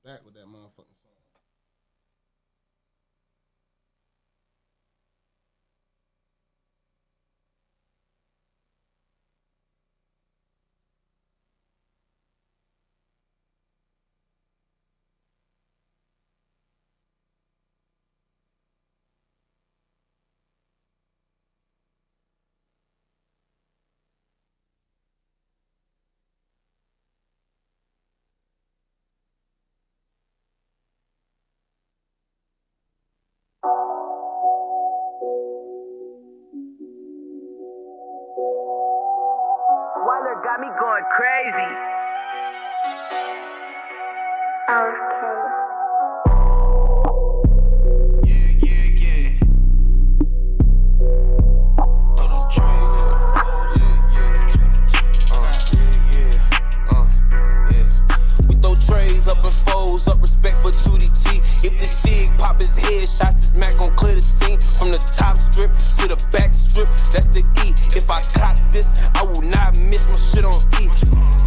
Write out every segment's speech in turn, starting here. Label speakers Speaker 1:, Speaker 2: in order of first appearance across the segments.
Speaker 1: back with that motherfucking song.
Speaker 2: Weiler got me going crazy.
Speaker 3: Up and foes, up respect for 2DT. If the SIG pop his head, shots his Mac gon' clear the scene. From the top strip to the back strip, that's the E. If I cock this, I will not miss my shit on E.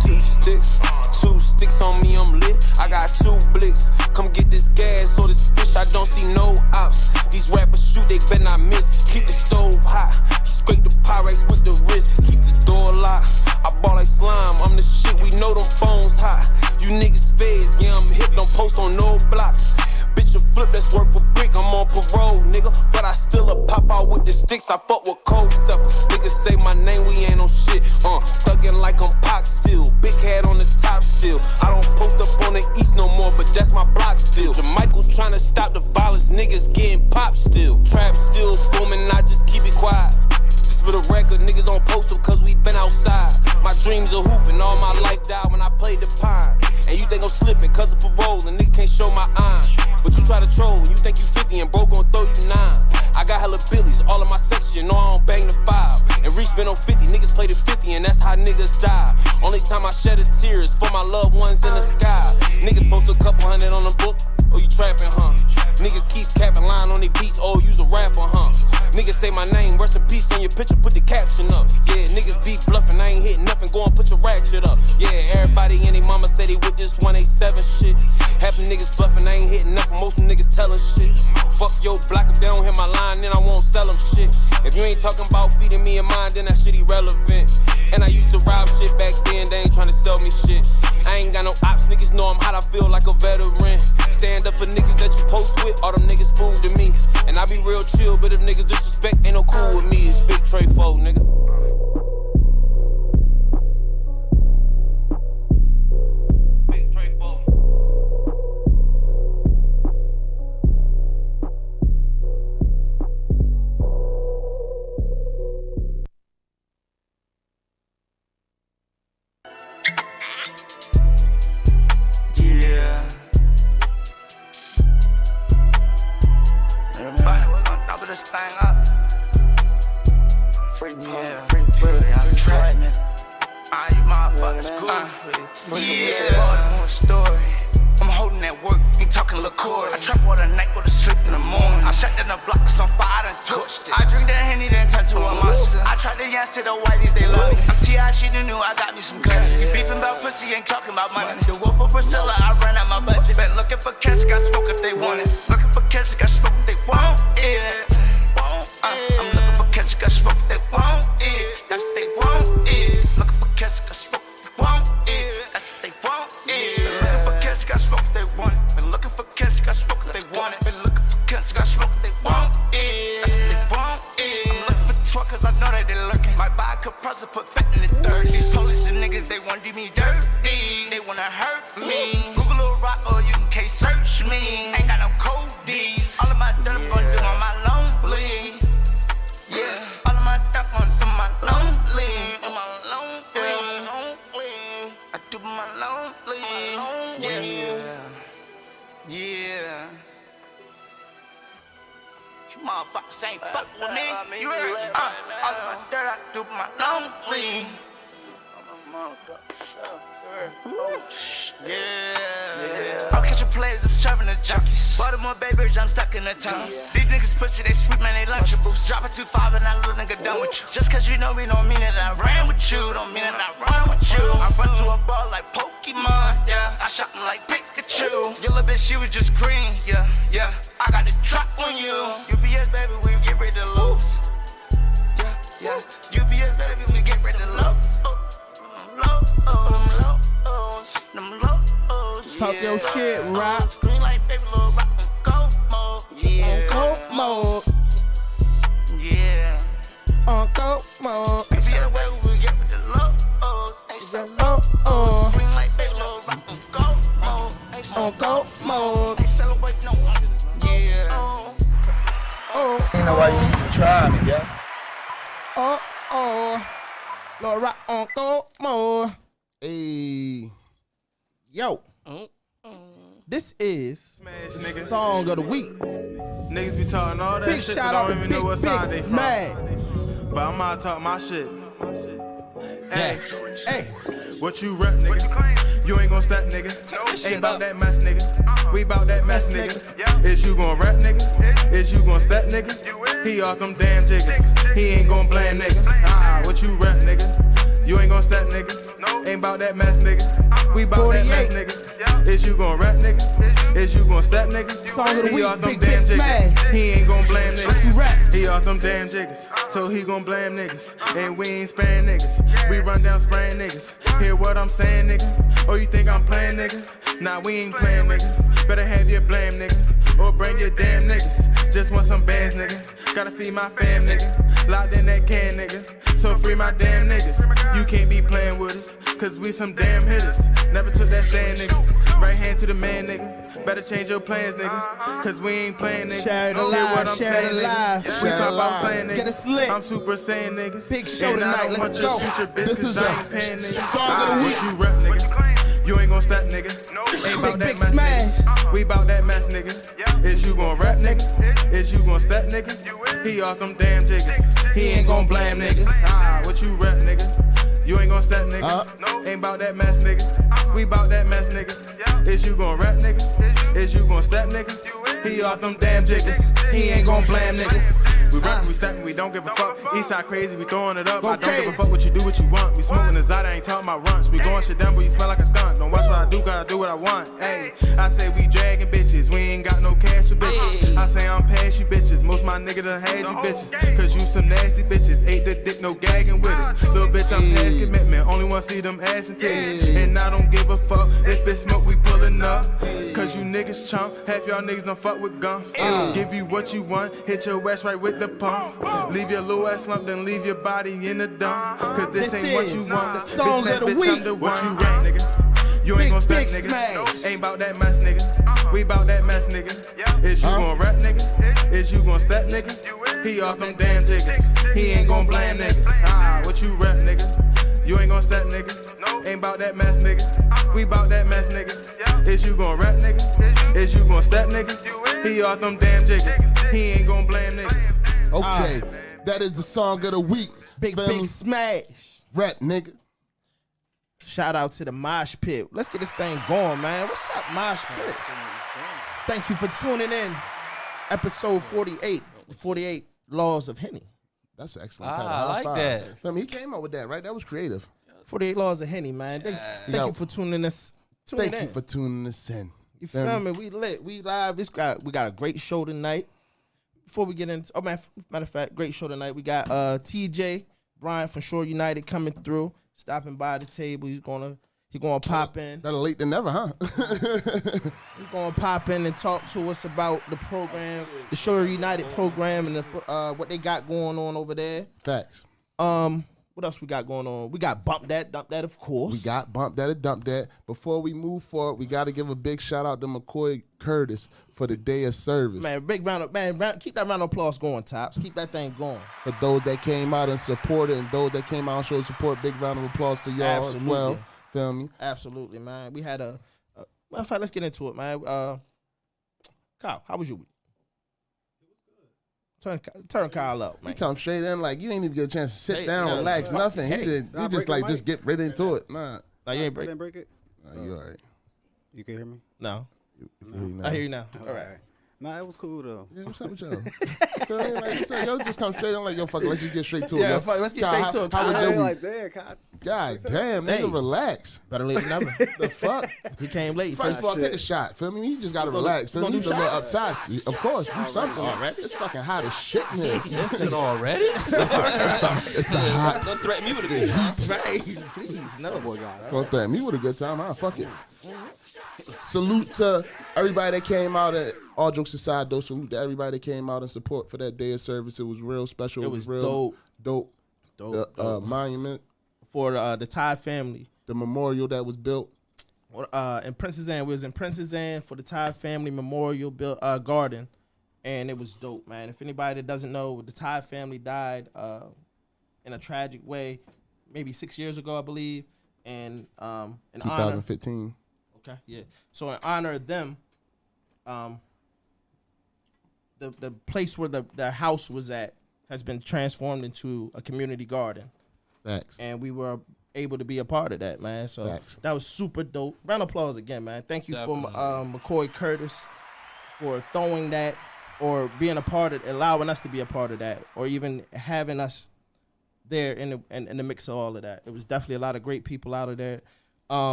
Speaker 3: Two sticks on me, I'm lit. I got 2 blicks. Come get this gas or this fish, I don't see no ops. These rappers shoot, they better not miss. Keep the stove hot. He scrape the Pyrex with the wrist. Keep the door locked. I ball like slime, I'm the shit, we know them phones hot. You niggas feds, yeah, I'm hip, don't post on no blocks. Bitch, a flip that's worth a brick, I'm on parole, nigga. But I still a pop out with the sticks, I fuck with cold steppers. Niggas say my name, we ain't no shit. Thuggin' like I'm Pac still. Big head on the top still. I don't post up on the east no more, but that's my block still. Michael tryna stop the violence, niggas getting popped still. Trap still booming, I just keep it quiet. For the record, niggas don't post them cause we been outside. My dreams are hooping, all my life died when I played the pine. And you think I'm slipping cause of parole, and nigga can't show my iron. But you try to troll, and you think you 50 and bro gon' throw you 9. I got hella billies, all in my section, know I don't bang the 5. And Reach been on 50, niggas played the 50 and that's how niggas die. Only time I shed a tear is for my loved ones in the sky. Niggas post a couple hundred on the book, oh you trapping, huh? Niggas keep capping, lying on their beats, oh you's a rapper, huh? Niggas say my name, rest in peace on your picture, put the caption up. Yeah, niggas be bluffing, I ain't hitting nothing, go and put your ratchet up. Yeah, everybody and they mama say they with this 187 shit. Half the niggas bluffing, I ain't hitting nothing, most of niggas telling shit. Fuck your block, if they don't hit my line, then I won't sell them shit. If you ain't talking about feeding me and mine, then that shit irrelevant. And I used to rob shit back then, they ain't trying to sell me shit. I ain't got no ops, niggas know I'm hot, I feel like a veteran. Stand up for niggas that you post with, all them niggas fool to me. And I be real chill, but if niggas disrespect, ain't no cool with me. It's Big Trey Foe, nigga. Big Trey Foe. Yeah. Fine, we're gonna double this thing up. Free trap. You motherfuckers cool. Yeah. Story. I'm holding that work, ain't talking liqueur. I trap all the night, go to sleep in the morning. I shut down the block, cause I'm fire, I done touched it. I drink that Henny, then turn to a monster. I tried to yance to the whiteys, they love me. I'm T.I., she done knew I got me some cutty. Beefing about pussy, ain't talking about money. The wolf of Priscilla, I ran out my budget. Been looking for cats, got smoke if they want it. Looking for cats, got smoke if they want it. I'm looking for cats, got smoke if they want it. That's what they want it. Looking for cats, got smoke if they want it. That's what they want it. Looking for cats, got smoke if they want it. Been looking for cats, got smoke if they want it. Been looking for cats, got smoke if they want it. That's what they want it. I'm looking for truckers, I know that they lurking. My buy a compressor, put fat in the 30s. These police and niggas, they wanna do me dirty. They wanna hurt me. Google a rock or you can search me. Ain't got no code D's. All of my dirt I'm gonna do on my lonely. Yeah, all of my dirt I'm gonna do my lonely. Do my lonely. I do my lonely. Yeah. Yeah. You motherfuckers ain't fuck with me. You heard? All of my dirt I do my lonely. Yeah. I'm catching players, I'm serving the junkies. Baltimore baby, I'm stuck in the tunnel. These niggas pussy, they sweet, man, they lunchables. Drop a 2-5 and I little nigga done with you. Just cause you know me don't mean that I ran with you. Don't mean that I run with you. I run to a ball like Pokemon, yeah. I shot him like Pikachu. You that she was just green, yeah, yeah. I got the drop on you. UPS, baby, we get ready to lose. Yeah, yeah. UPS, baby, we get ready to lose.
Speaker 1: Talk your shit, rock.
Speaker 3: Green light, baby, little rock on go mode.
Speaker 1: Yeah. On go mode.
Speaker 3: Yeah.
Speaker 1: On go mode.
Speaker 3: UPS, baby, we get ready to lose. Ain't so low. Green light, baby, little rock on go mode. Ain't so
Speaker 1: On go mode.
Speaker 3: Ain't celebrate no. Yeah.
Speaker 4: You know why you need to try me, yeah?
Speaker 1: Lord rock on go mode.
Speaker 5: Hey.
Speaker 1: Yo. This is song of the week.
Speaker 6: Niggas be talking all that
Speaker 1: Big
Speaker 6: shit,
Speaker 1: shout
Speaker 6: but
Speaker 1: out
Speaker 6: don't
Speaker 1: to
Speaker 6: even know what
Speaker 1: Big
Speaker 6: side they
Speaker 1: Smash.
Speaker 6: from. But I'm out to talk my shit. Hey,
Speaker 1: Hey.
Speaker 6: what you rep, nigga? You ain't gon' step, nigga. Ain't bout that mess, nigga. We bout that mess, nigga. Is you gon' rap, nigga? Is you gon' step, nigga? He off them damn jiggers. He ain't gon' blame niggas. What you rep, nigga? You ain't gon' step, nigga. Ain't bout that mess, nigga. We bout that mess, nigga. Is you gon' rap, nigga? Is you gon' step, nigga?
Speaker 1: Song of the
Speaker 6: He
Speaker 1: week,
Speaker 6: off them
Speaker 1: Big
Speaker 6: damn
Speaker 1: Smash.
Speaker 6: jiggers. He ain't gon' blame niggas.
Speaker 1: You rap.
Speaker 6: He off them damn jiggers. So he gon' blame niggas. And we ain't sparing niggas. We run down spraying niggas. Hear what I'm saying, nigga? Oh, you think I'm playing, nigga? Nah, we ain't playing, nigga. Better have your blame, nigga. Or bring your damn niggas. Just want some bands, nigga. Gotta feed my fam, nigga. Locked in that can, nigga. So free my damn niggas. You can't be playing with us, cause we some damn hitters. Never took that stand, nigga. Right hand to the man, nigga. Better change your plans, nigga. Cause we ain't playing, nigga.
Speaker 1: Share it
Speaker 6: Hear
Speaker 1: alive,
Speaker 6: what I'm
Speaker 1: share it
Speaker 6: saying,
Speaker 1: alive.
Speaker 6: nigga. We
Speaker 1: Share it
Speaker 6: pop out
Speaker 1: alive.
Speaker 6: saying, nigga.
Speaker 1: Get us lit.
Speaker 6: I'm super saying, niggas.
Speaker 1: Big show
Speaker 6: And I
Speaker 1: tonight,
Speaker 6: don't
Speaker 1: let's
Speaker 6: want your
Speaker 1: go.
Speaker 6: future bitch,
Speaker 5: This is
Speaker 6: cause I
Speaker 5: a
Speaker 6: ain't paying, nigga.
Speaker 5: song of the
Speaker 6: What you rep, nigga? You ain't gon' step, nigga. Ain't bout that
Speaker 1: Big
Speaker 6: mess,
Speaker 1: Smash.
Speaker 6: nigga. We bout that mess, nigga. Is you gon' rap, nigga? Is you gon' step, nigga? He off them damn jiggers. He ain't gon' blame niggas. What you rap, nigga? You ain't gon' step, nigga. Ain't bout that mess, nigga. We bout that mess, nigga. Is you gon' rap, nigga? Is you gon' step, nigga? He off them damn jiggers. He ain't gon' blame niggas. We rappin', we steppin', we don't give a fuck. Eastside crazy, we throwin' it up. I don't give a fuck what you do, what you want. We smoking the Zada, ain't talking about runts. We goin' shit down, but you smell like a skunk. Don't watch what I do, cause I do what I want. Ayy, I say we draggin' bitches, we ain't got no cash for bitches. I say I'm past you bitches, most my niggas done had you bitches. Cause you some nasty bitches, ate the dick, no gagging with it. Little bitch, I'm past commitment, only wanna see them ass and titties. And I don't give a fuck if it's smoke, we pullin' up. Cause you niggas chump, half y'all niggas don't fuck with gums. Give you what you want, hit your ass right with the pump. Leave your little ass slump, then leave your body in the dump. Cause this ain't what you want.
Speaker 1: The song of the
Speaker 6: bitch,
Speaker 1: week.
Speaker 6: I'm the what you rap, nigga. You ain't gon' step,
Speaker 1: Big
Speaker 6: nigga.
Speaker 1: Smash.
Speaker 6: Ain't bout that mess, nigga. We bout that mess, nigga. Is you gon' rap, nigga? Is you gon' step, nigga? He off them damn jiggers. He ain't gon' blame niggas. What you rap, nigga? You ain't gon' step, nigga. Ain't bout that mess, nigga. We bout that mess, nigga. Is you gon' rap, nigga? Is you gon' step, nigga? He off them damn jiggers. He ain't gon' blame niggas.
Speaker 5: Okay, that is the song of the week.
Speaker 1: Big Smash.
Speaker 5: Rap, nigga.
Speaker 1: Shout out to the Mosh Pit. Let's get this thing going, man. What's up, Mosh Pit? Thank you for tuning in. Episode 48. 48 Laws of Henny.
Speaker 5: That's an excellent title.
Speaker 4: I
Speaker 5: High
Speaker 4: like
Speaker 5: five.
Speaker 4: that.
Speaker 5: Feel me, he came up with that, right? That was creative.
Speaker 1: 48 Laws of Henny, man. Thank you for tuning us.
Speaker 5: Thank you for tuning us in.
Speaker 1: You feel me? We lit. We live. We got a great show tonight. Before we get into, matter of fact, great show tonight. We got TJ Brian from Shore United coming through, stopping by the table. He's gonna pop in.
Speaker 5: Better late than never, huh?
Speaker 1: He's gonna pop in and talk to us about the program, the Shore United program, and what they got going on over there.
Speaker 5: Facts.
Speaker 1: What else we got going on? We got Bump That, Dump That, of course.
Speaker 5: We got Bump That and Dump That. Before we move forward, we got to give a big shout out to McCoy Curtis for the day of service.
Speaker 1: Man, big round of keep that round of applause going, Tops. Keep that thing going.
Speaker 5: For those that came out and supported and those that came out and showed support, big round of applause for y'all as well. Feel me?
Speaker 1: Absolutely, man. We had matter of fact, let's get into it, man. Kyle, how was your week? Turn Kyle up, man.
Speaker 5: He come straight in like you ain't even get a chance to sit down,
Speaker 1: no,
Speaker 5: relax,
Speaker 1: no,
Speaker 5: nothing.
Speaker 1: hey.
Speaker 5: He just like just get right into it. Nah,
Speaker 1: No, you ain't
Speaker 7: I didn't break it.
Speaker 5: you all right.
Speaker 7: You can hear me?
Speaker 1: No.
Speaker 5: You hear me now.
Speaker 1: I hear you now. All right.
Speaker 7: Nah, it was cool though.
Speaker 5: Yeah, what's up with y'all? Feel me? Like, so, yo, just come straight on like, yo, fuck, let's just get straight to it.
Speaker 1: Yeah,
Speaker 5: yo.
Speaker 1: fuck, let's get
Speaker 5: Kyle,
Speaker 1: straight to it.
Speaker 5: How was
Speaker 1: Kyle.
Speaker 5: your week?
Speaker 4: Like, damn, God.
Speaker 5: God damn,
Speaker 1: Hey.
Speaker 5: nigga, relax.
Speaker 1: Better late than never.
Speaker 5: The fuck?
Speaker 1: He came late.
Speaker 5: First of all, take a shot. Feel me? He just gotta relax. Feel me? He's a little uptight. Of course, do something already. It's fucking hot as shit in here.
Speaker 7: This is already?
Speaker 5: It's the hot.
Speaker 7: Don't threaten me with a good time.
Speaker 1: Right, please, no.
Speaker 5: Don't threaten me with a good time. Fuck it. Salute to everybody that came out. All jokes aside, though, salute to everybody that came out in support for that day of service. It was real special.
Speaker 1: It was
Speaker 5: real
Speaker 1: dope.
Speaker 5: The monument,
Speaker 1: For the Tide family.
Speaker 5: the memorial that was built.
Speaker 1: In Princess Anne. We was in Princess Anne for the Tide family memorial garden. And it was dope, man. If anybody that doesn't know, the Tide family died in a tragic way maybe 6 years ago, I believe. And in honor,
Speaker 5: 2015.
Speaker 1: okay, yeah. So in honor of them, the place where the house was at has been transformed into a community garden.
Speaker 5: Facts.
Speaker 1: And we were able to be a part of that, man. So
Speaker 5: Facts.
Speaker 1: that was super dope. Round of applause again, man. Thank you for McCoy Curtis for throwing that or being a part of, allowing us to be a part of that, or even having us there in the mix of all of that. It was definitely a lot of great people out of there.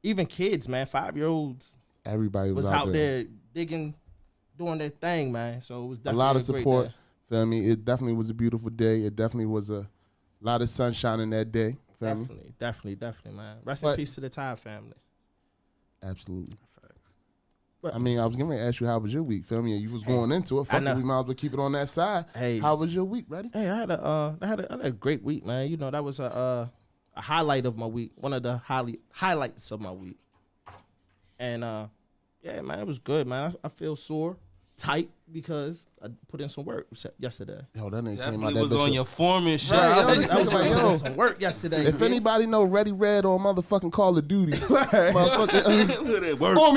Speaker 1: Even kids, man, 5-year-olds
Speaker 5: Everybody was
Speaker 1: out there digging, doing their thing, man. So it was
Speaker 5: a
Speaker 1: definitely
Speaker 5: lot of
Speaker 1: great
Speaker 5: support.
Speaker 1: day.
Speaker 5: Feel me? It definitely was a beautiful day. It definitely was a lot of sunshine in that day. Feel me?
Speaker 1: Definitely, man. Rest in peace to the Tide family.
Speaker 5: Absolutely.
Speaker 1: But-
Speaker 5: I mean, I was going to ask you how was your week. Feel me? You was going into it. Fuck
Speaker 1: know.
Speaker 5: it, we might as well keep it on that side.
Speaker 1: Hey.
Speaker 5: How was your week? Ready?
Speaker 1: Hey, I had a great week, man. You know, that was a highlight of my week. One of the highlights of my week. And yeah, man, it was good, man. I feel sore, tight because I put in some work yesterday.
Speaker 5: Yo, that nigga came out
Speaker 7: Definitely
Speaker 5: that
Speaker 7: was
Speaker 5: bitch
Speaker 7: on
Speaker 5: up.
Speaker 7: your form and shit.
Speaker 5: Right, yo,
Speaker 1: I
Speaker 5: this
Speaker 1: was
Speaker 5: nigga like,
Speaker 1: putting
Speaker 5: yo,
Speaker 1: in some work yesterday.
Speaker 5: if
Speaker 1: B.
Speaker 5: anybody know Ready Red or motherfucking Call of Duty, motherfucking,
Speaker 7: Work.
Speaker 5: on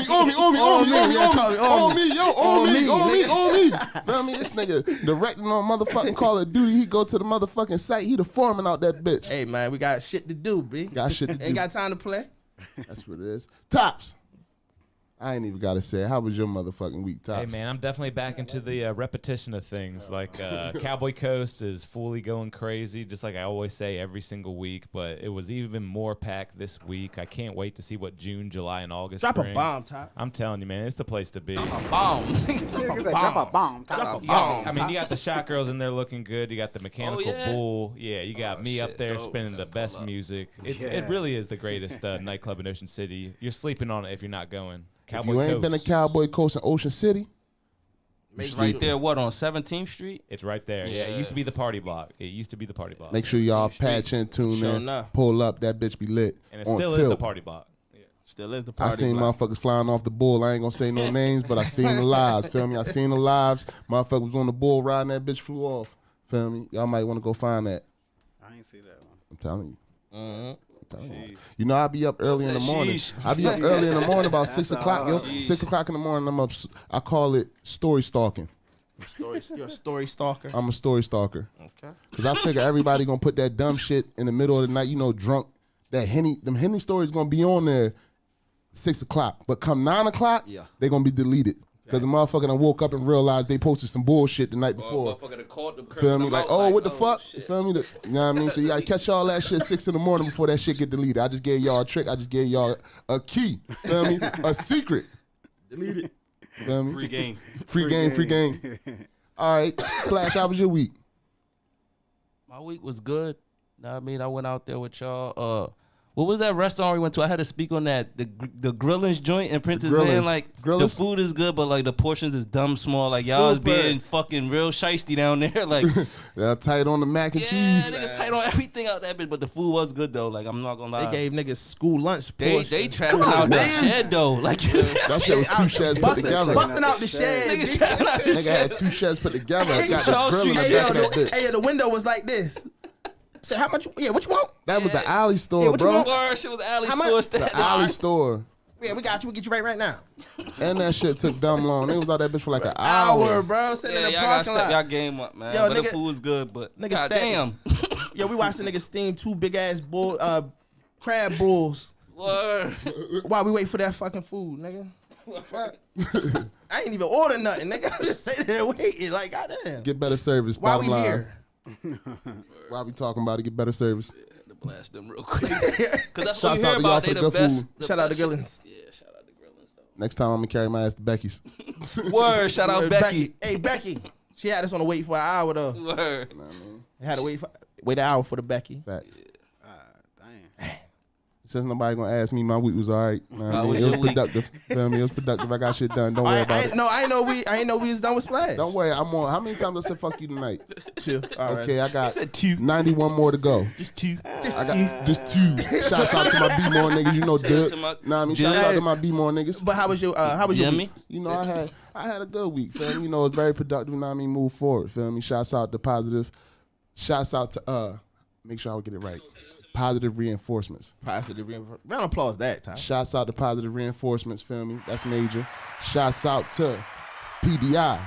Speaker 5: me, yo, on me. Feel me? This nigga directing on motherfucking Call of Duty. He go to the motherfucking site. He the foreman out that bitch.
Speaker 1: Hey, man, we got shit to do, B.
Speaker 5: Got shit to do.
Speaker 1: Ain't got time to play.
Speaker 5: That's what it is. Tops. I ain't even got to say it. How was your motherfucking week, Tops?
Speaker 8: Hey, man, I'm definitely back into the repetition of things. Like, Cowboy Coast is fully going crazy, just like I always say every single week. But it was even more packed this week. I can't wait to see what June, July, and August
Speaker 1: Drop
Speaker 8: bring.
Speaker 1: a bomb, Top.
Speaker 8: I'm telling you, man, it's the place to be.
Speaker 7: Bomb.
Speaker 4: Drop a bomb.
Speaker 1: Drop a bomb.
Speaker 8: I mean, you got the Shot Girls in there looking good. You got the Mechanical
Speaker 7: yeah?
Speaker 8: Bull. Yeah, you got me up
Speaker 7: shit,
Speaker 8: there
Speaker 7: dope.
Speaker 8: spinning the best music. It really is the greatest nightclub in Ocean City. You're sleeping on it if you're not going.
Speaker 5: if
Speaker 8: Cowboy
Speaker 5: you ain't
Speaker 8: Coast.
Speaker 5: been to Cowboy Coast in Ocean City,
Speaker 7: It's right there, what, on 17th Street?
Speaker 8: It's right there. Yeah, it used to be the party block.
Speaker 5: make sure y'all patch in, tune
Speaker 1: Sure
Speaker 5: in,
Speaker 1: enough.
Speaker 5: pull up. That bitch be lit.
Speaker 8: And it
Speaker 5: on
Speaker 8: still is
Speaker 5: tilt.
Speaker 8: the party block.
Speaker 1: Still is the
Speaker 5: I
Speaker 1: party.
Speaker 5: seen
Speaker 1: block.
Speaker 5: motherfuckers flying off the bull. I ain't gonna say no names, but I seen the lives. Feel me? I seen the lives. Motherfucker was on the bull riding. That bitch flew off. Feel me? Y'all might want to go find that.
Speaker 4: I ain't see that one.
Speaker 5: I'm telling you.
Speaker 1: Uh-huh.
Speaker 5: I'm telling you. You know, I be up early in the morning. I be up early in the morning about 6 o'clock, yo. 6 o'clock in the morning, I'm up. I call it story stalking.
Speaker 1: You're a story stalker.
Speaker 5: I'm a story stalker.
Speaker 1: Okay.
Speaker 5: Because I figure everybody gonna put that dumb shit in the middle of the night, you know, drunk. That them Henny stories gonna be on there 6 o'clock. But come 9 o'clock, they gonna be deleted. Because the motherfucker done woke up and realized they posted some bullshit the night before. Feel me? Like, oh, what the fuck? You feel me? You know what I mean? So you gotta catch all that shit 6 in the morning before that shit get deleted. I just gave y'all a trick. I just gave y'all a key. Feel me? A secret.
Speaker 1: Delete it.
Speaker 5: Feel me?
Speaker 7: Free game.
Speaker 5: Free game. All right. Flash, how was your week?
Speaker 7: My week was good. Know what I mean? I went out there with y'all. What was that restaurant we went to? I had to speak on that. The Grillins joint in Princess Anne. Like, the
Speaker 5: Grillins?
Speaker 7: food is good, but like the portions is dumb small. Like, y'all is
Speaker 5: Super.
Speaker 7: being fucking real shiesty down there. Like,
Speaker 5: They're tight on the mac and
Speaker 7: yeah,
Speaker 5: cheese.
Speaker 7: niggas tight on everything out that bitch, but the food was good though. Like, I'm not gonna lie.
Speaker 1: They gave niggas school lunch
Speaker 7: They
Speaker 1: portions.
Speaker 7: trapping out that shed though. Like,
Speaker 5: That shit was two sheds put together.
Speaker 1: Busting out the shed.
Speaker 7: niggas
Speaker 1: B.
Speaker 7: trapping out that
Speaker 5: Nigga
Speaker 7: shed.
Speaker 5: had two sheds put together. I got
Speaker 7: Charles
Speaker 5: the grill in the
Speaker 7: Street.
Speaker 5: back of that bitch.
Speaker 1: Hey, the window was like this. Say, how much? Yeah, what you want?
Speaker 5: That was the alley store,
Speaker 1: Yeah, what you
Speaker 5: bro.
Speaker 1: want?
Speaker 7: Word, shit was alley
Speaker 1: How
Speaker 7: store
Speaker 1: much?
Speaker 7: stand.
Speaker 5: The alley store.
Speaker 1: Yeah, we got you. We get you right now.
Speaker 5: And that shit took dumb long. They was out that bitch for like an
Speaker 1: Hour,
Speaker 5: hour.
Speaker 1: bro. Sitting
Speaker 7: Yeah,
Speaker 1: in the
Speaker 7: y'all gotta
Speaker 1: parking
Speaker 7: step
Speaker 1: lot.
Speaker 7: y'all game up, man.
Speaker 1: Yo,
Speaker 7: But the
Speaker 1: nigga-
Speaker 7: food was good, but
Speaker 1: nigga
Speaker 7: goddamn.
Speaker 1: Yo, we watched the niggas steam 2 big ass crab bulls
Speaker 7: Word.
Speaker 1: while we wait for that fucking food, nigga. Fuck. I ain't even order nothing, nigga. I just sitting there waiting. Like, goddamn.
Speaker 5: Get better service.
Speaker 1: Why
Speaker 5: bottom
Speaker 1: we
Speaker 5: line.
Speaker 1: here?
Speaker 5: Why we talking about it? Get better service.
Speaker 7: To blast them real quick. Because that's what
Speaker 5: Shouts
Speaker 7: you hear
Speaker 5: out to y'all
Speaker 7: about.
Speaker 5: for
Speaker 7: They
Speaker 5: the
Speaker 7: the
Speaker 5: good
Speaker 7: best.
Speaker 5: food.
Speaker 7: the
Speaker 1: Shout out
Speaker 7: best
Speaker 1: to Grillins.
Speaker 7: shit. Yeah, shout out to Grillins, though.
Speaker 5: Next time I'm gonna carry my ass to Becky's.
Speaker 7: Word, shout out Becky.
Speaker 1: Hey, Becky. She had us on the wait for an hour, though.
Speaker 7: Word.
Speaker 1: Had to wait an hour for the Becky.
Speaker 5: Facts.
Speaker 4: Damn.
Speaker 5: Since nobody gonna ask me, my week was all right.
Speaker 7: How was
Speaker 5: It
Speaker 7: your
Speaker 5: was
Speaker 7: week?
Speaker 5: productive. Feel me? It was productive. I got shit done. Don't worry about it.
Speaker 1: I ain't know we was done with Splash.
Speaker 5: Don't worry. I'm on. How many times I said fuck you tonight?
Speaker 1: 2. All right.
Speaker 5: Okay, I got
Speaker 7: said 2.
Speaker 5: 91 more to go.
Speaker 7: Just 2.
Speaker 5: I got just 2. Shouts out to my B-more niggas. You know, Dub.
Speaker 7: To my-
Speaker 5: Nah, I mean, shouts out to my B-more niggas.
Speaker 1: But how was your
Speaker 7: Jimmy?
Speaker 1: week?
Speaker 5: You know, I had a good week. Feel me? You know, it's very productive. Know what I mean? Move forward. Feel me? Shouts out to positive. Shouts out to make sure I would get it right. Positive reinforcements.
Speaker 1: Positive reinforcement. Round of applause that time.
Speaker 5: Shouts out to positive reinforcements. Feel me? That's major. Shouts out to PBI.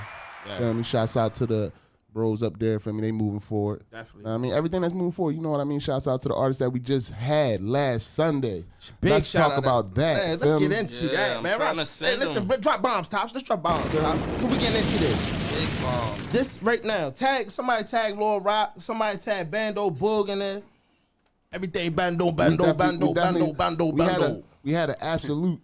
Speaker 5: Feel me? Shouts out to the bros up there. Feel me? They moving forward.
Speaker 1: Definitely.
Speaker 5: I mean, everything that's moving forward. You know what I mean? Shouts out to the artists that we just had last Sunday.
Speaker 1: Big
Speaker 5: Let's
Speaker 1: shout
Speaker 5: talk
Speaker 1: out
Speaker 5: about that.
Speaker 1: Man, let's
Speaker 5: feel
Speaker 1: get
Speaker 5: me?
Speaker 1: into
Speaker 7: Yeah,
Speaker 1: that,
Speaker 7: I'm
Speaker 1: man.
Speaker 7: trying to
Speaker 1: Hey,
Speaker 7: send
Speaker 1: listen,
Speaker 7: them.
Speaker 1: drop bombs, Tops. Let's drop bombs, Tops. Can we get into this?
Speaker 7: Big bomb.
Speaker 1: This right now. Somebody tag Lord Rock. Somebody tag Bando Boog in there. Everything Bando.
Speaker 5: We had an absolute.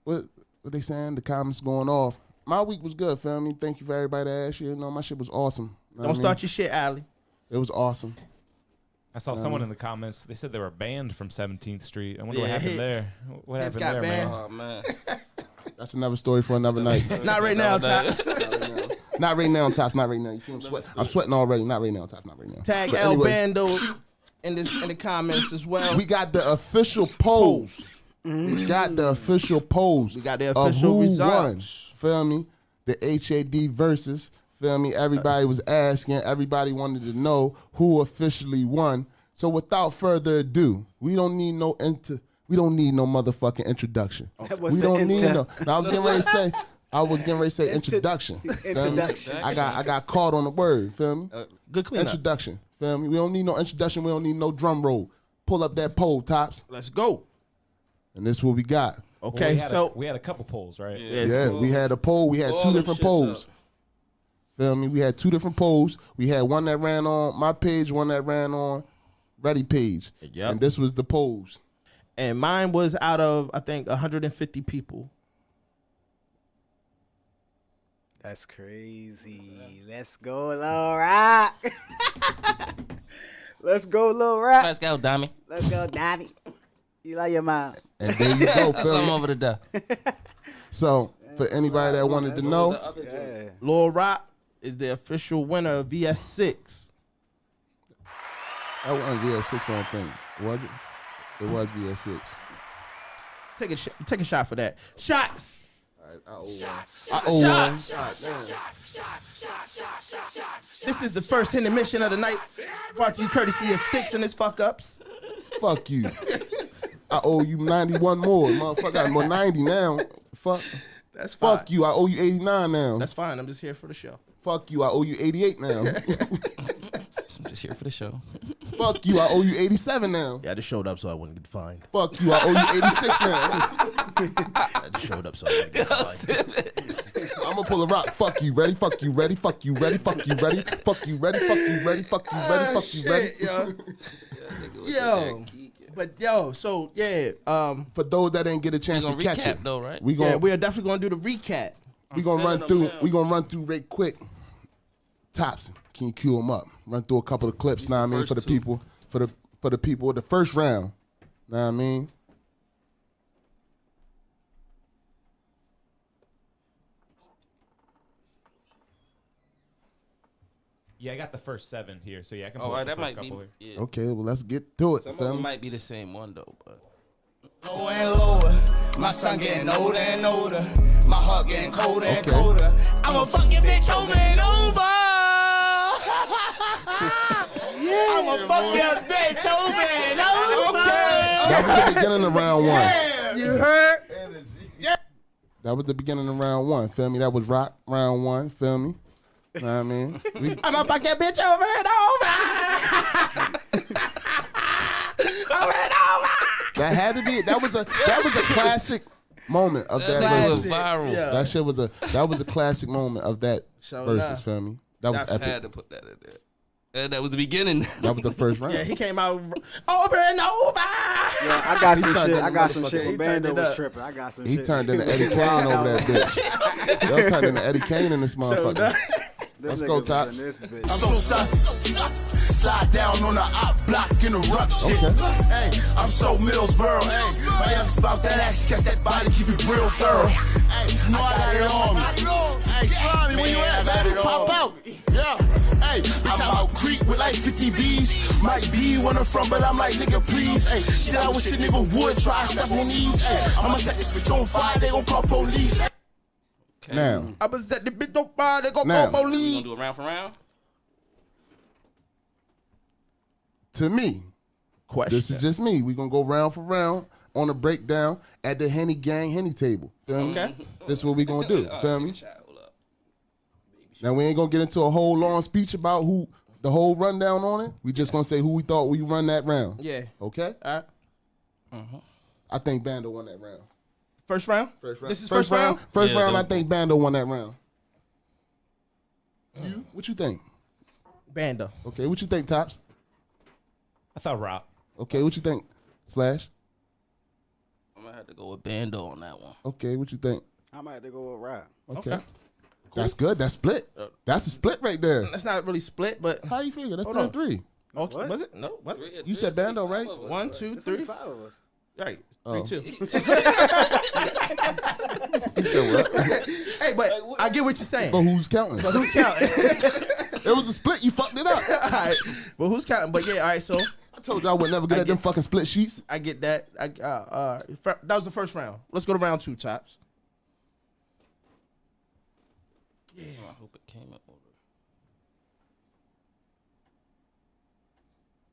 Speaker 5: What they saying? The comments going off. My week was good, feel me? Thank you for everybody that asked you. You know, my shit was awesome. You know
Speaker 1: Don't
Speaker 5: what I
Speaker 1: start
Speaker 5: mean?
Speaker 1: your shit, Allie.
Speaker 5: It was awesome.
Speaker 8: I saw someone in the comments. They said they were banned from 17th Street. I wonder what
Speaker 1: Yeah,
Speaker 8: happened
Speaker 1: Hits.
Speaker 8: there. What
Speaker 1: Hits
Speaker 8: happened
Speaker 1: got
Speaker 8: there,
Speaker 1: banned.
Speaker 8: man?
Speaker 7: Oh, man.
Speaker 5: That's another story for another night.
Speaker 1: Not right now,
Speaker 7: No, no.
Speaker 1: Tops.
Speaker 5: Not right now, Tops. Not right now. You see, I'm sweating already. Not right now, Tops. Not right now.
Speaker 1: Tag
Speaker 5: But
Speaker 1: El
Speaker 5: anyway,
Speaker 1: Bando in the comments as well.
Speaker 5: We got the official polls. We got the official polls.
Speaker 1: We got the
Speaker 5: of
Speaker 1: official
Speaker 5: who
Speaker 1: results.
Speaker 5: Won, feel me? The HAD versus. Feel me? Everybody was asking. Everybody wanted to know who officially won. So without further ado, we don't need no motherfucking introduction. We don't need no. Now, I was getting ready to say introduction. Feel me? I got caught on the word. Feel me?
Speaker 1: Good cleanup.
Speaker 5: Introduction. Feel me? We don't need no introduction. We don't need no drum roll. Pull up that poll, Tops.
Speaker 1: Let's go.
Speaker 5: And this is what we got.
Speaker 1: Okay,
Speaker 8: We had a couple polls, right?
Speaker 5: Yeah, we had a poll. We had
Speaker 7: All
Speaker 5: two
Speaker 7: them
Speaker 5: different
Speaker 7: shits
Speaker 5: polls.
Speaker 7: up.
Speaker 5: Feel me? We had 2 different polls. We had one that ran on my page, one that ran on Ready page.
Speaker 1: Yep.
Speaker 5: And this was the polls.
Speaker 1: And mine was out of, I think, 150 people.
Speaker 4: That's crazy. Let's go, Lil Rock. Let's go, Lil Rock.
Speaker 7: Let's go, Dami.
Speaker 4: Let's go, Davy. You like your mom.
Speaker 5: And there you go,
Speaker 7: Come
Speaker 5: feel me?
Speaker 7: over the door.
Speaker 5: So, for anybody that wanted to know,
Speaker 4: Yeah.
Speaker 1: Lil Rock is the official winner of VS6.
Speaker 5: that wasn't VS6 on thing, was it? It was VS6.
Speaker 1: Take a shot for that. Shots.
Speaker 5: I owe one.
Speaker 1: This is the first Henny mission of the night. Brought to you courtesy of Sticks and his fuck ups.
Speaker 5: Fuck you. I owe you 91 more. Motherfucker, I'm on 90 now. Fuck.
Speaker 1: That's fine.
Speaker 5: Fuck you. I owe you 89 now.
Speaker 1: That's fine. I'm just here for the show.
Speaker 5: Fuck you. I owe you 88 now.
Speaker 7: I'm just here for the show.
Speaker 5: Fuck you. I owe you 87 now.
Speaker 1: Yeah, I just showed up so I wouldn't get fined.
Speaker 5: Fuck you. I owe you 86 now.
Speaker 1: I just showed up so I wouldn't get fined.
Speaker 5: I'm gonna pull a rock. Fuck you. Ready? Fuck you. Ready? Fuck you. Ready? Fuck you. Ready? Fuck you. Ready? Fuck you. Ready? Fuck you. Ready? Fuck you. Ready?
Speaker 1: Yo. But yo, so yeah,
Speaker 5: For those that didn't get a chance
Speaker 7: We
Speaker 5: to
Speaker 7: gonna
Speaker 5: catch
Speaker 7: recap
Speaker 5: it,
Speaker 7: though, right?
Speaker 5: we
Speaker 1: yeah,
Speaker 5: gonna
Speaker 1: we are definitely gonna do the recap.
Speaker 5: we gonna run through. We gonna run through right quick. Tops, can you cue them up? Run through a couple of clips. Know what I mean, for the
Speaker 7: first two.
Speaker 5: people, for the people of the first round. Know what I mean?
Speaker 8: Yeah, I got the first 7 here, so yeah, I can
Speaker 7: Oh,
Speaker 8: pull up the
Speaker 7: that
Speaker 8: first
Speaker 7: might be.
Speaker 8: couple here.
Speaker 7: Yeah.
Speaker 5: Okay, well let's get to it.
Speaker 7: Some of
Speaker 5: Feel
Speaker 7: them
Speaker 5: me?
Speaker 7: might be the same one though, but.
Speaker 9: Lower and lower, my son getting older and older. My heart getting colder and
Speaker 5: Okay.
Speaker 9: colder. I'ma fuck your bitch over and over. I'ma fuck your bitch over and over.
Speaker 5: That was the beginning of round one.
Speaker 9: You heard?
Speaker 5: That was the beginning of round one. Feel me? That was rock round one. Feel me? Know what I mean?
Speaker 1: I'ma fuck that bitch over and over. Over and over.
Speaker 5: That had to be. That was a classic. moment of that
Speaker 7: Classic.
Speaker 5: versus.
Speaker 7: Viral.
Speaker 1: Yeah.
Speaker 5: That was a classic moment of that
Speaker 1: Sure
Speaker 5: versus.
Speaker 1: enough.
Speaker 5: Feel me? That was
Speaker 7: I
Speaker 5: epic.
Speaker 7: had to put that in there. And that was the beginning.
Speaker 5: That was the first round.
Speaker 1: Yeah, he came out over and over.
Speaker 10: Yeah, I got some
Speaker 1: turned
Speaker 10: shit.
Speaker 1: it
Speaker 10: I got some
Speaker 1: motherfucker.
Speaker 10: shit.
Speaker 1: He
Speaker 10: When
Speaker 1: turned
Speaker 10: Bando
Speaker 1: it
Speaker 10: was
Speaker 1: up.
Speaker 10: tripping. I got some
Speaker 5: He
Speaker 10: shit.
Speaker 5: turned into Eddie Kane over that bitch. Yo, turned into Eddie Kane in this motherfucker. Let's go, Tops.
Speaker 9: I'm so saucy. Slide down on the op block in the rock shit. Hey, I'm so Millsboro. Hey, my young's about that action, catch that body, keep it real thorough. Hey, you know I got it on me. Hey, Slimy, where you at, baby? Pop out. Yeah. Hey, bitch, I'm out creek with like 50 B's. Might be where I'm from, but I'm like, nigga, please. Hey, shit, I wish a nigga would try stepping on these. Hey, I'ma set this bitch on fire, they gon' call police.
Speaker 7: Okay.
Speaker 5: Now,
Speaker 1: I was at the bitch on fire, they gon'
Speaker 5: Now.
Speaker 1: call
Speaker 7: We
Speaker 1: police.
Speaker 7: gonna do it round for round?
Speaker 5: to me,
Speaker 1: Question.
Speaker 5: this is just me. We gonna go round for round on a breakdown at the Henny Gang Henny table. Feel me?
Speaker 1: Okay.
Speaker 5: This is what we gonna do. Feel me? Now we ain't gonna get into a whole long speech about who the whole rundown on it. We just gonna say who we thought we run that round.
Speaker 1: Yeah.
Speaker 5: Okay.
Speaker 1: All right.
Speaker 5: I think Bando won that round.
Speaker 1: First round?
Speaker 5: First round.
Speaker 1: This is first round?
Speaker 5: First
Speaker 7: Yeah,
Speaker 5: round. I
Speaker 7: don't-
Speaker 5: think Bando won that round. You? What you think?
Speaker 1: Bando.
Speaker 5: Okay. What you think, Tops?
Speaker 8: I thought Rock.
Speaker 5: Okay. What you think, Slash?
Speaker 7: I'm gonna have to go with Bando on that one.
Speaker 5: Okay. What you think?
Speaker 10: I might have to go with Rap.
Speaker 5: Okay. That's good. That's split. That's a split right there.
Speaker 1: That's not really split, but
Speaker 5: How you figure? That's
Speaker 1: Hold
Speaker 5: 3
Speaker 1: on.
Speaker 5: and 3.
Speaker 1: okay.
Speaker 10: What?
Speaker 1: Was it? No, was it?
Speaker 5: You said Bando, right?
Speaker 1: 1, 2, 3.
Speaker 10: 5 of us.
Speaker 1: Right.
Speaker 5: Oh.
Speaker 1: 3, 2.
Speaker 5: You said what?
Speaker 1: Hey, but I get what you're saying.
Speaker 5: But who's counting?
Speaker 1: But who's counting?
Speaker 5: It was a split. You fucked it up.
Speaker 1: All right. But who's counting? But yeah, all right, so
Speaker 5: I told you I would never get
Speaker 1: I
Speaker 5: at them
Speaker 1: get-
Speaker 5: fucking split sheets.
Speaker 1: I get that. That was the first round. Let's go to round 2, Tops.
Speaker 7: I hope it came in order.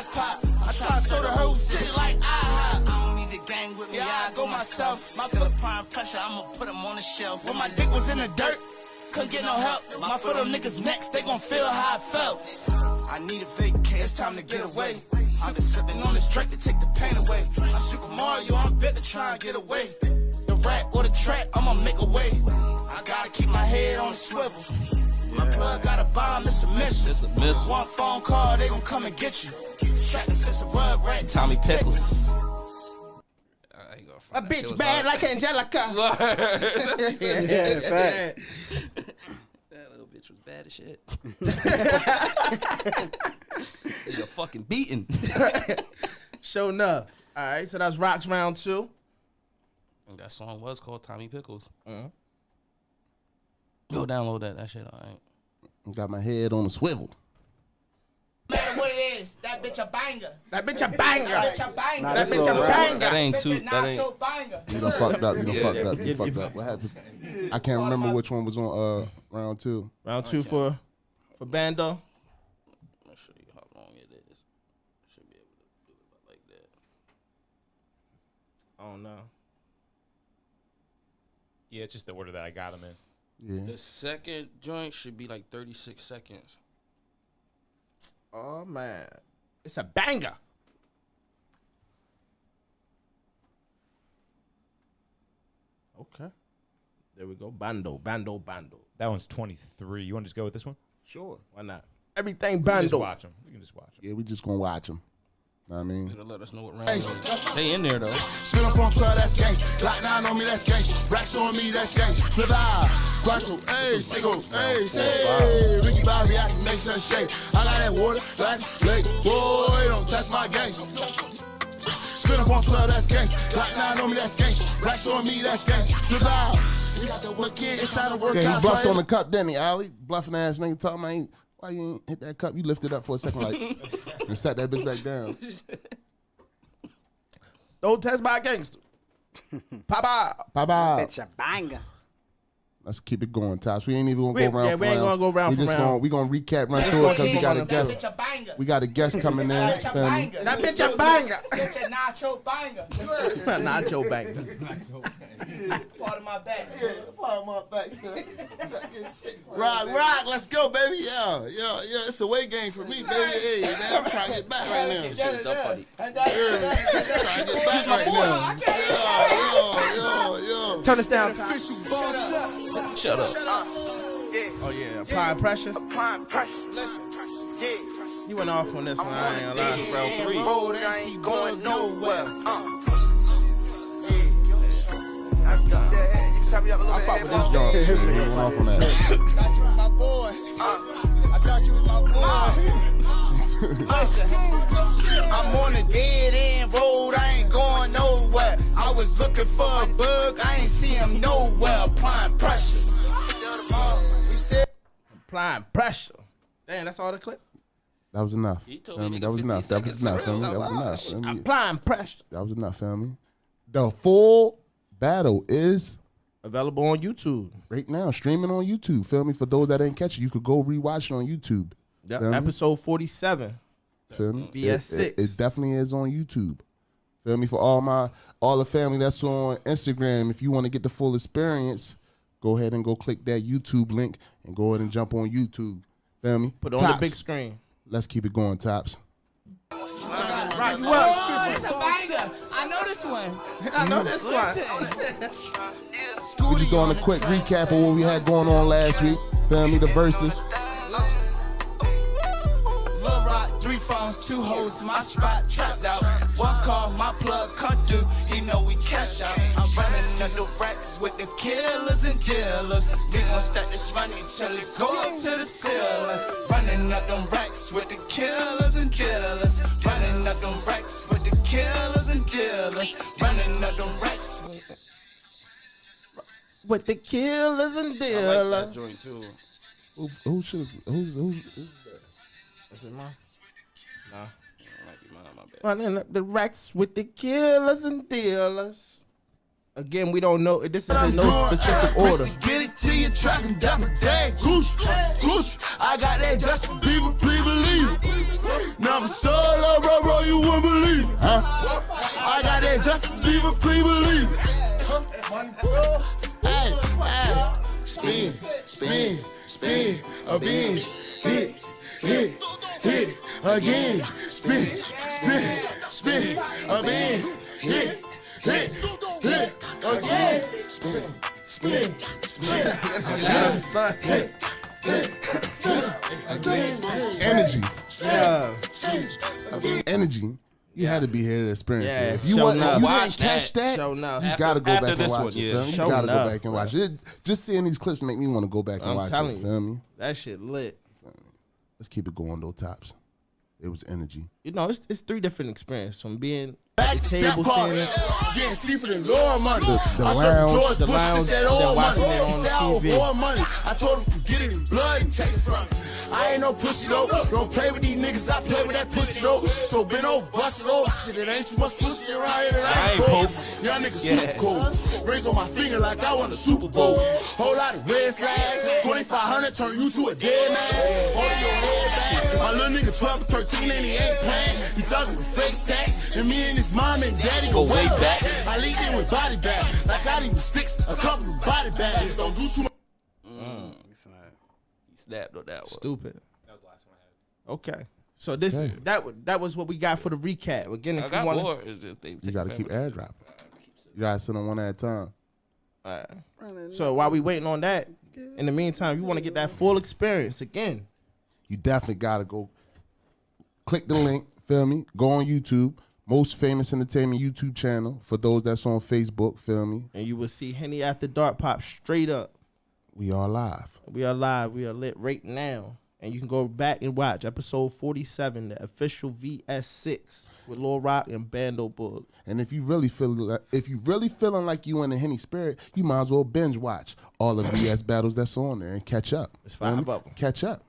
Speaker 9: I try to show the whole city like I don't need the gang with me, I go myself. My foot applying pressure, I'ma put them on the shelf. When my dick was in the dirt, couldn't get no help. My foot on niggas' necks, they gon' feel how I felt. I need a vacay, it's time to get away. I've been sipping on this drink to take the pain away. I'm Super Mario, I'm bit to try and get away. The rap or the trap, I'ma make a way. I gotta keep my head on the swivel. My plug got a bomb, it's a missile.
Speaker 7: It's a missile.
Speaker 9: One phone call, they gon' come and get you. Track the sister rug rat,
Speaker 7: Tommy Pickles.
Speaker 1: A bitch bad like Angelica.
Speaker 10: Yeah, facts.
Speaker 7: That little bitch was bad as shit. You're fucking beaten.
Speaker 1: Show enough. All right, so that's Rock's round 2.
Speaker 7: And that song was called Tommy Pickles. Go download that. That shit, all right.
Speaker 5: Got my head on a swivel.
Speaker 9: matter what it is, that bitch a banger.
Speaker 1: That bitch a banger.
Speaker 9: That bitch a banger.
Speaker 10: Nah,
Speaker 1: That
Speaker 10: this
Speaker 1: bitch a
Speaker 10: little rap.
Speaker 1: banger.
Speaker 7: That ain't
Speaker 9: Bitch
Speaker 7: too.
Speaker 9: a
Speaker 7: That ain't.
Speaker 9: nacho banger.
Speaker 5: You done fucked up. You done fucked up. You
Speaker 1: yeah,
Speaker 5: fucked
Speaker 1: yeah.
Speaker 5: up. What happened? I can't remember which one was on round 2.
Speaker 1: Round 2 for Bando.
Speaker 7: Let me show you how long it is. Should be able to do it like that.
Speaker 1: Oh no.
Speaker 8: Yeah, it's just the order that I got them in.
Speaker 5: Yeah.
Speaker 7: The second joint should be like 36 seconds.
Speaker 1: Oh man. It's a banger. Okay. There we go. Bando.
Speaker 8: That one's 23. You want to just go with this one?
Speaker 1: Sure. Why not? Everything
Speaker 8: We can just
Speaker 1: Bando.
Speaker 8: watch them. We can just watch them.
Speaker 5: Yeah, we just gonna watch them. Know what I mean?
Speaker 7: Gonna let us know what round it is. They in there though.
Speaker 9: Spin up on 12, that's gangsta. Glock 9 on me, that's gangsta. Racks on me, that's gangsta. Flip out. Guacho, hey, Sigos, hey, say. Ricky Bobby, I can make some shake. I got that water, like lake. Boy, don't touch my gangsta. Spin up on 12, that's gangsta. Glock 9 on me, that's gangsta. Racks on me, that's gangsta. Flip out. She got the work in, it's time to work
Speaker 5: Yeah,
Speaker 9: out.
Speaker 5: he bluffed on the cup, didn't he, Allie? Bluffing ass nigga talking about, why you ain't hit that cup? You lifted up for a second, like, and sat that bitch back down.
Speaker 1: Don't test my gangster. Papa.
Speaker 5: Bye-bye.
Speaker 10: Bitch a banger.
Speaker 5: Let's keep it going, Tosh. We ain't even gonna go round for
Speaker 1: we ain't
Speaker 5: round.
Speaker 1: gonna go round
Speaker 5: we
Speaker 1: for
Speaker 5: just
Speaker 1: round.
Speaker 5: We gonna recap, run through it, because we got a
Speaker 9: That
Speaker 5: guest.
Speaker 9: bitch a banger.
Speaker 5: We got a guest coming in.
Speaker 9: That bitch a
Speaker 5: Feel me?
Speaker 9: banger.
Speaker 1: That bitch a banger.
Speaker 9: Bitch a nacho banger. You heard?
Speaker 1: Nacho banger.
Speaker 9: Part of my back. Part
Speaker 5: my back, son. Rock, let's go, baby. Yeah. It's a weight gain for me, baby. Hey, man, I'm trying to get back right now. Trying to get back right now. Yo.
Speaker 10: Turn this down.
Speaker 7: Shut up.
Speaker 1: Oh yeah, applying pressure.
Speaker 9: Applying pressure. Listen. Yeah.
Speaker 1: You went off on this one. I ain't gonna lie.
Speaker 9: Round 3. Road, I ain't going nowhere.
Speaker 5: I fuck with this joint. He went off on that.
Speaker 9: Thought you was my boy. I thought you was my boy. I'm on a dead end road. I ain't going nowhere. I was looking for a bug. I ain't see him nowhere. Applying pressure.
Speaker 1: Applying pressure. Damn, that's all the clip.
Speaker 5: That was enough.
Speaker 7: He told me
Speaker 5: That was enough. That was enough. That was enough.
Speaker 1: Applying pressure.
Speaker 5: That was enough, family. The full battle is
Speaker 1: Available on YouTube.
Speaker 5: right now, streaming on YouTube. Feel me? For those that ain't catch it, you could go rewatch it on YouTube.
Speaker 1: Yep.
Speaker 5: Feel me?
Speaker 1: Episode 47.
Speaker 5: Feel me?
Speaker 1: VS6.
Speaker 5: It definitely is on YouTube. Feel me? For all the family that's on Instagram, if you want to get the full experience, go ahead and go click that YouTube link and go ahead and jump on YouTube. Feel me?
Speaker 1: Put it on
Speaker 5: Tops.
Speaker 1: the big screen.
Speaker 5: Let's keep it going, Tops.
Speaker 9: I know this one.
Speaker 1: I know this one.
Speaker 5: We just doing a quick recap of what we had going on last week. Feel me? The verses.
Speaker 9: Lil Rock, 3 phones, 2 hoes, my spot trapped out. 1 call, my plug cut through. He know we cash out. I'm running up the racks with the killers and dealers. We gon' stack this money till it go up to the ceiling. Running up them racks with the killers and dealers. Running up them racks with the killers and dealers. Running up them racks.
Speaker 1: With the killers and dealers.
Speaker 7: Joint too.
Speaker 5: Who's
Speaker 1: Is it mine? Nah.
Speaker 7: Might be mine, my bad.
Speaker 1: Running up the racks with the killers and dealers. Again, we don't know. This is in no specific order.
Speaker 9: Get it till you trapping down for day. Goosh. I got that Justin Bieber, please believe it. Now I'm solo, bro, you wouldn't believe it. Huh? I got that Justin Bieber, please believe it. Hey. Spin, a bean, hit, again. Spin, a bean, hit, again. Spin,
Speaker 5: energy? Energy. You had to be here to experience it. If you
Speaker 1: show
Speaker 5: didn't
Speaker 1: enough.
Speaker 5: catch that,
Speaker 1: Show enough.
Speaker 5: you gotta go
Speaker 7: After
Speaker 5: back and
Speaker 7: this
Speaker 5: watch
Speaker 7: one,
Speaker 5: it.
Speaker 7: yeah.
Speaker 5: Feel me? You
Speaker 1: Show
Speaker 5: gotta
Speaker 1: enough,
Speaker 5: go back and watch it. Just seeing these clips make me want to go back and
Speaker 1: I'm
Speaker 5: watch
Speaker 1: telling
Speaker 5: it.
Speaker 1: you.
Speaker 5: Feel me?
Speaker 1: That shit lit.
Speaker 5: Let's keep it going though, Tops. It was energy.
Speaker 1: You know, it's 3 different experiences from being
Speaker 9: Back
Speaker 1: at
Speaker 9: to
Speaker 1: the
Speaker 9: step
Speaker 1: table
Speaker 9: part.
Speaker 1: seeing it.
Speaker 9: Getting see for the lower money.
Speaker 5: The
Speaker 9: I said
Speaker 5: lounge,
Speaker 9: George
Speaker 1: the
Speaker 9: Bush
Speaker 1: lounge,
Speaker 9: said
Speaker 1: then
Speaker 9: all
Speaker 1: watching
Speaker 9: money.
Speaker 1: it on
Speaker 9: He said I
Speaker 1: TV.
Speaker 9: owe more money. I told him to get it in blood and take it from me. I ain't no pussy though. Don't play with these niggas. I play with that pussy though. So bend over, bust it over. Shit, it ain't too much pussy around here that I ain't cold. Y'all niggas super cold. Rings on my finger like I won the Super Bowl. Whole lot of red flags. 2,500 turn you to a dead man. Hold your head back. My little nigga 12 or 13 and he ain't playing. He thugging with fake stacks. And me and his mom and daddy go way back. I lead in with body bag. Like I need with sticks, a couple of body bags. Don't do too much.
Speaker 7: He snapped on that one.
Speaker 1: Stupid.
Speaker 8: That was the last one I had.
Speaker 1: Okay. So that was what we got for the recap. Again,
Speaker 7: I
Speaker 1: if you
Speaker 7: got
Speaker 1: want
Speaker 7: more. It's just they
Speaker 5: You gotta keep airdropping. You gotta sit on one at a time.
Speaker 1: So while we waiting on that, in the meantime, you want to get that full experience again.
Speaker 5: You definitely gotta go click the link, feel me? Go on YouTube, Most Famous Entertainment YouTube channel for those that's on Facebook, feel me?
Speaker 1: And you will see Henny After Dark pop straight up.
Speaker 5: We are live.
Speaker 1: We are live. We are lit right now. And you can go back and watch episode 47, the official VS6 with Lil Rock and Bando Bug.
Speaker 5: And if you really feeling like you in the Henny spirit, you might as well binge watch all the VS battles that's on there and catch up.
Speaker 1: It's 5 of them.
Speaker 5: Catch up.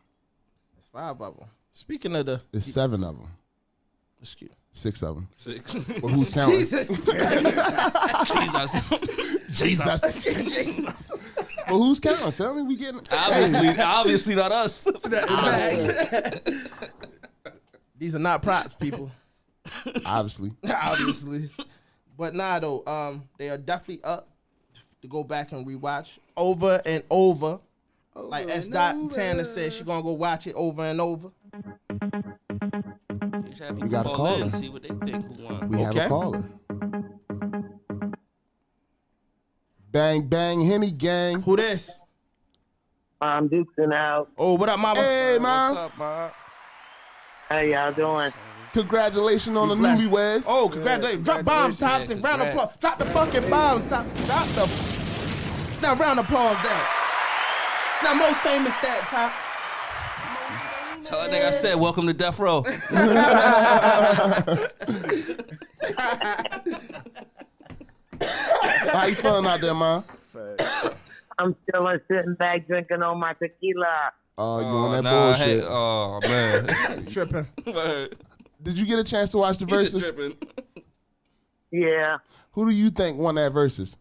Speaker 1: It's 5 of them. Speaking of the...
Speaker 5: It's 7 of them.
Speaker 1: Excuse
Speaker 5: 6 of them.
Speaker 7: 6.
Speaker 5: But who's counting?
Speaker 1: Jesus.
Speaker 7: Jesus.
Speaker 5: But who's counting? Feel me? We getting
Speaker 7: Obviously not us.
Speaker 1: These are not props, people.
Speaker 5: Obviously.
Speaker 1: Obviously. But nah, though, they are definitely up. to go back and rewatch over and over. Like S. Tanner said, she gonna go watch it over and over.
Speaker 5: We got a caller.
Speaker 7: See what they think. Who won.
Speaker 5: We have a caller. Bang, bang, Henny gang.
Speaker 1: Who this?
Speaker 2: I'm Duke's in the house.
Speaker 1: Oh, what up, mama?
Speaker 5: Hey, man.
Speaker 7: What's up, Bob?
Speaker 2: How y'all doing?
Speaker 5: Congratulations on the newlyweds.
Speaker 1: Oh, congratulations. Drop bombs, Tops, and round of applause. Drop the fucking bombs, Tops. Drop the... Now, round of applause, that. Now, most famous that, Tops.
Speaker 7: Tell that nigga I said, welcome to Death Row.
Speaker 5: How you feeling out there, man?
Speaker 2: I'm still sitting back drinking on my tequila.
Speaker 5: Oh, you on that bullshit.
Speaker 7: Hey, oh, man.
Speaker 1: Tripping.
Speaker 5: Did you get a chance to watch the verses?
Speaker 2: Yeah,
Speaker 5: Who do you think won that verses?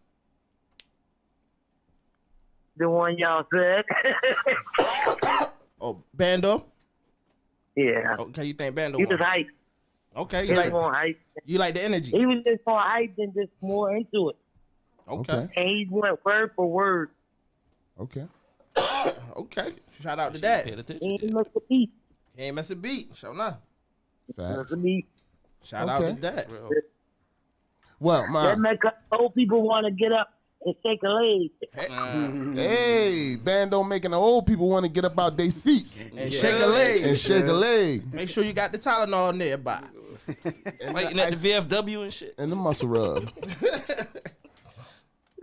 Speaker 2: the one y'all said.
Speaker 1: Oh, Bando?
Speaker 2: Yeah.
Speaker 1: Okay, you think Bando
Speaker 2: He
Speaker 1: won?
Speaker 2: was hype.
Speaker 1: Okay,
Speaker 2: He
Speaker 1: you
Speaker 2: was
Speaker 1: like,
Speaker 2: more hype.
Speaker 1: you like the energy.
Speaker 2: He was just more hype and just more into it.
Speaker 1: Okay.
Speaker 2: And he went word for word.
Speaker 5: Okay.
Speaker 1: Okay. Shout out to that.
Speaker 2: He ain't missed a beat.
Speaker 1: He ain't miss a beat. Show enough.
Speaker 5: Facts.
Speaker 1: Shout out to that.
Speaker 5: Well,
Speaker 2: That
Speaker 5: man.
Speaker 2: make old people want to get up and shake a leg.
Speaker 5: Hey, Bando making the old people want to get up out their seats
Speaker 1: And shake a leg.
Speaker 5: and shake a leg.
Speaker 1: Make sure you got the Tylenol nearby.
Speaker 7: Fighting at the VFW and shit.
Speaker 5: And the muscle rub.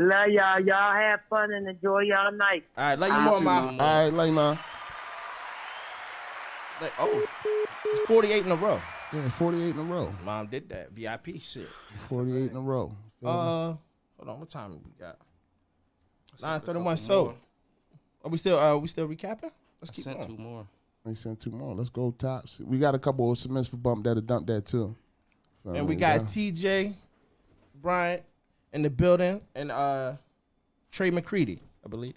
Speaker 2: Love y'all. Y'all have fun and enjoy y'all night.
Speaker 1: All right, like you more, man.
Speaker 5: All right, like, man.
Speaker 1: Like, oh, it's 48 in a row.
Speaker 5: Yeah, 48 in a row.
Speaker 1: Mom did that. VIP shit.
Speaker 5: 48 in a row.
Speaker 1: Hold on, what time we got? 9:31. So, are we still recapping? Let's keep
Speaker 7: Sent
Speaker 1: going.
Speaker 7: 2 more.
Speaker 5: They sent 2 more. Let's go Tops. We got a couple of submits for bump that'll dump that too.
Speaker 1: And we got TJ Bryant in the building and Trey McCready, I believe.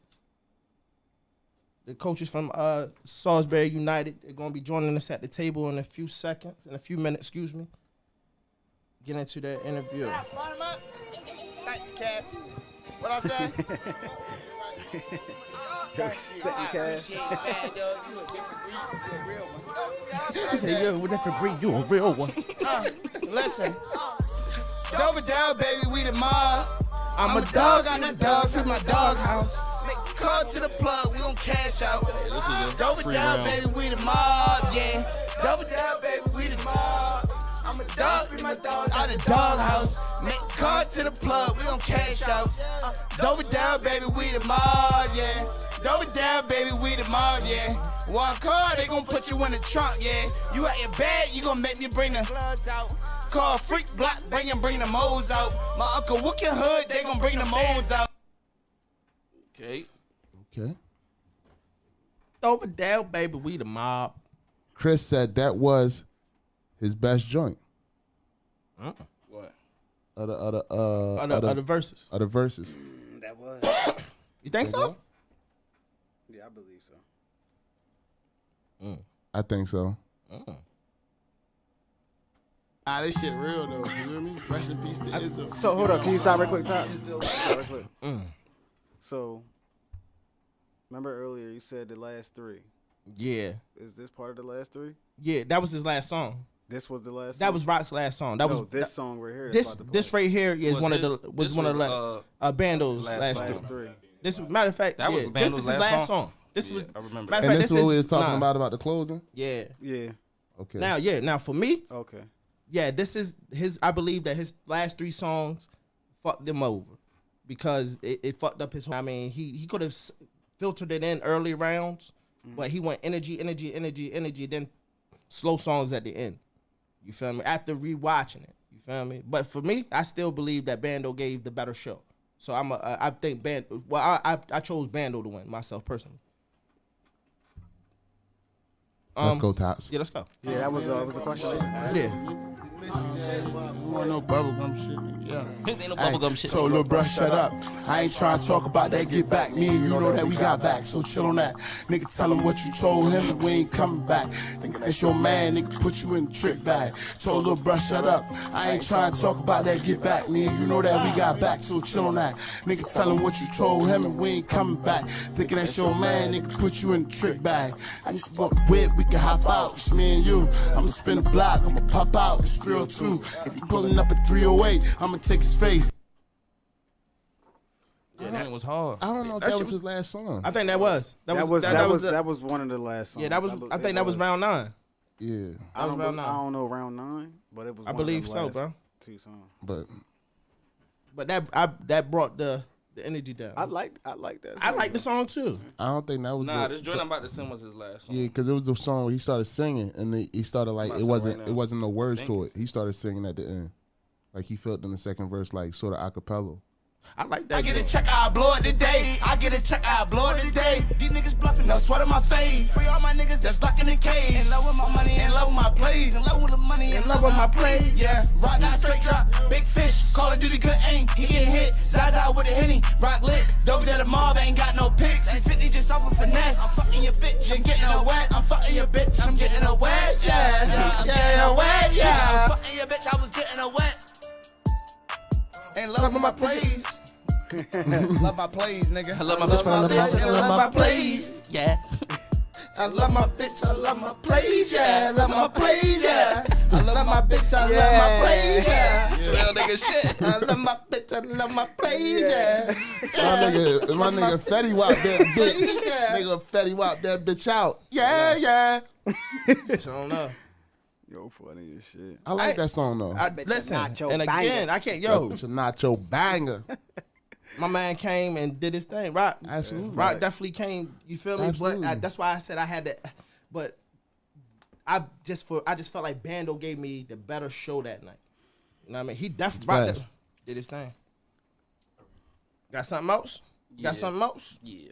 Speaker 1: The coaches from Salisbury United are going to be joining us at the table in a few minutes, excuse me. Get into that interview.
Speaker 9: What I say?
Speaker 1: He said, "Yo, what different breed? You a real one."
Speaker 9: Listen. Double down, baby, we the mob.
Speaker 1: I'm
Speaker 9: a dog, got the dogs in my dog's house. Make a call to the plug, we gon' cash out. Double down, baby, we the mob, yeah. Double down, baby, we the mob. I'm a dog, free my dog out the dog house. Make a call to the plug, we gon' cash out. Double down, baby, we the mob, yeah. Double down, baby, we the mob, yeah. One car, they gon' put you in the trunk, yeah. You at your bed, you gon' make me bring the plugs out. Call freak block, bring the moles out. My uncle Wookie Hood, they gon' bring the moles out.
Speaker 7: Okay.
Speaker 5: Okay.
Speaker 1: Over there, baby, we the mob.
Speaker 5: Chris said that was his best joint.
Speaker 7: What?
Speaker 1: Other verses.
Speaker 5: Other verses.
Speaker 10: That was.
Speaker 1: You think so?
Speaker 10: Yeah, I believe so.
Speaker 5: I think so.
Speaker 11: This shit real though. You hear me? Rest in peace to Izzo.
Speaker 10: So hold up, can you stop real quick, Top? Stop real quick. So, remember earlier you said the last 3.
Speaker 1: Yeah.
Speaker 10: Is this part of the last 3?
Speaker 1: Yeah, that was his last song.
Speaker 10: This was the last.
Speaker 1: That
Speaker 10: song?
Speaker 1: was Rock's last song. That
Speaker 10: No,
Speaker 1: was
Speaker 10: this song right here.
Speaker 1: This right here is one of the Bando's last
Speaker 10: last
Speaker 1: three.
Speaker 10: 3.
Speaker 1: This matter of fact,
Speaker 7: That was
Speaker 1: this
Speaker 7: Bando's
Speaker 1: is his last song. This was
Speaker 7: I remember.
Speaker 1: matter of
Speaker 5: And
Speaker 1: fact,
Speaker 5: this is what we was talking about the closing?
Speaker 1: Yeah.
Speaker 10: Yeah.
Speaker 5: Okay.
Speaker 1: Now for me,
Speaker 10: Okay.
Speaker 1: yeah, this is his. I believe that his last 3 songs fucked him over because it fucked up his. I mean, he could have filtered it in early rounds, but he went energy, then slow songs at the end. You feel me? After rewatching it, you feel me? But for me, I still believe that Bando gave the better show. So I think Bando. Well, I chose Bando to win myself personally.
Speaker 5: Let's go Tops.
Speaker 1: Yeah, let's go.
Speaker 10: Yeah, that was a question.
Speaker 1: Yeah.
Speaker 11: You want no bubblegum shit, nigga. Yeah.
Speaker 7: Ain't no bubblegum shit.
Speaker 9: So little bruh, shut up. I ain't trying to talk about that, get back. Me and you know that we got back, so chill on that. Nigga, tell him what you told him and we ain't coming back. Thinking that's your man, nigga, put you in the trick bag. Told little bruh, shut up. I ain't trying to talk about that, get back. Me and you know that we got back, so chill on that. Nigga, tell him what you told him and we ain't coming back. Thinking that's your man, nigga, put you in the trick bag. I just bought the whip, we can hop out, it's me and you. I'ma spin the block, I'ma pop out, it's real too. If he pulling up at 308, I'ma take his face.
Speaker 7: Yeah, that was hard.
Speaker 5: I don't know if that was his last song.
Speaker 1: I think that was.
Speaker 10: That was one of the last songs.
Speaker 1: Yeah, that was. I think that was round 9.
Speaker 5: Yeah.
Speaker 10: I don't know round 9, but it was.
Speaker 1: I believe so, bro.
Speaker 10: 2 songs.
Speaker 1: But that brought the energy down.
Speaker 10: I like that.
Speaker 1: I like the song too.
Speaker 5: I don't think that was.
Speaker 7: Nah, this joint I'm about to sing was his last song.
Speaker 5: Yeah, because it was the song where he started singing, and he started like it wasn't no words to it. He started singing at the end, like he felt in the second verse, like sort of acapella.
Speaker 1: I like that.
Speaker 9: I get a check, I blow it today. I get a check, I blow it today. These niggas bluffing, no sweat on my face. Free all my niggas that's locked in the cage. In love with my money, in love with my plays. In love with the money, in love with my plays. Yeah, rock that straight drop, big fish. Call of Duty, good aim. He getting hit, size out with a Henny. Rock lit, dope that the mob ain't got no pics. And 50 just off of finesse. I'm fucking your bitch and getting her wet. I'm fucking your bitch, I'm getting her wet. Yeah, yeah, wet. Yeah, I'm fucking your bitch, I was getting her wet. And love my plays. Love my plays, nigga.
Speaker 7: I love my bitch, I love my plays. Yeah.
Speaker 9: I love my bitch, I love my plays, yeah. I love my plays, yeah. I love my bitch, I love my plays, yeah.
Speaker 7: Real nigga shit.
Speaker 9: I love my bitch, I love my plays, yeah.
Speaker 5: My nigga Fetty Wap that bitch. Nigga Fetty Wap that bitch out. Yeah.
Speaker 1: I don't know.
Speaker 10: Yo, funny as shit.
Speaker 5: I like that song though.
Speaker 1: Listen, and again, I can't. Yo,
Speaker 5: it's a nacho banger.
Speaker 1: My man came and did his thing. Rock,
Speaker 5: absolutely.
Speaker 1: Rock definitely came. You feel me?
Speaker 5: Absolutely.
Speaker 1: But that's why I said I had to. But I just felt like Bando gave me the better show that night. You know what I mean? He definitely did his thing. Got something else? Got something else?
Speaker 7: Yeah.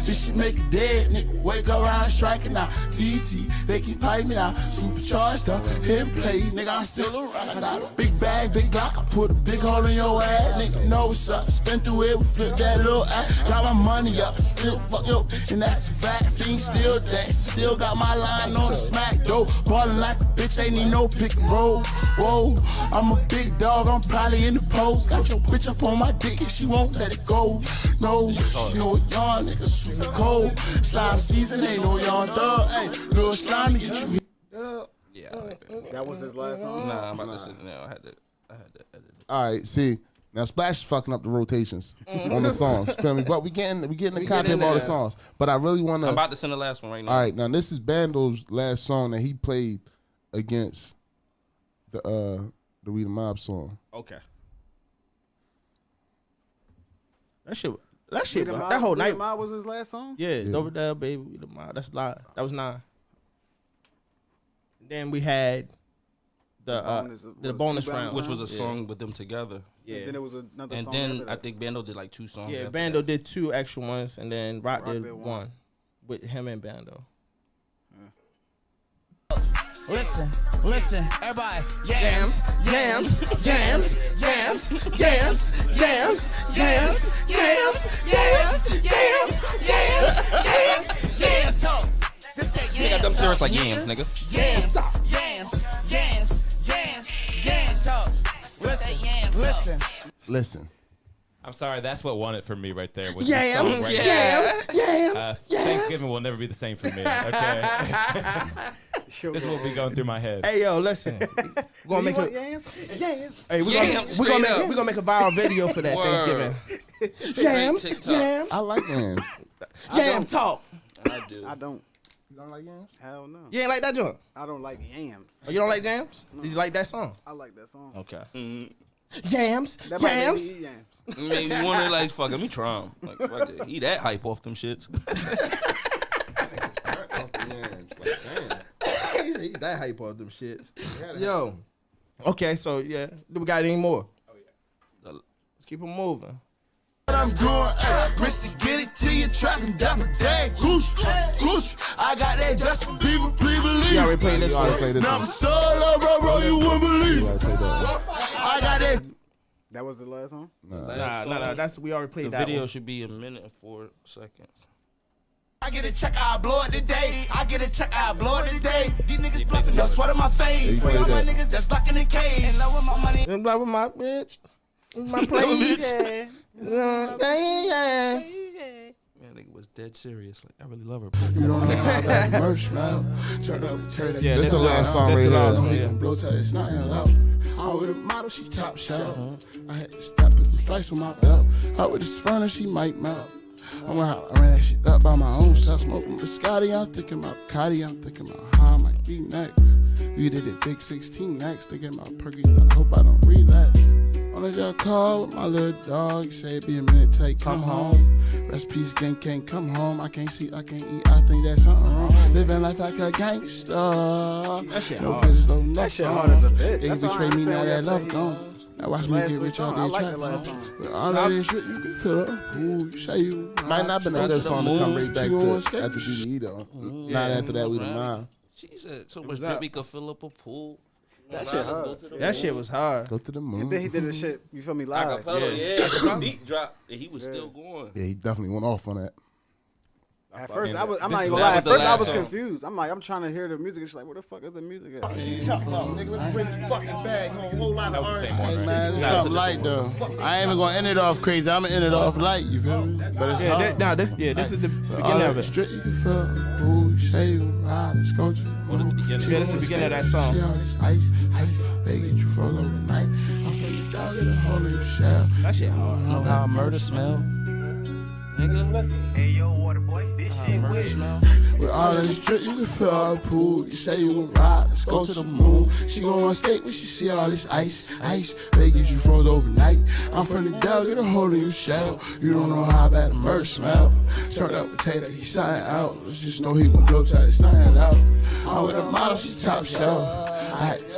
Speaker 9: This shit make it dead, nigga. Wake up around striking out. TT, they keep piping me out. Supercharged up, hit play, nigga. I'm still around. I got a big bag, big Glock. I put a big hole in your ass, nigga. Know what's up. Spin through it, we flip that little ass. Got my money up, still fuck yo, and that's a fact. Fiend still dance, still got my line on the smack though. Ballin' like a bitch, ain't need no pick and roll. Whoa, I'm a big dog, I'm probably in the post. Got your bitch up on my dick and she won't let it go. No, she know it young, nigga, super cold. Slime season, ain't no young dog. Hey, little slime to get you.
Speaker 7: Yeah, I like that.
Speaker 10: That was his last song?
Speaker 7: Nah, I'm about to sit now. I had to edit it.
Speaker 5: All right, see. Now Splash is fucking up the rotations on the songs. Feel me? But we getting the content of all the songs. But I really want to.
Speaker 7: I'm about to send the last one right now.
Speaker 5: All right, now this is Bando's last song that he played against the We the Mob song.
Speaker 1: Okay. That shit, that whole night.
Speaker 10: We the Mob was his last song?
Speaker 1: Yeah, Over There, Baby, We the Mob. That's live. That was 9. Then we had the bonus round,
Speaker 7: which was a song with them together.
Speaker 1: Yeah.
Speaker 10: And then it was another
Speaker 7: and
Speaker 10: song.
Speaker 7: then
Speaker 10: after that.
Speaker 7: I think Bando did like 2 songs.
Speaker 1: Yeah, Bando did 2 actual ones, and then Rock did one with him and Bando.
Speaker 9: Listen, everybody. Yams, yams, yams, yams, yams, yams, yams, yams, yams, yams, yams talk.
Speaker 7: They got them serious like yams, nigga.
Speaker 9: Yams talk.
Speaker 5: Listen.
Speaker 8: I'm sorry, that's what won it for me right there. Was
Speaker 1: Yams,
Speaker 8: this song right
Speaker 1: yams.
Speaker 8: Thanksgiving will never be the same for me. Okay, this will be going through my head.
Speaker 1: Hey yo, listen, we're gonna make a Hey, we're gonna make a viral video for that Thanksgiving. Yams.
Speaker 5: I like yams.
Speaker 1: Yam talk.
Speaker 7: I do.
Speaker 10: I don't.
Speaker 5: You don't like yams?
Speaker 10: Hell no.
Speaker 1: You ain't like that joint?
Speaker 10: I don't like yams.
Speaker 1: Oh, you don't like yams? Did you like that song?
Speaker 10: I like that song.
Speaker 1: Okay.
Speaker 7: Mm-hmm.
Speaker 1: Yams.
Speaker 10: That might make me eat yams.
Speaker 7: I mean, you want to like fuck it, me try 'em. Like fuck it. He that hype off them shits.
Speaker 1: He said he that hype off them shits. Yo. Okay, so yeah. Do we got any more? Oh yeah. Let's keep them moving.
Speaker 9: What I'm doing, Missy, get it to you, trapping down for day. Goosh. I got that Justin Bieber, please believe.
Speaker 1: You already played this one.
Speaker 9: Now I'm solo, bro, you wouldn't believe.
Speaker 10: That was the last song?
Speaker 1: Nah. That's we already played
Speaker 7: the
Speaker 1: that
Speaker 7: video
Speaker 1: one.
Speaker 7: should be a minute and 4 seconds.
Speaker 9: I get a check, I blow it today. I get a check, I blow it today. These niggas bluffing, no sweat on my face. Free all my niggas that's locked in the cage. In love with my money.
Speaker 1: In love with my bitch. My place. Yeah.
Speaker 7: Man, nigga was dead serious. Like, I really love her.
Speaker 4: You don't know how that merch smell. Turn up the turn.
Speaker 1: Yeah,
Speaker 5: This the last song right here.
Speaker 4: Blow tie, it's not allowed. I'm with a model, she top shelf. I had to step, put some stripes on my belt. Out with this furnace, she might melt. I'm gonna I ran that shit up by my own self. Smoking biscotti, I'm thinking about Cotty. I'm thinking about how I might be next. We did it big 16 next. Thinking about perky, I hope I don't relapse. On a jail call with my little dog. Say it be a minute, take come home. Rest peace, gang can't come home. I can't see, I can't eat. I think that's something wrong. Living life like a gangster.
Speaker 1: That shit
Speaker 4: no
Speaker 1: hard.
Speaker 4: business, no
Speaker 10: That
Speaker 4: nothing.
Speaker 10: shit hard as a bitch.
Speaker 4: They
Speaker 10: That's why I
Speaker 4: betray me now
Speaker 10: understand
Speaker 4: that
Speaker 10: what
Speaker 4: love
Speaker 10: y'all
Speaker 4: gone.
Speaker 10: saying.
Speaker 4: Now watch me
Speaker 10: Last
Speaker 4: get
Speaker 10: three
Speaker 4: rich
Speaker 10: songs,
Speaker 4: out
Speaker 10: I
Speaker 4: there
Speaker 10: like the
Speaker 4: trap
Speaker 10: last
Speaker 4: song.
Speaker 10: song.
Speaker 4: With all of this shit, you can fill up. Ooh, you say you
Speaker 5: Might not been a good song to come right back
Speaker 4: She
Speaker 5: to
Speaker 4: gonna
Speaker 5: after BDE though. Not after that we the mind.
Speaker 7: She said so much that we could fill up a pool.
Speaker 10: That shit hard.
Speaker 1: That shit was hard.
Speaker 5: Go to the moon.
Speaker 10: And then he did this shit, you feel me, live.
Speaker 7: Acapella, the beat dropped and he was still going.
Speaker 5: Yeah, he definitely went off on that.
Speaker 10: At first, I'm not
Speaker 7: This
Speaker 10: even
Speaker 7: is-
Speaker 10: gonna
Speaker 7: that
Speaker 10: lie.
Speaker 7: was
Speaker 10: At
Speaker 7: the
Speaker 10: first, I
Speaker 7: last
Speaker 10: was
Speaker 7: song.
Speaker 10: confused. I'm like, I'm trying to hear the music. And she's like, where the fuck is the music at?
Speaker 11: Nigga, let's bring this fucking bag home. A whole lot of orange.
Speaker 4: Hey man, it's something light though. I ain't even gonna end it off crazy. I'm gonna end it off light. You feel me? But it's hard.
Speaker 1: This is the
Speaker 4: All
Speaker 1: beginning
Speaker 4: of
Speaker 1: of
Speaker 4: it
Speaker 1: it.
Speaker 4: straight you can feel. Ooh, you say you ride, let's go to the
Speaker 7: What is the beginning?
Speaker 1: Yeah, this is the beginning of that song.
Speaker 4: See all this ice, they get you froze overnight. I'm feeling dog in a hole in your shell.
Speaker 1: That shit hard.
Speaker 7: You know how murder smell? Nigga,
Speaker 9: Hey, yo, water boy, this shit
Speaker 7: murder
Speaker 9: weird.
Speaker 7: smell?
Speaker 4: With all of this drip, you can feel our pool. You say you gon' ride, let's go to the moon. She gon' run skate when she see all this ice. They get you froze overnight. I'm from the dog, get a hole in your shell. You don't know how bad the merch smell. Turn up potato, he sign out. Just know he gon' blow tight, it's not out. I'm with a model, she top shelf. I had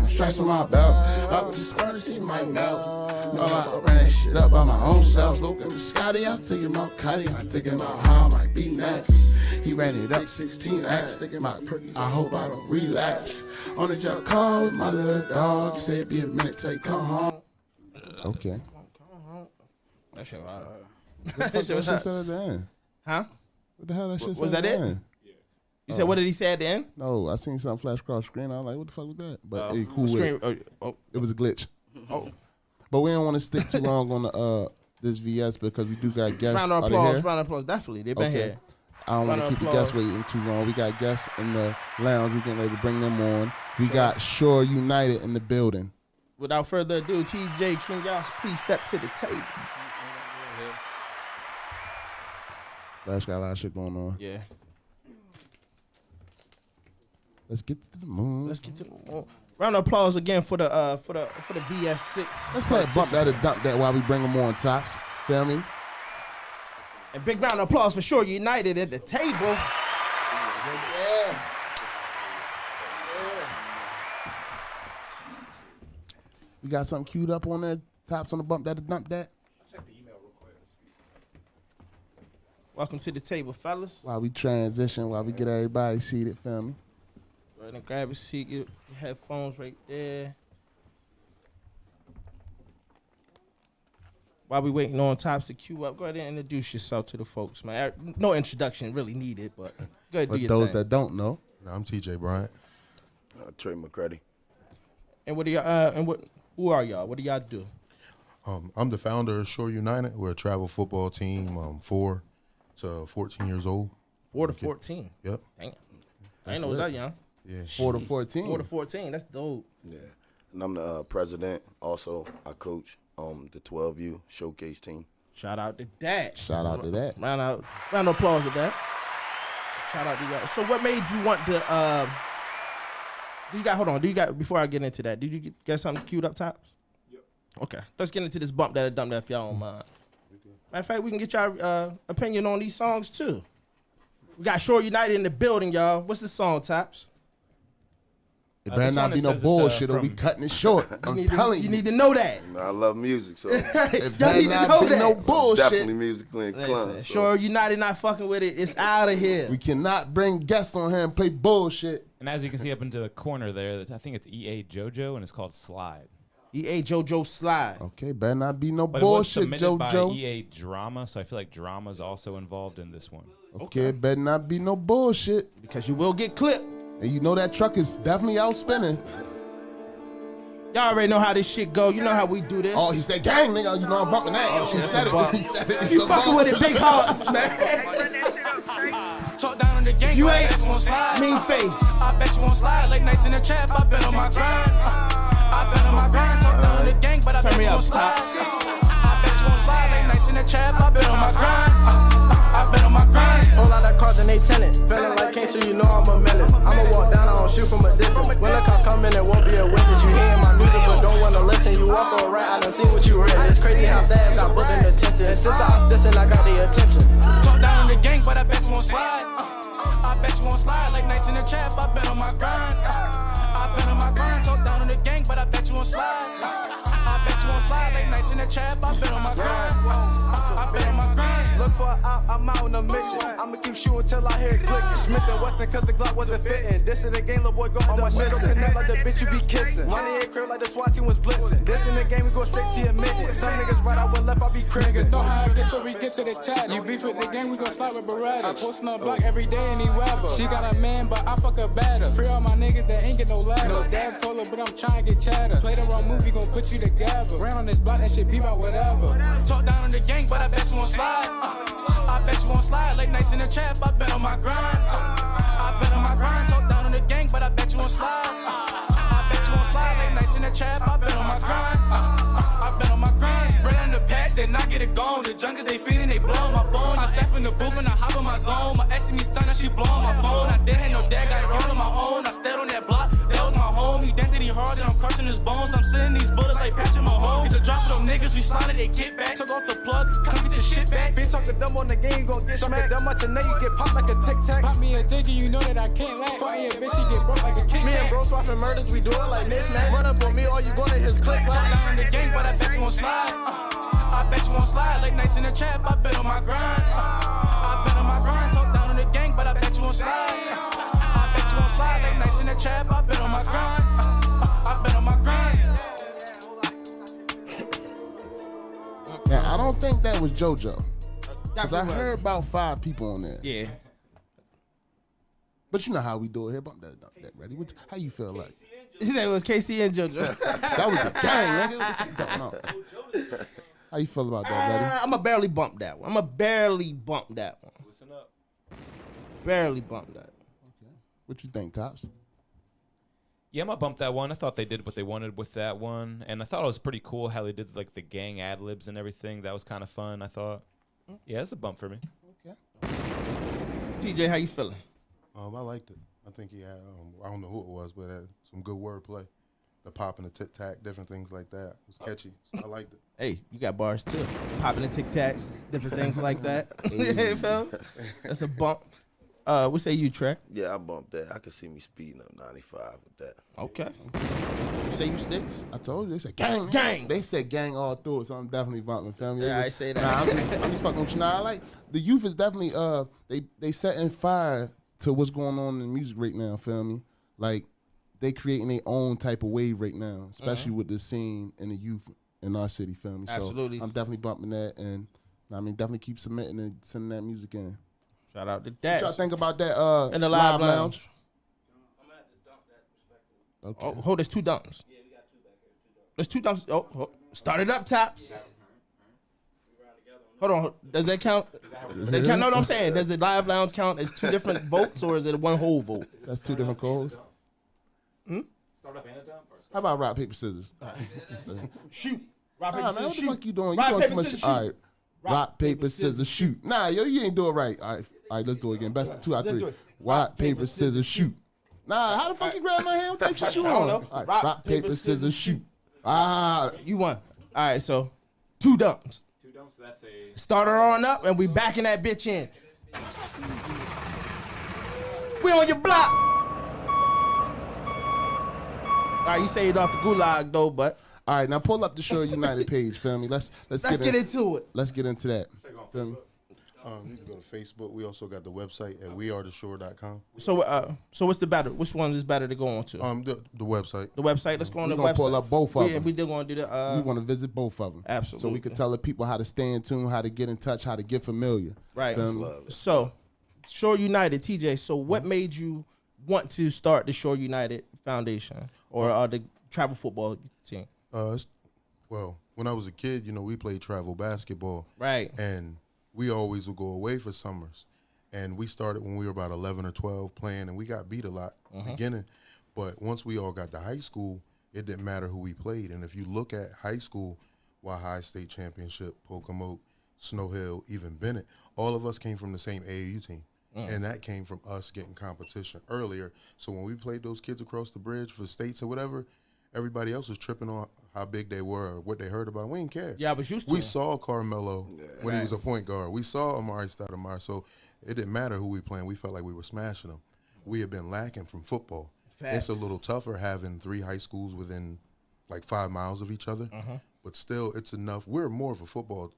Speaker 4: stripes on my belt. Up with this furnace, he might melt. No, I ran that shit up by my own self. Smoking Scotty, I'm thinking about Cotty. I'm thinking about how I might be next. He ran it up 16x, thinking about perky. I hope I don't relapse. On the jail call with my little dog. He said, be a minute, take come home.
Speaker 5: Okay.
Speaker 1: That shit was hard.
Speaker 5: What the shit said at the end?
Speaker 1: Huh?
Speaker 5: What the hell that shit said
Speaker 1: Was
Speaker 5: at
Speaker 1: that
Speaker 5: the
Speaker 1: it?
Speaker 5: end?
Speaker 1: You said what did he say at the end?
Speaker 5: No, I seen something flash across the screen. I was like, what the fuck was that? But it cool with
Speaker 1: Screen.
Speaker 5: it.
Speaker 1: Oh,
Speaker 5: It was a glitch.
Speaker 1: oh.
Speaker 5: But we don't want to stick too long on the this VS because we do got guests.
Speaker 1: Round of
Speaker 5: Are they
Speaker 1: applause.
Speaker 5: here?
Speaker 1: Round of applause. Definitely, they've been
Speaker 5: Okay.
Speaker 1: here.
Speaker 5: I don't want to
Speaker 1: Round of
Speaker 5: keep the guests
Speaker 1: applause.
Speaker 5: waiting too long. We got guests in the lounge. We getting ready to bring them on. We got Shore United in the building.
Speaker 1: Without further ado, TJ, can y'all please step to the table?
Speaker 5: Flash got a lot of shit going on.
Speaker 1: Yeah.
Speaker 5: Let's get to the moon.
Speaker 1: Let's get to the round of applause again for the VS6.
Speaker 5: Let's play a bump that or dump that while we bring them on tops. Feel me?
Speaker 1: And big round of applause for Shore United at the table. Yeah.
Speaker 5: We got something queued up on there. Tops on the bump that or dump that.
Speaker 1: Welcome to the table, fellas.
Speaker 5: While we transition, while we get everybody seated, feel me?
Speaker 1: Go ahead and grab a seat. Your headphones right there. While we waiting on Tops to queue up, go ahead and introduce yourself to the folks, man. No introduction really needed, but go ahead and do
Speaker 5: For
Speaker 1: your
Speaker 5: those
Speaker 1: thing.
Speaker 5: that don't know,
Speaker 12: I'm TJ Bryant.
Speaker 11: Trey McCready.
Speaker 1: And what do y'all? Who are y'all? What do y'all do?
Speaker 12: I'm the founder of Shore United. We're a travel football team, 4 to 14 years old.
Speaker 1: 4 to 14.
Speaker 12: Yep.
Speaker 1: Damn. I didn't know it was that young.
Speaker 12: Yeah.
Speaker 5: 4 to 14.
Speaker 1: 4 to 14. That's dope.
Speaker 11: Yeah. And I'm the president. Also, I coach the 12U showcase team.
Speaker 1: Shout out to that.
Speaker 5: Shout out to that.
Speaker 1: Round of applause at that. Shout out to y'all. So what made you want to before I get into that, did you get something queued up, Tops? Yep. Okay. Let's get into this bump that or dump that if y'all don't mind. Matter of fact, we can get y'all opinion on these songs too. We got Shore United in the building, y'all. What's the song, Tops?
Speaker 5: It better not be no bullshit or we cutting it short. I'm telling you.
Speaker 1: You need to know that.
Speaker 11: I love music, so
Speaker 5: It
Speaker 1: Y'all
Speaker 5: better
Speaker 1: need to
Speaker 5: not
Speaker 1: know
Speaker 5: be
Speaker 1: that.
Speaker 5: no bullshit.
Speaker 11: definitely musically inclined.
Speaker 1: Listen,
Speaker 11: So.
Speaker 1: Shore United not fucking with it. It's out of here.
Speaker 5: We cannot bring guests on here and play bullshit.
Speaker 8: And as you can see up into the corner there, I think it's EA JoJo, and it's called Slide.
Speaker 1: EA JoJo Slide.
Speaker 5: Okay, better not be no
Speaker 8: But it was
Speaker 5: bullshit,
Speaker 8: submitted by
Speaker 5: JoJo.
Speaker 8: EA Drama, so I feel like Drama's also involved in this one.
Speaker 5: Okay, better not be no bullshit.
Speaker 1: Because you will get clipped.
Speaker 5: And you know that truck is definitely out spinning.
Speaker 1: Y'all already know how this shit go. You know how we do this.
Speaker 5: Oh, he said gang, nigga. You know I'm bumping that. He said it. He said it.
Speaker 1: You fucking with it, big hearts, man.
Speaker 9: Talk down on the gang,
Speaker 1: You
Speaker 9: but I
Speaker 1: ain't
Speaker 9: bet you won't slide.
Speaker 1: mean face.
Speaker 9: I bet you won't slide. Late nights in the trap, I been on my grind. I been on my grind. Talk down on the gang, but I bet you won't slide. I bet you won't slide. Late nights in the trap, I been on my grind. I been on my grind.
Speaker 13: Whole lot of cars and they tenant. Feeling like can't you know I'm a menace. I'ma walk down, I don't shoot from a distance. When the cops come in, it won't be a witness. You hearing my music, but don't wanna listen. You also a rat, I done seen what you read. It's crazy how sad got booking attention. And since I was dissing, I got the attention.
Speaker 9: Talk down on the gang, but I bet you won't slide. I bet you won't slide. Like nights in the trap, I been on my grind. I been on my grind. Talk down on the gang, but I bet you won't slide. I bet you won't slide. Like nights in the trap, I been on my grind. I been on my grind.
Speaker 13: Look for an op, I'm out on a mission. I'ma keep shooting till I hear it clicking. Smith and Wesson, cause the Glock wasn't fitting. This in the game, little boy go on my shit. Connect like the bitch you be kissing. Money ain't crib like the SWAT team was blitzing. This in the game, we go straight to your mission. Some niggas right, I went left, I be cribbing.
Speaker 14: Niggas know how I get so we get to the chat. You beef with the gang, we gon' slide with Beretta. I post on the block every day, any weather. She got a man, but I fuck her better. Free all my niggas that ain't get no ladder. No dab told her, but I'm trying to get chatter. Play the wrong movie, gon' put you together. Round on this block, that shit be about whatever.
Speaker 9: Talk down on the gang, but I bet you won't slide. I bet you won't slide. Late nights in the trap, I been on my grind. I been on my grind. Talk down on the gang, but I bet you won't slide. I bet you won't slide. Late nights in the trap, I been on my grind. I been on my grind. Bread on the pack, then I get it gone. The junkies they feeding, they blowing my phone. I step in the booth and I hop in my zone. My ex see me stunned, she blowing my phone. I didn't have no dad, got it all on my own. I stayed on that block, that was my home. He dented he hard, and I'm crushing his bones. I'm sending these bullets like Patrick Mahomes. Get the drop of them niggas, we sliding, they get back. Took off the plug, come get your shit back.
Speaker 13: If you talking dumb on the game, you gon' get smacked. That much and then you get popped like a tic-tac.
Speaker 14: Pop me a jiggy, you know that I can't laugh. Fucking your bitch, she get broke like a kickback.
Speaker 13: Me and bro swapping murders, we do it like mismatch. Run up on me, all you gonna his click.
Speaker 9: Talk down on the gang, but I bet you won't slide. I bet you won't slide. Late nights in the trap, I been on my grind. I been on my grind. Talk down on the gang, but I bet you won't slide. I bet you won't slide. Late nights in the trap, I been on my grind. I been on my grind.
Speaker 5: Now, I don't think that was JoJo. Because I heard about 5 people on there.
Speaker 1: Yeah.
Speaker 5: But you know how we do it here. Bump that ready. How you feel like?
Speaker 1: He said it was KC and JoJo.
Speaker 5: That was the gang, nigga. What you talking about? How you feel about that, ready?
Speaker 1: I'ma barely bump that one.
Speaker 8: Listen up.
Speaker 1: Barely bump that.
Speaker 5: Okay. What you think, Tops?
Speaker 8: Yeah, I'm gonna bump that one. I thought they did what they wanted with that one, and I thought it was pretty cool how they did like the gang ad libs and everything. That was kind of fun. I thought. Yeah, it's a bump for me.
Speaker 5: Okay.
Speaker 1: TJ, how you feeling?
Speaker 12: I liked it. I think he had, I don't know who it was, but had some good wordplay. The pop and the tit-tac, different things like that. It was catchy. So I liked it.
Speaker 1: Hey, you got bars too. Popping the tic-tacs, different things like that. You feel me? That's a bump. What say you, Trey?
Speaker 11: Yeah, I bumped that. I could see me speeding up 95 with that.
Speaker 1: Okay. You say you sticks?
Speaker 5: I told you. They said gang, gang. They said gang all through it, so I'm definitely bumping. Feel me?
Speaker 1: Yeah, I say that.
Speaker 5: Nah, I'm just fucking with you. Nah, I like the youth is definitely they setting fire to what's going on in music right now. Feel me? Like they creating their own type of wave right now, especially with the scene and the youth in our city. Feel me?
Speaker 1: Absolutely.
Speaker 5: So I'm definitely bumping that, and I mean definitely keep submitting and sending that music in.
Speaker 1: Shout out to Dash.
Speaker 5: What y'all think about that?
Speaker 1: In the live lounge.
Speaker 14: I'm gonna have to dump that respectively.
Speaker 5: Okay.
Speaker 1: Oh, hold, there's 2 dumps.
Speaker 14: Yeah, we got 2 back here. 2 dumps.
Speaker 1: There's 2 dumps. Oh, start it up, Tops. Hold on. Does that count? That count? No, I'm saying. Does the live lounge count as 2 different votes, or is it one whole vote?
Speaker 5: That's 2 different calls.
Speaker 8: Start up and a dump.
Speaker 5: How about rock, paper, scissors?
Speaker 1: Shoot. Rock, paper,
Speaker 5: Man,
Speaker 1: scissors,
Speaker 5: what the
Speaker 1: shoot.
Speaker 5: fuck you doing?
Speaker 1: Rock,
Speaker 5: You doing
Speaker 1: paper,
Speaker 5: too much
Speaker 1: scissors,
Speaker 5: shit. All
Speaker 1: shoot.
Speaker 5: right. Rock, paper, scissors, shoot. Nah, yo, you ain't do it right. All right, let's do it again. Best 2 out of 3. Rock, paper, scissors, shoot. Nah, how the fuck you grab my hand? What type of shit you
Speaker 1: I
Speaker 5: on?
Speaker 1: don't know.
Speaker 5: All right, rock, paper, scissors, shoot. Ah,
Speaker 1: You won. All right, so 2 dumps.
Speaker 8: 2 dumps. That's a.
Speaker 1: Start her on up, and we backing that bitch in. We on your block. All right, you saved off the gulag though, but
Speaker 5: all right, now pull up the Show United page, feel me? Let's
Speaker 1: get into it.
Speaker 5: Let's get into that. Feel me?
Speaker 12: You can go to Facebook. We also got the website at wearetheshore.com.
Speaker 1: So what's the better? Which one is better to go on to?
Speaker 12: The website.
Speaker 1: The website. Let's go on the
Speaker 5: We're gonna
Speaker 1: website.
Speaker 5: pull up both of them.
Speaker 1: We did want to do the.
Speaker 5: We want to visit both of them.
Speaker 1: Absolutely.
Speaker 5: So we could tell the people how to stay in tune, how to get in touch, how to get familiar.
Speaker 1: Right.
Speaker 5: Feel me?
Speaker 1: So, Shore United, TJ. So, what made you want to start the Shore United Foundation or the travel football team?
Speaker 12: Well, when I was a kid, we played travel basketball.
Speaker 1: Right.
Speaker 12: And we always would go away for summers. And we started when we were about 11 or 12 playing, and we got beat a lot in the beginning. But once we all got to high school, it didn't matter who we played. And if you look at high school, High State Championship, Pocomoke, Snow Hill, even Bennett, all of us came from the same AAU team. And that came from us getting competition earlier. So when we played those kids across the bridge for states or whatever, everybody else was tripping on how big they were or what they heard about them. We didn't care.
Speaker 1: Yeah, I was used to
Speaker 12: We
Speaker 1: it.
Speaker 12: saw Carmelo when he was a point guard. We saw Amari Stoudemire. So it didn't matter who we playing. We felt like we were smashing them. We had been lacking from football.
Speaker 1: Facts.
Speaker 12: It's a little tougher having 3 high schools within like 5 miles of each other. But still, it's enough. We're more of a football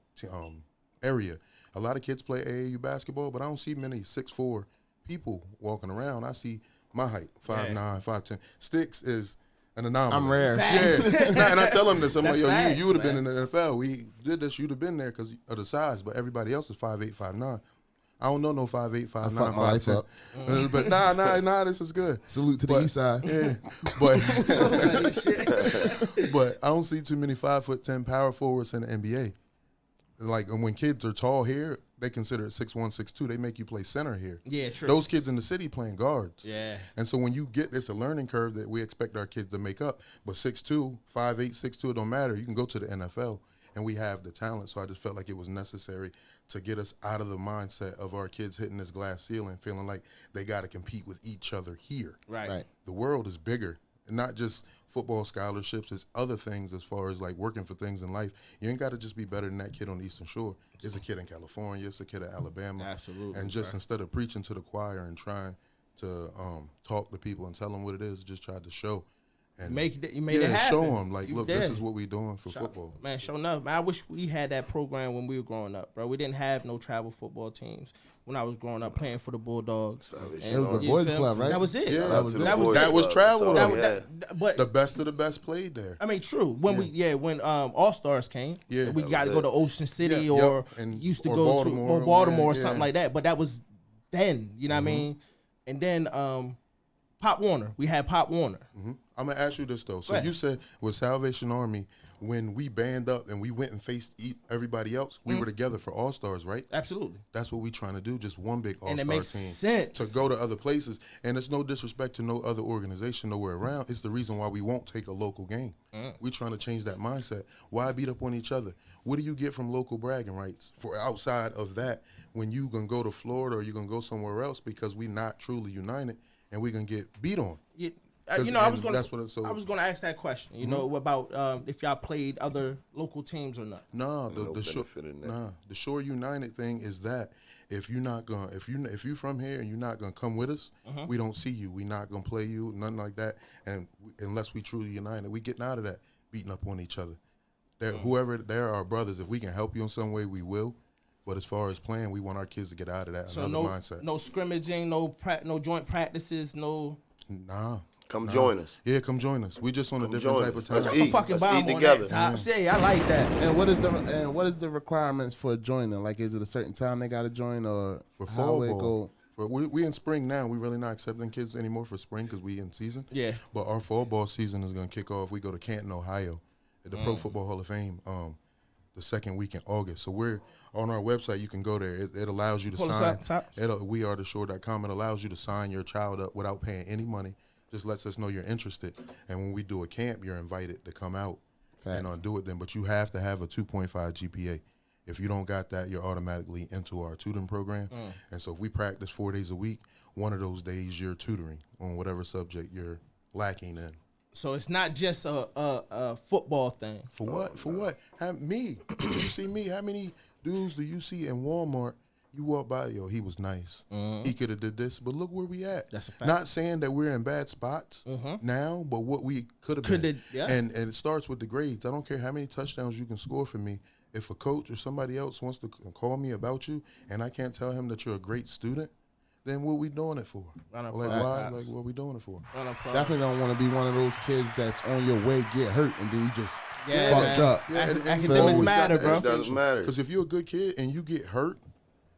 Speaker 12: area. A lot of kids play AAU basketball, but I don't see many 6'4" people walking around. I see my height, 5'9", 5'10". Sticks is an anomaly.
Speaker 5: I'm rare.
Speaker 12: Yeah. And I tell them this. I'm like, yo,
Speaker 1: facts,
Speaker 12: you would have been in the NFL. We did this. You'd have been there because of the size. But everybody else is 5'8", 5'9". I don't know no 5'8", 5'9",
Speaker 5: fucked my life
Speaker 12: 5'10".
Speaker 5: up.
Speaker 12: But nah, this is good.
Speaker 5: Salute to the east side.
Speaker 12: Yeah, but I don't see too many 5'10" power forwards in the NBA. Like when kids are tall here, they consider it 6'1", 6'2". They make you play center here.
Speaker 1: Yeah, true.
Speaker 12: Those kids in the city playing guards.
Speaker 1: Yeah.
Speaker 12: And so when you get, it's a learning curve that we expect our kids to make up. But 6'2", 5'8", 6'2", it don't matter. You can go to the NFL, and we have the talent. So I just felt like it was necessary to get us out of the mindset of our kids hitting this glass ceiling, feeling like they got to compete with each other here.
Speaker 1: Right.
Speaker 12: The world is bigger. And not just football scholarships, it's other things as far as like working for things in life. You ain't got to just be better than that kid on the Eastern Shore. It's a kid in California, it's a kid in Alabama.
Speaker 1: Absolutely.
Speaker 12: And just instead of preaching to the choir and trying to talk to people and tell them what it is, just tried to show. And
Speaker 1: You made it happen.
Speaker 12: show them, like, look, this is what we doing for football.
Speaker 1: Man, sure enough. Man, I wish we had that program when we were growing up, bro. We didn't have no travel football teams when I was growing up playing for the Bulldogs.
Speaker 5: It was the boys club, right?
Speaker 1: That was it.
Speaker 12: Yeah,
Speaker 1: that
Speaker 12: was travel.
Speaker 1: But
Speaker 12: the best of the best played there.
Speaker 1: I mean, true. When when All Stars came, we got to go to Ocean City
Speaker 12: and
Speaker 1: used to
Speaker 12: or
Speaker 1: go
Speaker 12: Baltimore,
Speaker 1: to Baltimore or
Speaker 12: yeah.
Speaker 1: something like that. But that was then, you know what I mean? And then Pop Warner. We had Pop Warner.
Speaker 12: I'm going to ask you this, though. So
Speaker 1: Go ahead.
Speaker 12: you said with Salvation Army, when we band up and we went and faced everybody else, we were together for All-Stars, right?
Speaker 1: Absolutely.
Speaker 12: That's what we trying to do, just one big All-Star
Speaker 1: And it makes
Speaker 12: team.
Speaker 1: sense.
Speaker 12: To go to other places. And it's no disrespect to no other organization nowhere around. It's the reason why we won't take a local game. We trying to change that mindset. Why beat up on each other? What do you get from local bragging rights for outside of that when you going to go to Florida or you going to go somewhere else because we not truly united and we going to get beat on?
Speaker 1: Yeah. I was going
Speaker 12: to
Speaker 1: ask that question. You know about if y'all played other local teams or not.
Speaker 12: No, the Shore United thing is that if you're not gonna if you from here and you're not gonna come with us, we don't see you. We not gonna play you, nothing like that. And unless we truly united, we getting out of that beating up on each other. Whoever they're our brothers. If we can help you in some way, we will. But as far as playing, we want our kids to get out of that mindset.
Speaker 1: No scrimmaging, no joint practices, no.
Speaker 12: Nah.
Speaker 11: Come join us.
Speaker 12: Yeah, come join us. We just on a different type of time.
Speaker 1: Let's eat. Fucking bomb on that top. Yeah, I like that.
Speaker 5: And what is the requirements for joining? Like, is it a certain time they got to join or
Speaker 12: for fall ball? We in spring now. We really not accepting kids anymore for spring because we in season.
Speaker 1: Yeah.
Speaker 12: But our fall ball season is gonna kick off. We go to Canton, Ohio, at the Pro Football Hall of Fame. The second week in August. So we're on our website. You can go there. It allows you to sign. wearetheshore.com. It allows you to sign your child up without paying any money. Just lets us know you're interested. And when we do a camp, you're invited to come out and do it then. But you have to have a 2.5 GPA. If you don't got that, you're automatically into our tutoring program. And so if we practice 4 days a week, one of those days you're tutoring on whatever subject you're lacking in.
Speaker 1: So it's not just a football thing.
Speaker 12: For what? For what? You see me? How many dudes do you see in Walmart? You walk by, he was nice. He could have did this, but look where we at.
Speaker 1: That's a fact.
Speaker 12: Not saying that we're in bad spots now, but what we could have been.
Speaker 1: Yeah.
Speaker 12: And it starts with the grades. I don't care how many touchdowns you can score for me. If a coach or somebody else wants to call me about you and I can't tell him that you're a great student, then what we doing it for? Like, why? Like, what we doing it for?
Speaker 5: Definitely don't want to be one of those kids that's on your way, get hurt, and then you just
Speaker 12: fucked
Speaker 5: up.
Speaker 12: Yeah,
Speaker 1: academics matter, bro.
Speaker 11: It doesn't matter.
Speaker 12: Because if you're a good kid and you get hurt,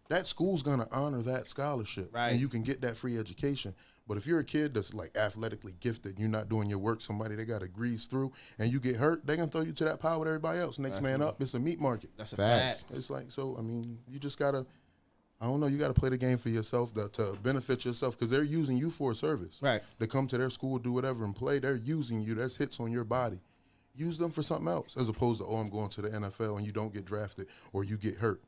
Speaker 12: that school's gonna honor that scholarship,
Speaker 1: right?
Speaker 12: And you can get that free education. But if you're a kid that's like athletically gifted, you're not doing your work, somebody they got to grease through, and you get hurt, they're gonna throw you to that pile with everybody else. Next man up, it's a meat market.
Speaker 1: That's a fact.
Speaker 12: It's like, so I mean, you just gotta, I don't know, you gotta play the game for yourself to benefit yourself, because they're using you for a service.
Speaker 1: Right.
Speaker 12: They come to their school, do whatever, and play. They're using you. That's hits on your body. Use them for something else, as opposed to, oh, I'm going to the NFL and you don't get drafted or you get hurt.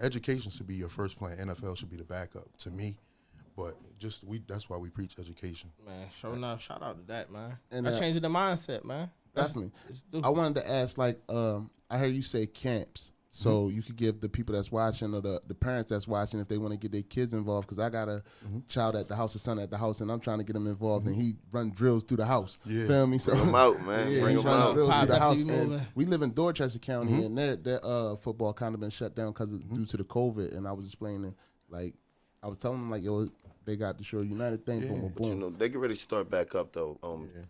Speaker 12: Education should be your first plan. NFL should be the backup to me. But that's why we preach education.
Speaker 1: Man, sure enough, shout out to that, man.
Speaker 5: And
Speaker 1: That's changing the mindset, man.
Speaker 5: Definitely. I wanted to ask, like, I heard you say camps. So you could give the people that's watching or the parents that's watching, if they want to get their kids involved, because I got a child at the house, a son at the house, and I'm trying to get him involved, and he run drills through the house. Yeah. Feel me? So
Speaker 11: bring him out, man.
Speaker 5: Yeah,
Speaker 11: bring
Speaker 5: he's
Speaker 11: him
Speaker 5: running
Speaker 11: out.
Speaker 5: drills through the house. And we live in Dorchester County, and their football kind of been shut down due to the COVID. And I was explaining, like, I was telling them, like, yo, they got the Shore United thing, boom, boom, boom.
Speaker 11: But, you know, they get ready to start back up though.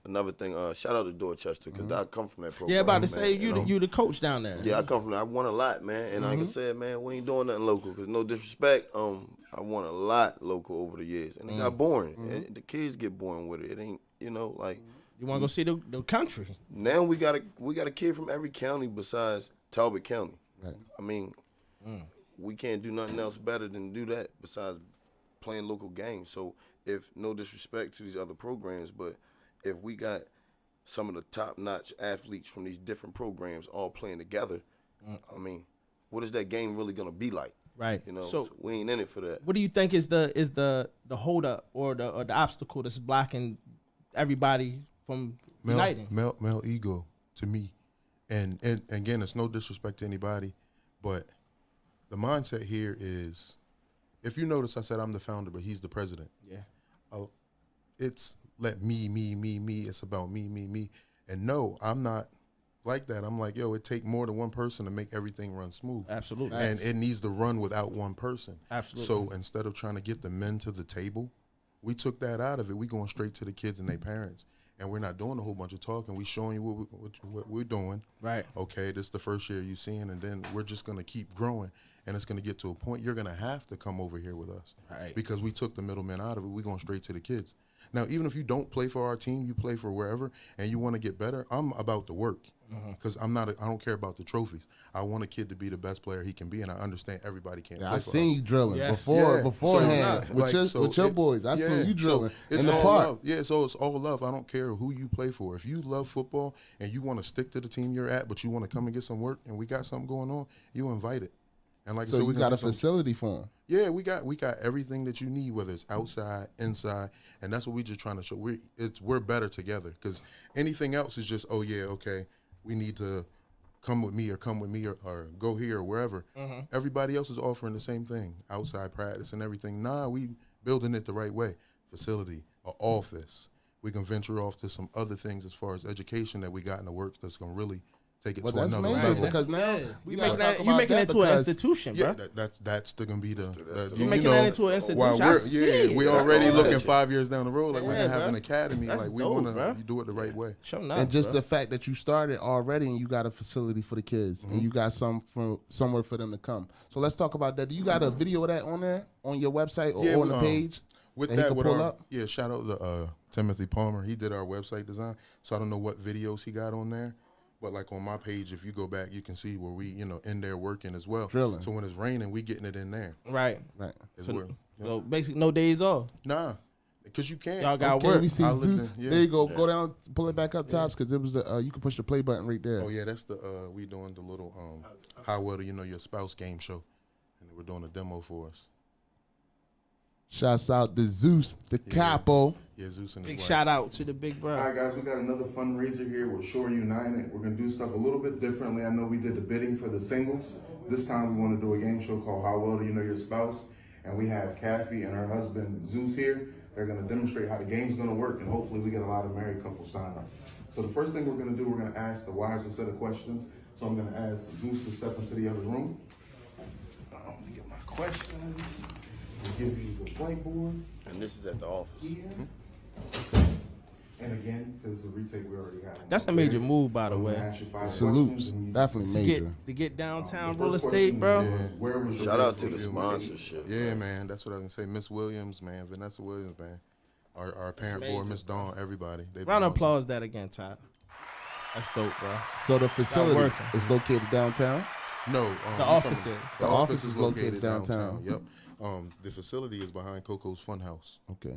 Speaker 11: Another thing, shout out to Dorchester, because I come from that program.
Speaker 1: Yeah, about to
Speaker 11: man,
Speaker 1: say you the coach down there.
Speaker 11: Yeah, I come from. I won a lot, man, and like I said, man, we ain't doing nothing local. Because no disrespect, I won a lot local over the years, and it got boring. And the kids get boring with it. It ain't, you know, like.
Speaker 1: You want to go see the country?
Speaker 11: Now we got a kid from every county besides Talbot County.
Speaker 5: Right.
Speaker 11: I mean, we can't do nothing else better than do that besides playing local games. So if, no disrespect to these other programs, but if we got some of the top-notch athletes from these different programs all playing together, I mean, what is that game really gonna be like?
Speaker 1: Right.
Speaker 11: You know, so we ain't in it for that.
Speaker 1: What do you think is the hold up or the obstacle that's blocking everybody from uniting?
Speaker 12: Male ego to me, and again, it's no disrespect to anybody, but the mindset here is, if you notice, I said I'm the founder, but he's the president.
Speaker 1: Yeah.
Speaker 12: It's let me. It's about me. And no, I'm not like that. I'm like, yo, it take more than one person to make everything run smooth.
Speaker 1: Absolutely.
Speaker 12: And it needs to run without one person.
Speaker 1: Absolutely.
Speaker 12: So instead of trying to get the men to the table, we took that out of it. We going straight to the kids and their parents. And we're not doing a whole bunch of talking. We showing you what we're doing.
Speaker 1: Right.
Speaker 12: Okay, this is the first year you seeing, and then we're just going to keep growing. And it's going to get to a point you're going to have to come over here with us.
Speaker 1: Right.
Speaker 12: Because we took the middlemen out of it. We're going straight to the kids. Now, even if you don't play for our team, you play for wherever, and you want to get better, I'm about the work. Because I don't care about the trophies. I want a kid to be the best player he can be, and I understand everybody can't play for us.
Speaker 5: I seen you drilling beforehand with your boys. I seen you drilling in the park.
Speaker 12: Love. Yeah, so it's all love. I don't care who you play for. If you love football and you want to stick to the team you're at, but you want to come and get some work, and we got something going on, you invite it. And like
Speaker 5: so
Speaker 12: I said,
Speaker 5: you got a facility for them.
Speaker 12: Yeah, we got everything that you need, whether it's outside, inside, and that's what we just trying to show. We're better together, because anything else is just, oh yeah, okay, we need to come with me or go here or wherever. Everybody else is offering the same thing, outside practice and everything. Nah, we building it the right way. Facility, an office. We can venture off to some other things as far as education that we got in the works that's gonna really take it to another level.
Speaker 5: Because now
Speaker 1: you making it to an institution, bro.
Speaker 12: Yeah, that's gonna be the
Speaker 1: you making that into an institution.
Speaker 12: We already looking 5 years down the road. Like, we're gonna have an academy. Like, we want to do it the right way.
Speaker 5: And just the fact that you started already and you got a facility for the kids and you got somewhere for them to come. So let's talk about that. Do you got a video of that on there on your website or on the page?
Speaker 12: With that, shout out to Timothy Palmer. He did our website design. So I don't know what videos he got on there. But like on my page, if you go back, you can see where we, in there working as well.
Speaker 5: Drilling.
Speaker 12: So when it's raining, we getting it in there.
Speaker 1: Right.
Speaker 12: So
Speaker 1: basically, no days off.
Speaker 12: Nah, because you can't.
Speaker 1: Y'all got work.
Speaker 5: We see there you go. Go down, pull it back up tops, because it was you can push the play button right there.
Speaker 12: Oh yeah, that's the we doing the little how well do you know your spouse game show, and we're doing a demo for us.
Speaker 5: Shouts out to Zeus, the capo.
Speaker 12: Yeah, Zeus and
Speaker 1: big shout out to the big brother.
Speaker 15: All right, guys, we got another fundraiser here with Shore United. We're going to do stuff a little bit differently. I know we did the bidding for the singles. This time we want to do a game show called How Well Do You Know Your Spouse? And we have Kathy and her husband Zeus here. They're going to demonstrate how the game's going to work, and hopefully we get a lot of married couples sign up. So the first thing we're going to do, we're going to ask the wives a set of questions. So So I'm gonna ask Zeus to step into the other room. Let me get my questions. I'll give you the whiteboard.
Speaker 11: And this is at the office.
Speaker 15: And again, because it's a retake, we already have.
Speaker 1: That's a major move, by the way.
Speaker 5: Salutes, definitely major.
Speaker 1: To get downtown real estate, bro.
Speaker 11: Yeah. Shout out to the sponsorship.
Speaker 12: Yeah, man. That's what I was gonna say. Miss Williams, man. Vanessa Williams, man. Our parent board, Miss Dawn, everybody.
Speaker 1: Round of applause that again, Todd. That's dope, bro.
Speaker 5: So the facility is located downtown?
Speaker 12: No.
Speaker 1: The office is.
Speaker 12: The office is located downtown. Yep. The facility is behind Coco's Funhouse.
Speaker 5: Okay.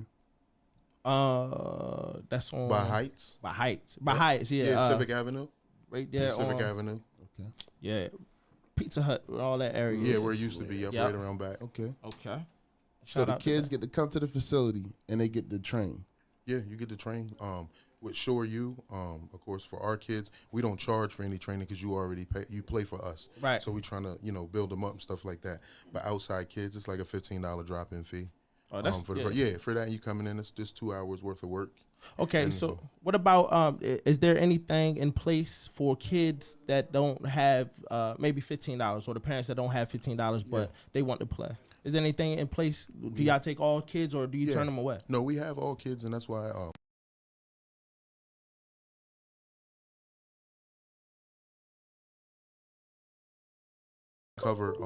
Speaker 1: That's on
Speaker 12: by Heights.
Speaker 1: By Heights, yeah.
Speaker 12: Yeah, Civic Avenue.
Speaker 1: Right there.
Speaker 12: Civic Avenue.
Speaker 5: Okay.
Speaker 1: Yeah. Pizza Hut, all that area.
Speaker 12: Yeah, where it used to be, right around back.
Speaker 5: Okay.
Speaker 1: So
Speaker 5: the kids get to come to the facility and they get to train.
Speaker 12: Yeah, you get to train. With Shore U, of course, for our kids, we don't charge for any training because you already pay. You play for us,
Speaker 1: right?
Speaker 12: So we trying to build them up and stuff like that. But outside kids, it's like a $15 drop-in fee.
Speaker 1: Oh, that's
Speaker 12: for for that you coming in, it's just 2 hours worth of work.
Speaker 1: Okay,
Speaker 12: and
Speaker 1: so what about is there anything in place for kids that don't have maybe $15 or the parents that don't have $15 but they want to play? Is there anything in place? Do y'all take all kids or do you turn them away?
Speaker 12: No, we have all kids, and that's why. Cover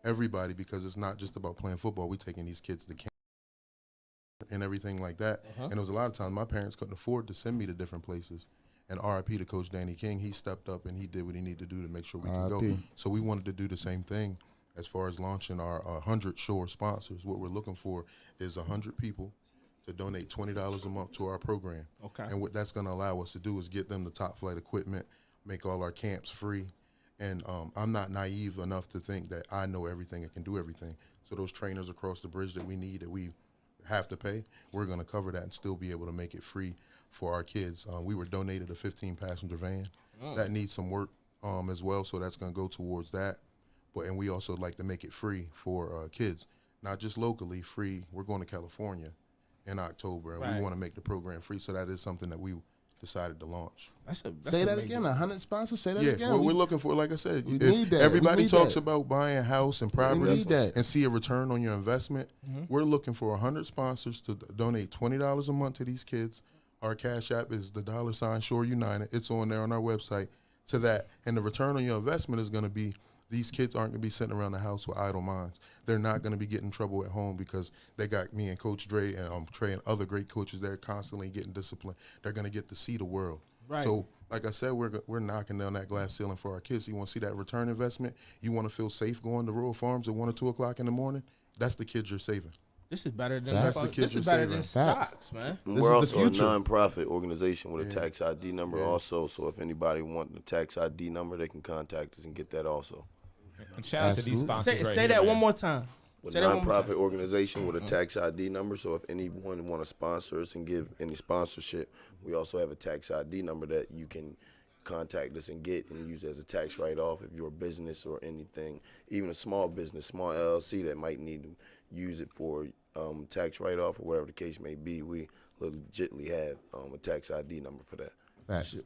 Speaker 12: everybody because it's not just about playing football. We taking these kids to camp and everything like that. And there was a lot of times my parents couldn't afford to send me to different places. And RIP to Coach Danny King, he stepped up and he did what he needed to do to make sure we could go. So we wanted to do the same thing as far as launching our 100 Shore sponsors. What we're looking for is 100 people to donate $20 a month to our program.
Speaker 1: Okay.
Speaker 12: And what that's going to allow us to do is get them the top flight equipment, make all our camps free. And I'm not naive enough to think that I know everything and can do everything. So those trainers across the bridge that we need, that we have to pay, we're going to cover that and still be able to make it free for our kids. We were donated a 15-passenger van. That needs some work as well, so that's going to go towards that. And we also like to make it free for kids, not just locally, free. We're going to California in October, and we want to make the program free, so that is something that we decided to launch.
Speaker 5: Say that again. 100 sponsors. Say that again.
Speaker 12: Yeah, we're looking for, like I said,
Speaker 5: we need that.
Speaker 12: Everybody talks about buying a house and properties
Speaker 5: that.
Speaker 12: and see a return on your investment. We're looking for 100 sponsors to donate $20 a month to these kids. Our Cash App is the $ Shore United. It's on there on our website. To that, and the return on your investment is going to be, these kids aren't going to be sitting around the house with idle minds. They're not going to be getting in trouble at home because they got me and Coach Dre and Trey and other great coaches there constantly getting disciplined. They're going to get to see the world.
Speaker 1: Right.
Speaker 12: So, like I said, we're knocking down that glass ceiling for our kids. You want to see that return investment? You want to feel safe going to rural farms at 1 or 2 o'clock in the morning? That's the kids you're saving.
Speaker 1: This is better than
Speaker 12: this is better than
Speaker 1: stocks, man.
Speaker 11: We're also a non-profit organization with a tax ID number also. So if anybody wants the tax ID number, they can contact us and get that also.
Speaker 8: And shout out to these sponsors.
Speaker 1: Say that one more time.
Speaker 11: With a non-profit organization with a tax ID number. So if anyone want to sponsor us and give any sponsorship, we also have a tax ID number that you can contact us and get and use as a tax write-off if you're a business or anything, even a small business, small LLC that might need to use it for tax write-off or whatever the case may be. We legitimately have a tax ID number for that.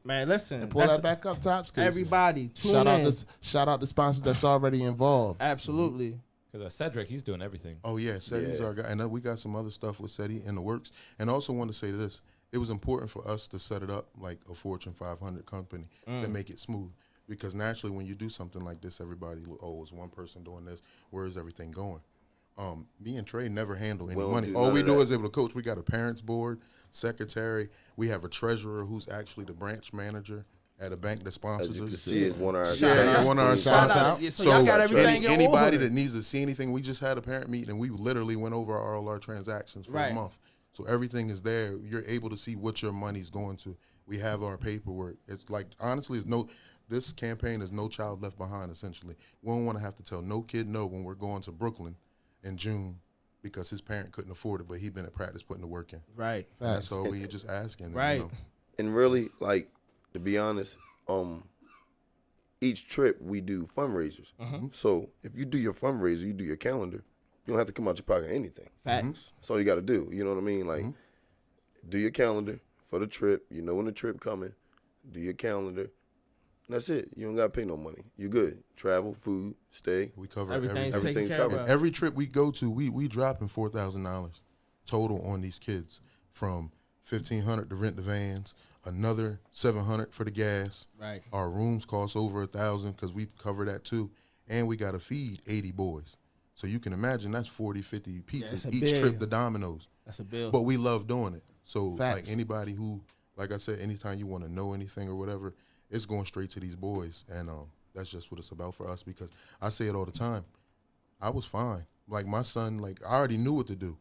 Speaker 1: Man, listen.
Speaker 5: And pull that back up, Tops.
Speaker 1: Everybody, tune in.
Speaker 5: Shout out the sponsors that's already involved.
Speaker 1: Absolutely.
Speaker 8: Because Cedric, he's doing everything.
Speaker 12: Oh, yeah. Cedric's our guy. And we got some other stuff with Cedric in the works. And I also want to say this. It was important for us to set it up like a Fortune 500 company to make it smooth. Because naturally, when you do something like this, everybody, it's one person doing this. Where is everything going? Me and Trey never handle any money. All we do is able to coach. We got a parents board, secretary. We have a treasurer who's actually the branch manager at a bank that sponsors us.
Speaker 11: As you can see, it's one of our
Speaker 12: one of our sponsors.
Speaker 1: So y'all got everything
Speaker 12: anybody that needs to see anything, we just had a parent meeting and we literally went over all our transactions for a month. So everything is there. You're able to see what your money's going to. We have our paperwork. It's like, honestly, this campaign is no child left behind, essentially. We don't want to have to tell no kid no when we're going to Brooklyn in June because his parent couldn't afford it, but he'd been at practice putting the work in.
Speaker 1: Right.
Speaker 12: And that's all we just asking.
Speaker 1: Right.
Speaker 11: And really, like, to be honest, each trip we do fundraisers. So if you do your fundraiser, you do your calendar, you don't have to come out your pocket or anything.
Speaker 1: Facts.
Speaker 11: That's all you got to do. You know what I mean? Like, do your calendar for the trip. You know when the trip coming. Do your calendar. And that's it. You don't got to pay no money. You good. Travel, food, stay.
Speaker 12: We cover
Speaker 1: Everything's
Speaker 12: everything.
Speaker 1: taken care of.
Speaker 12: Every trip we go to, we dropping $4,000 total on these kids, from $1,500 to rent the vans, another $700 for the gas.
Speaker 1: Right.
Speaker 12: Our rooms cost over $1,000 because we cover that too, and we got to feed 80 boys. So you can imagine that's 40, 50 pizzas each trip to Domino's.
Speaker 1: That's a bill.
Speaker 12: But we love doing it. So
Speaker 1: Facts.
Speaker 12: like anybody who, like I said, anytime you want to know anything or whatever, it's going straight to these boys, and that's just what it's about for us. Because I say it all the time. I was fine. Like my son, like I already knew what to do.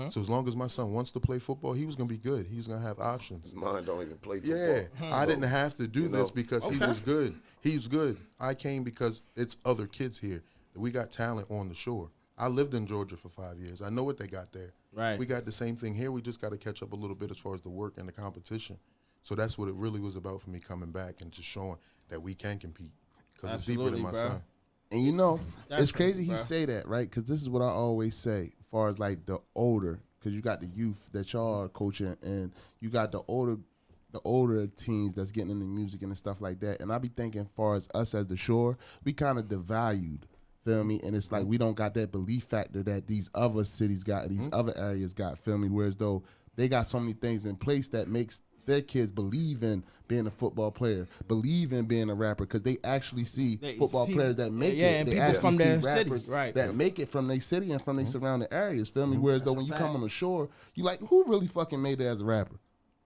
Speaker 12: So as long as my son wants to play football, he was gonna be good. He's gonna have options.
Speaker 11: Mine don't even play football.
Speaker 12: Yeah, I didn't have to do this because he was good. He's good. I came because it's other kids here. We got talent on the shore. I lived in Georgia for 5 years. I know what they got there.
Speaker 1: Right.
Speaker 12: We got the same thing here. We just got to catch up a little bit as far as the work and the competition. So that's what it really was about for me coming back and just showing that we can compete, because it's deeper than my son.
Speaker 5: And you know,
Speaker 1: That's
Speaker 5: it's crazy he
Speaker 1: bro.
Speaker 5: say that, right? Because this is what I always say, as far as like the older, because you got the youth that y'all are coaching, and you got the older teens that's getting into music and stuff like that. And I be thinking, as far as us as the shore, we kind of devalued, feel me? And it's like we don't got that belief factor that these other cities got, these other areas got, feel me? Whereas though they got so many things in place that makes their kids believe in being a football player, believe in being a rapper, because they actually see football players that make it.
Speaker 1: And
Speaker 5: they
Speaker 1: people from
Speaker 5: see
Speaker 1: their city,
Speaker 5: rappers
Speaker 1: right?
Speaker 5: that make it from their city and from their surrounding areas, feel me? Whereas though when you come on the shore, you like, who really fucking made it as a rapper?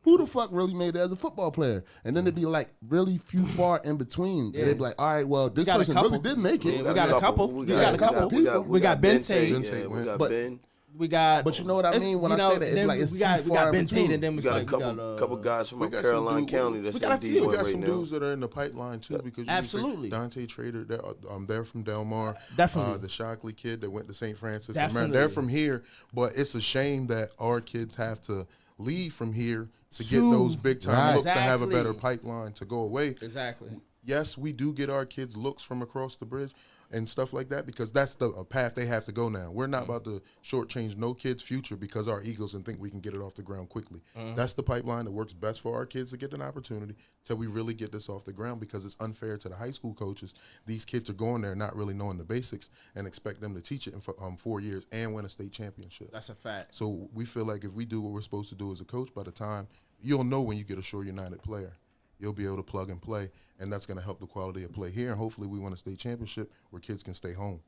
Speaker 5: Who the fuck really made it as a football player? And then it'd be like really few far in between. And they'd be like, all right, well, this person really did make it.
Speaker 1: Yeah, we got a couple. We got a couple. We got Ben Tate.
Speaker 11: We got Ben.
Speaker 1: We got.
Speaker 5: But you know what I mean when I say that? It's like it's
Speaker 1: we got Ben Tate, and then
Speaker 11: We
Speaker 1: we
Speaker 11: got a
Speaker 1: got
Speaker 11: couple guys from
Speaker 12: We got
Speaker 11: Caroline
Speaker 12: some dude-
Speaker 11: County that's
Speaker 1: we got a
Speaker 11: in
Speaker 1: few.
Speaker 11: D1
Speaker 12: We got
Speaker 11: right
Speaker 12: some
Speaker 11: now.
Speaker 12: dudes that are in the pipeline too, because you
Speaker 1: Absolutely.
Speaker 12: Dante Trader, they're from Del Mar.
Speaker 1: Definitely.
Speaker 12: The Shockley kid that went to St. Francis.
Speaker 1: Definitely.
Speaker 12: They're from here, but it's a shame that our kids have to leave from here to get those big time looks to have a better pipeline to go away.
Speaker 1: Exactly.
Speaker 12: Yes, we do get our kids looks from across the bridge and stuff like that, because that's the path they have to go now. We're not about to shortchange no kid's future because our egos and think we can get it off the ground quickly. That's the pipeline that works best for our kids to get an opportunity till we really get this off the ground, because it's unfair to the high school coaches. These kids are going there not really knowing the basics and expect them to teach it in 4 years and win a state championship.
Speaker 1: That's a fact.
Speaker 12: So we feel like if we do what we're supposed to do as a coach, by the time you'll know when you get a Shore United player, you'll be able to plug and play, and that's going to help the quality of play here. And hopefully we win a state championship where kids can stay home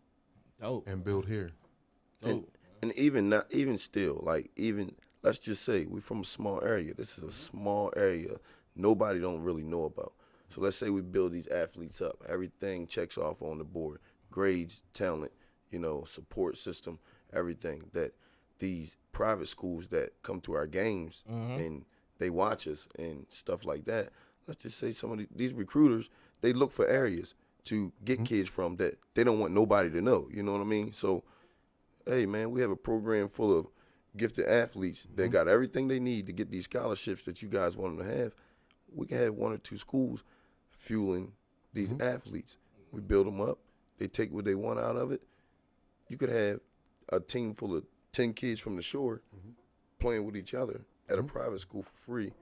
Speaker 12: and build here.
Speaker 11: And even still, like even let's just say we're from a small area. This is a small area nobody don't really know about. So let's say we build these athletes up. Everything checks off on the board. Grades, talent, support system, everything. That these private schools that come to our games and they watch us and stuff like that. Let's just say some of these recruiters, they look for areas to get kids from that they don't want nobody to know. You know what I mean? So, hey, man, we have a program full of gifted athletes that got everything they need to get these scholarships that you guys want them to have. We can have 1 or 2 schools fueling these athletes. We build them up. They take what they want out of it. You could have a team full of 10 kids from the shore playing with each other at a private school for free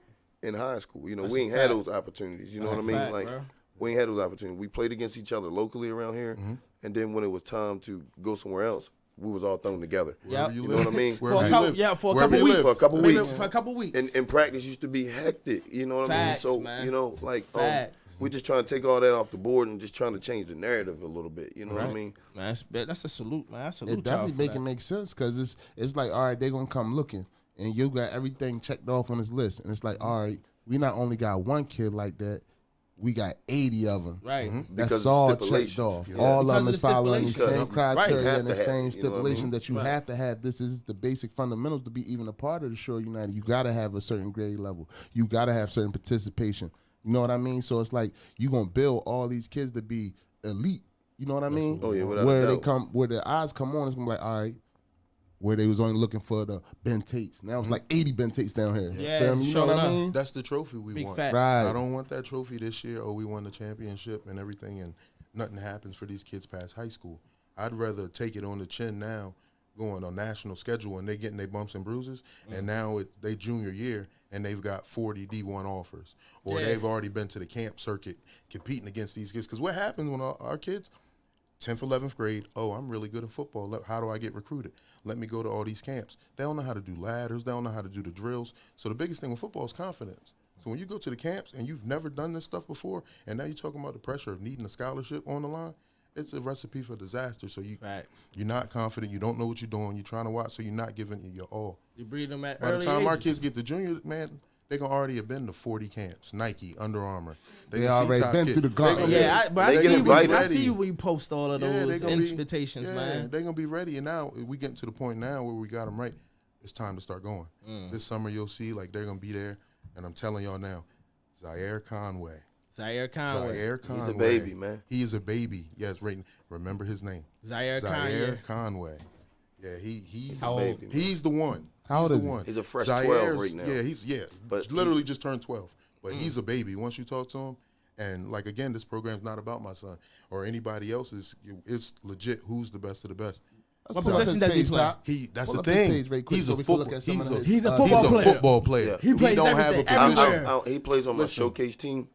Speaker 11: in high school.
Speaker 1: That's
Speaker 11: We ain't
Speaker 1: a
Speaker 11: had
Speaker 1: fact.
Speaker 11: those opportunities. You know
Speaker 1: That's
Speaker 11: what I
Speaker 1: a
Speaker 11: mean?
Speaker 1: fact,
Speaker 11: Like,
Speaker 1: bro.
Speaker 11: we ain't had those opportunities. We played against each other locally around here, and then when it was time to go somewhere else, we was all thrown together.
Speaker 1: Yep.
Speaker 11: You know what I mean?
Speaker 1: For a couple weeks.
Speaker 11: For a couple weeks.
Speaker 1: For a couple weeks.
Speaker 11: And practice used to be hectic. You know what
Speaker 1: Facts,
Speaker 11: I mean? So,
Speaker 1: man.
Speaker 11: we just trying to take all that off the board and just trying to change the narrative a little bit. You know what I mean?
Speaker 1: Man, that's a salute, man. I salute
Speaker 5: It definitely
Speaker 1: y'all
Speaker 5: make
Speaker 1: for
Speaker 5: it
Speaker 1: that.
Speaker 5: make sense, because it's like, all right, they're going to come looking, and you got everything checked off on this list. And it's like, all right, we not only got one kid like that, we got 80 of them.
Speaker 1: Right.
Speaker 5: That's
Speaker 11: Because of
Speaker 5: all checked
Speaker 11: stipulations.
Speaker 5: off.
Speaker 11: Yeah.
Speaker 5: All
Speaker 1: Because
Speaker 5: of them
Speaker 1: of
Speaker 5: is
Speaker 1: the
Speaker 5: following the
Speaker 1: stipulations.
Speaker 5: same
Speaker 11: Right.
Speaker 5: criteria
Speaker 11: You have
Speaker 5: and the
Speaker 11: to have
Speaker 5: same
Speaker 11: it, you know what I
Speaker 5: stipulation
Speaker 11: mean?
Speaker 5: that you have to have. This is the basic fundamentals to be even a part of the Shore United. You got to have a certain grade level. You got to have certain participation. You know what I mean? So it's like you going to build all these kids to be elite. You know what I mean?
Speaker 11: Oh, yeah, without a
Speaker 5: where they
Speaker 11: doubt.
Speaker 5: come, where their eyes come on, it's going to be like, all right, where they was only looking for the Ben Tates. Now it's like 80 Ben Tates down here.
Speaker 1: Yeah,
Speaker 5: Feel me? You know
Speaker 1: sure
Speaker 5: what I
Speaker 1: enough.
Speaker 5: mean?
Speaker 12: That's the trophy we
Speaker 1: Big
Speaker 12: want.
Speaker 1: facts.
Speaker 5: Right.
Speaker 12: I don't want that trophy this year, we won the championship and everything, and nothing happens for these kids past high school. I'd rather take it on the chin now going on national schedule and they getting their bumps and bruises, and now they junior year and they've got 40 D1 offers, or they've already been to the camp circuit competing against these kids. Because what happens when our kids, 10th, 11th grade, oh, I'm really good at football. How do I get recruited? Let me go to all these camps. They don't know how to do ladders. They don't know how to do the drills. So the biggest thing with football is confidence. So when you go to the camps and you've never done this stuff before, and now you're talking about the pressure of needing a scholarship on the line, it's a recipe for disaster. So you're not confident. You don't know what you're doing. You're trying to watch, so you're not giving it your all.
Speaker 1: You breed them at
Speaker 12: By the
Speaker 1: early
Speaker 12: time
Speaker 1: ages.
Speaker 12: our kids get to junior, man, they gonna already have been to 40 camps. Nike, Under Armour.
Speaker 5: They already been through the gauntlet.
Speaker 1: I see you when you post all of those invitations, man.
Speaker 12: They're gonna be ready. And now we getting to the point now where we got them right. It's time to start going. This summer you'll see like they're gonna be there, and I'm telling y'all now, Zaire Conway.
Speaker 1: Zaire Conway.
Speaker 11: He's a baby, man.
Speaker 12: He is a baby. Yes, right. Remember his name.
Speaker 1: Zaire
Speaker 12: Conway. Yeah, he's
Speaker 11: How old?
Speaker 12: He's the one.
Speaker 5: How old
Speaker 12: he's
Speaker 5: is
Speaker 12: the
Speaker 5: he?
Speaker 12: one.
Speaker 11: He's a fresh
Speaker 12: Zaire's,
Speaker 11: 12 right now.
Speaker 12: Yeah,
Speaker 11: But
Speaker 12: literally just turned 12. But he's a baby. Once you talk to him, and like again, this program's not about my son or anybody else's. It's legit. Who's the best of the best?
Speaker 1: What position does he play?
Speaker 12: That's the thing. He's a football player.
Speaker 1: He plays everywhere.
Speaker 11: He plays on my showcase team.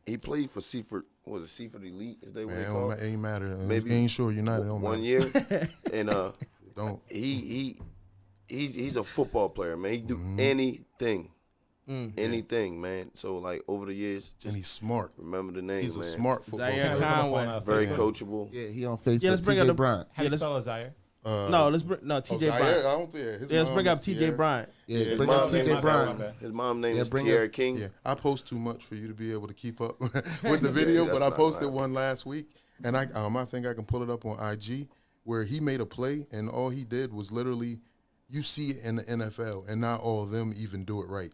Speaker 11: He played for Seaford. Was it Seaford Elite? Is they what they call it?
Speaker 12: Ain't matter.
Speaker 11: Maybe
Speaker 12: ain't sure United.
Speaker 11: One year, and he's a football player, man. He do anything. Anything, man. So like over the years,
Speaker 12: and he's smart.
Speaker 11: Remember the name.
Speaker 12: He's
Speaker 11: man.
Speaker 12: a smart football
Speaker 1: Zaire
Speaker 12: player.
Speaker 1: Conway.
Speaker 11: Very coachable.
Speaker 5: Yeah, he on Facebook.
Speaker 1: Yeah, let's bring up
Speaker 5: Bryant.
Speaker 8: How do you spell Zaire?
Speaker 1: TJ Bryant.
Speaker 12: I don't think.
Speaker 1: Yeah, let's bring up TJ Bryant.
Speaker 5: Yeah, bring up TJ Bryant.
Speaker 11: His mom name is Tierra King.
Speaker 12: Yeah, I post too much for you to be able to keep up with the video, but I posted one last week, and I think I can pull it up on IG where he made a play, and all he did was literally, you see it in the NFL, and not all of them even do it right.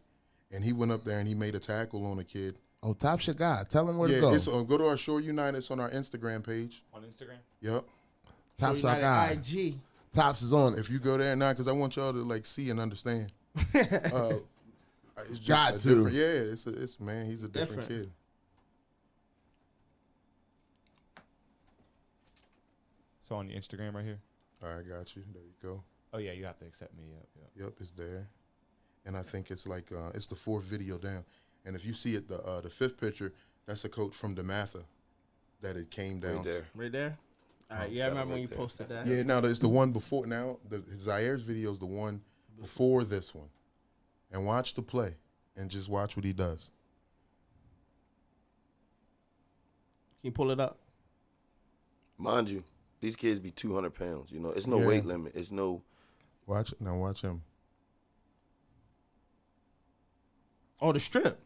Speaker 12: And he went up there and he made a tackle on a kid.
Speaker 5: Oh, Top's your guy. Tell him where to go.
Speaker 12: It's go to our Shore United. It's on our Instagram page.
Speaker 8: On Instagram?
Speaker 12: Yep.
Speaker 5: Top's our guy.
Speaker 1: IG.
Speaker 12: Tops is on it. If you go there now, because I want y'all to like see and understand. It's just
Speaker 5: Got to.
Speaker 12: It's man, he's a different kid.
Speaker 8: So on your Instagram right here?
Speaker 12: All right, got you. There you go.
Speaker 8: Oh, yeah, you have to accept me.
Speaker 12: Yep, it's there. And I think it's like, it's the fourth video down. And if you see it, the fifth picture, that's a coach from DeMatha that it came down.
Speaker 1: Right there? All right, I remember when you posted that.
Speaker 12: Yeah, now there's the one before. Now, Zaire's video is the one before this one. And watch the play and just watch what he does.
Speaker 1: Can you pull it up?
Speaker 11: Mind you, these kids be 200 pounds. You know, it's no weight limit. It's no.
Speaker 12: Watch him.
Speaker 1: Oh, the strip.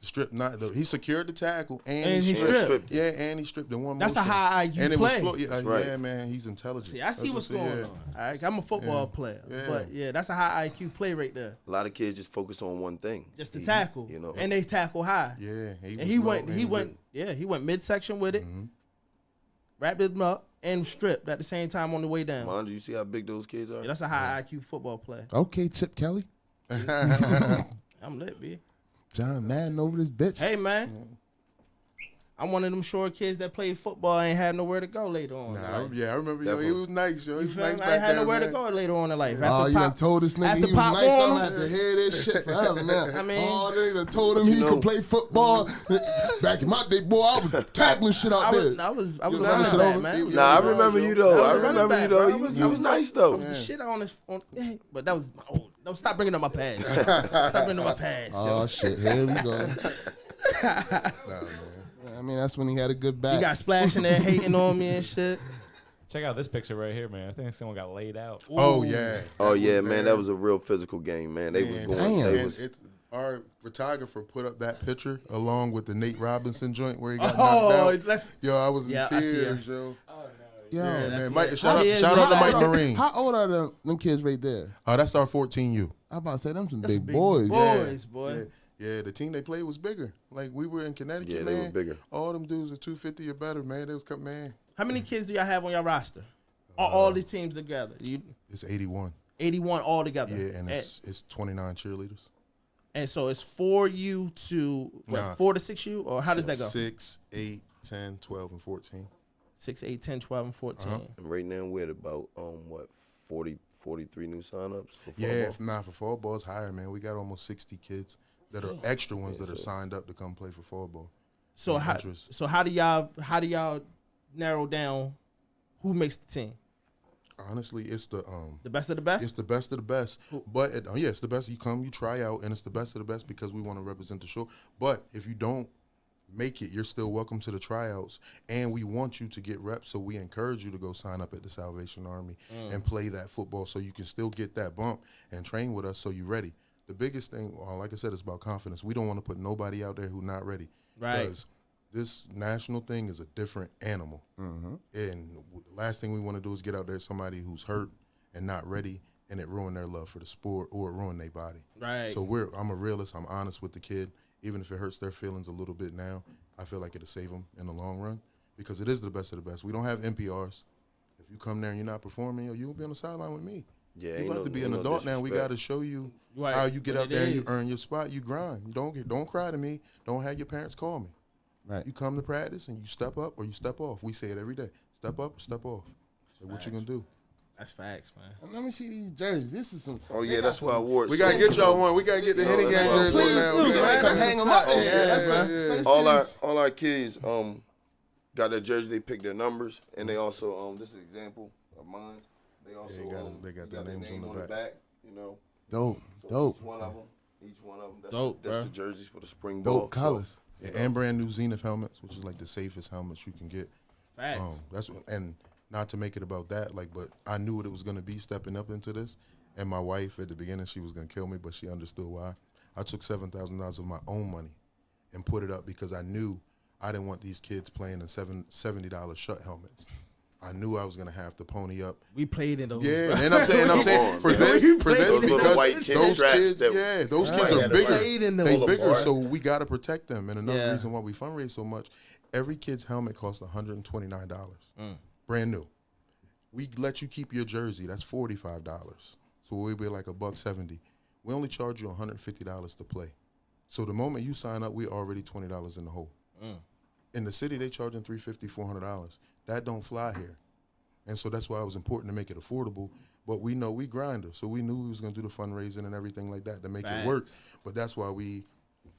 Speaker 12: He secured the tackle and
Speaker 1: he stripped.
Speaker 12: Yeah, and he stripped in one
Speaker 1: That's
Speaker 12: motion.
Speaker 1: a high IQ
Speaker 12: and it
Speaker 1: play.
Speaker 12: Was yeah, man, he's intelligent.
Speaker 1: See, I see what's going on. All right, I'm a football player, but that's a high IQ play right there.
Speaker 11: A lot of kids just focus on one thing,
Speaker 1: just the tackle. You know, and they tackle high.
Speaker 12: Yeah,
Speaker 1: he went midsection with it, wrapped it up, and stripped at the same time on the way down.
Speaker 11: Mind you, see how big those kids are?
Speaker 1: Yeah, that's a high IQ football play.
Speaker 5: Okay, Chip Kelly.
Speaker 1: I'm lit, B.
Speaker 5: John Madden over this bitch.
Speaker 1: Hey, man. I'm one of them short kids that played football and ain't had nowhere to go later on.
Speaker 12: I remember. Yo, he was nice, yo. He was nice back
Speaker 1: I ain't had nowhere
Speaker 12: there,
Speaker 1: to go later on in life.
Speaker 5: You done told this nigga he was nice. I'm gonna have to hear this shit forever now.
Speaker 1: I mean,
Speaker 5: they done told him he could play football. Back in my day, boy, I was tackling shit out there.
Speaker 1: I was a running back, man.
Speaker 11: Nah, I remember you though. I remember you though. You was nice though.
Speaker 1: I was the shit on this. But that was old. No, stop bringing up my past. Stop bringing up my past.
Speaker 5: Oh shit, here we go. I mean, that's when he had a good back.
Speaker 1: He got splashing there, hating on me and shit.
Speaker 8: Check out this picture right here, man. I think someone got laid out.
Speaker 12: Ooh. Oh yeah.
Speaker 11: Oh yeah, man. That was a real physical game, man. They was going.
Speaker 12: Our photographer put up that picture along with the Nate Robinson joint where he got knocked out. Yo, I was in tears, yo. Oh no. Yeah, man. Mike, shout out to Mike Marine.
Speaker 5: How old are them kids right there?
Speaker 12: That's our 14U.
Speaker 5: I about to say them some big boys.
Speaker 1: Boy.
Speaker 12: Yeah, the team they played was bigger. Like we were in Connecticut, man.
Speaker 11: They were bigger.
Speaker 12: All them dudes are 250 or better, man. They was man.
Speaker 1: How many kids do y'all have on your roster? All these teams together?
Speaker 12: It's 81.
Speaker 1: 81 all together.
Speaker 12: Yeah, and it's 29 cheerleaders.
Speaker 1: And so it's 4U to 4 to 6U, or how does that go?
Speaker 12: 6, 8, 10, 12, and 14.
Speaker 1: 6, 8, 10, 12, and 14.
Speaker 11: And right now we're at about 43 new signups.
Speaker 12: Yeah, for fall ball, it's higher, man. We got almost 60 kids that are extra ones that are signed up to come play for fall ball.
Speaker 1: So how do y'all narrow down who makes the team?
Speaker 12: Honestly, it's the
Speaker 1: best of the best.
Speaker 12: It's the best of the best. But it's the best. You come, you try out, and it's the best of the best because we want to represent the show. But if you don't make it, you're still welcome to the tryouts, and we want you to get reps. So we encourage you to go sign up at the Salvation Army and play that football, so you can still get that bump and train with us, so you're ready. The biggest thing, like I said, is about confidence. We don't want to put nobody out there who's not ready.
Speaker 1: Right.
Speaker 12: Because this national thing is a different animal. And the last thing we want to do is get out there somebody who's hurt and not ready, and it ruin their love for the sport or it ruin their body.
Speaker 1: Right.
Speaker 12: So I'm a realist. I'm honest with the kid. Even if it hurts their feelings a little bit now, I feel like it'll save them in the long run because it is the best of the best. We don't have NPRs. If you come there and you're not performing, you will be on the sideline with me.
Speaker 11: Yeah,
Speaker 12: you have to be an adult now. We got to show you how you get out there and you earn your spot. You grind. Don't cry to me. Don't have your parents call me.
Speaker 5: Right.
Speaker 12: You come to practice and you step up or you step off. We say it every day. Step up or step off. So what you gonna do?
Speaker 1: That's facts, man.
Speaker 5: Let me see these jerseys. This is some.
Speaker 11: Oh yeah, that's why I wore it.
Speaker 12: We gotta get y'all one. We gotta get the Henny Gang jersey
Speaker 5: Please
Speaker 12: now.
Speaker 5: do, man. Come hang them up there.
Speaker 11: All our kids got their jersey. They pick their numbers, and they also this is an example of mine. They also
Speaker 12: they got their names on the
Speaker 11: back. You know.
Speaker 5: Dope.
Speaker 11: So each one of them. That's the jerseys for the spring ball.
Speaker 5: Dope colors.
Speaker 12: Yeah, and brand new Zenith helmets, which is like the safest helmets you can get.
Speaker 1: Facts.
Speaker 12: And not to make it about that, but I knew what it was going to be stepping up into this. And my wife, at the beginning, she was going to kill me, but she understood why. I took $7,000 of my own money and put it up because I knew I didn't want these kids playing in $70 shut helmets. I knew I was going to have to pony up.
Speaker 1: We played in those.
Speaker 12: Yeah, and I'm saying for this because those kids, those kids are bigger. They bigger, so we got to protect them. And another reason why we fundraise so much, every kid's helmet costs $129, brand new. We let you keep your jersey. That's $45. So we'll be like $170. We only charge you $150 to play. So the moment you sign up, we already $20 in the hole. In the city, they charging $350, $400. That don't fly here. And so that's why it was important to make it affordable. But we know we grinder, so we knew we was going to do the fundraising and everything like that to make it work. But that's why we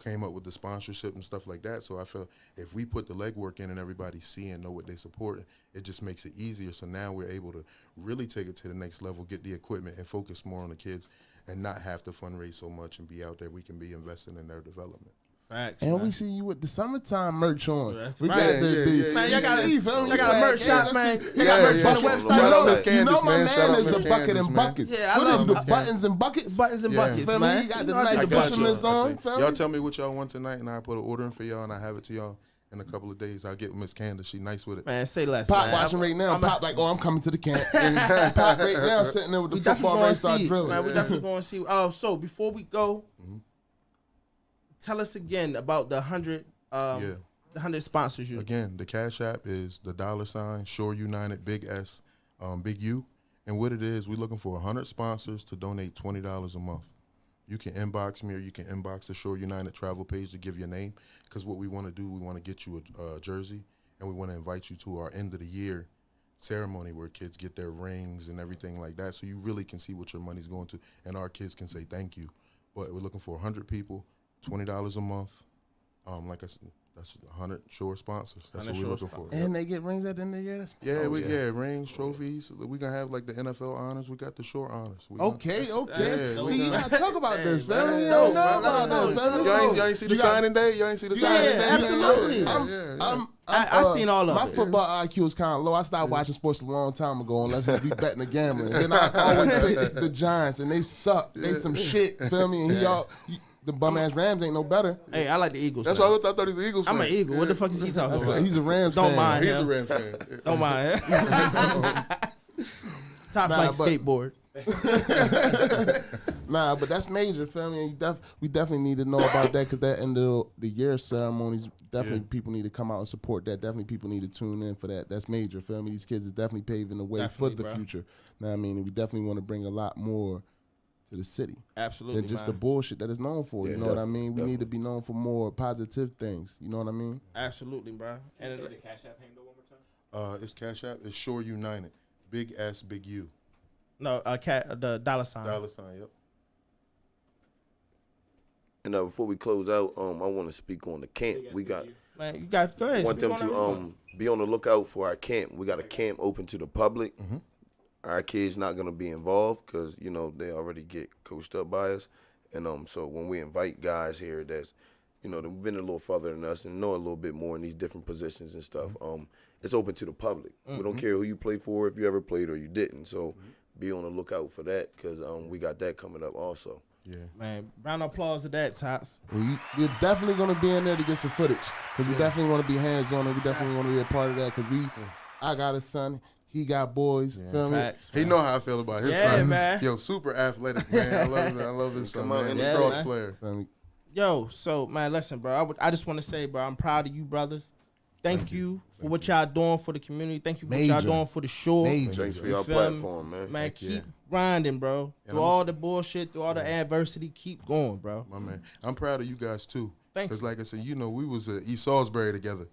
Speaker 12: came up with the sponsorship and stuff like that. So I felt if we put the legwork in and everybody see and know what they support, it just makes it easier. So now we're able to really take it to the next level, get the equipment, and focus more on the kids and not have to fundraise so much and be out there. We can be investing in their development.
Speaker 1: Facts,
Speaker 5: and
Speaker 1: man.
Speaker 5: we see you with the summertime merch on.
Speaker 1: We got
Speaker 5: the
Speaker 1: man, y'all got a merch shop, man.
Speaker 5: You got merch on the website.
Speaker 12: Shout out Miss Candace,
Speaker 5: you know my
Speaker 12: man.
Speaker 5: man is the bucket and buckets.
Speaker 1: Yeah, I love
Speaker 5: the buttons and buckets.
Speaker 1: Buttons and buckets, man.
Speaker 5: You got the nice fisherman's on.
Speaker 12: Y'all tell me what y'all want tonight, and I put an order in for y'all, and I have it to y'all in a couple of days. I'll get with Miss Candace. She nice with it.
Speaker 1: Man, say less.
Speaker 5: Pop watching right now. Pop like, I'm coming to the camp. And Pop right now sitting there with the football ready to start drilling.
Speaker 1: Man, we definitely going to see. So before we go, tell us again about the 100. The 100 sponsors you.
Speaker 12: Again, the Cash App is the $ Shore United Big S, Big U, and what it is, we're looking for 100 sponsors to donate $20 a month. You can inbox me or you can inbox the Shore United travel page to give your name, because what we want to do, we want to get you a jersey, and we want to invite you to our end of the year ceremony where kids get their rings and everything like that, so you really can see what your money's going to, and our kids can say thank you. But we're looking for 100 people, $20 a month. Like I said, that's 100 Shore sponsors. That's what we're looking for.
Speaker 5: And they get rings at the end of the year?
Speaker 12: We get rings, trophies. We're going to have like the NFL honors. We got the Shore honors.
Speaker 5: Okay. See, you got to talk about this, family.
Speaker 12: You don't know about this, family. Y'all ain't see the signing day? Y'all ain't see the signing day?
Speaker 5: Yeah, absolutely.
Speaker 1: I seen all of it.
Speaker 5: My football IQ is kind of low. I stopped watching sports a long time ago unless it be betting or gambling. And then I always pick the Giants, and they suck. They some shit, feel me? And the bum-ass Rams ain't no better.
Speaker 1: Hey, I like the Eagles.
Speaker 12: That's why I thought he was an Eagles fan.
Speaker 1: I'm an Eagle. What the fuck is he talking about?
Speaker 5: He's a Rams fan.
Speaker 1: Don't mind
Speaker 12: He's
Speaker 1: him.
Speaker 12: a Rams fan.
Speaker 1: Don't mind him. Top flight skateboard.
Speaker 5: But that's major, feel me? And we definitely need to know about that, because that end of the year ceremonies, definitely people need to come out and support that. Definitely people need to tune in for that. That's major, feel me? These kids is definitely paving the way for the future. Know what I mean? And we definitely want to bring a lot more to the city.
Speaker 1: Absolutely,
Speaker 5: than just the bullshit that it's known for. You know what I mean? We need to be known for more positive things. You know what I mean?
Speaker 1: Absolutely, bro.
Speaker 8: And the Cash App handle one more time?
Speaker 12: It's Cash App. It's Shore United. Big S, Big U.
Speaker 1: No, the dollar sign.
Speaker 12: Dollar sign. Yep.
Speaker 11: And before we close out, I want to speak on the camp. We got.
Speaker 1: Man, you guys go ahead.
Speaker 11: Want them to be on the lookout for our camp. We got a camp open to the public.
Speaker 12: Mm-hmm.
Speaker 11: Our kids not gonna be involved because they already get coached up by us, and so when we invite guys here that's they've been a little further than us and know a little bit more in these different positions and stuff, it's open to the public. We don't care who you play for, if you ever played or you didn't. So be on the lookout for that because we got that coming up also.
Speaker 12: Yeah,
Speaker 1: man. Round of applause to that, Tots.
Speaker 5: We're definitely going to be in there to get some footage because we definitely want to be hands on it. We definitely want to be a part of that because I got a son. He got boys. Feel me?
Speaker 12: He know how I feel about his son. Man. Yo, super athletic, man. I love him. I love his son, man. Cross player.
Speaker 1: Yo, so man, listen, bro. I just want to say, bro, I'm proud of you, brothers. Thank you for what y'all doing for the community. Thank you for what y'all doing for the show.
Speaker 11: Thanks for your platform, man.
Speaker 1: Man, keep grinding, bro. Through all the bullshit, through all the adversity, keep going, bro.
Speaker 12: My man, I'm proud of you guys too.
Speaker 1: Thank you.
Speaker 12: Because like I said, we was at East Salisbury together.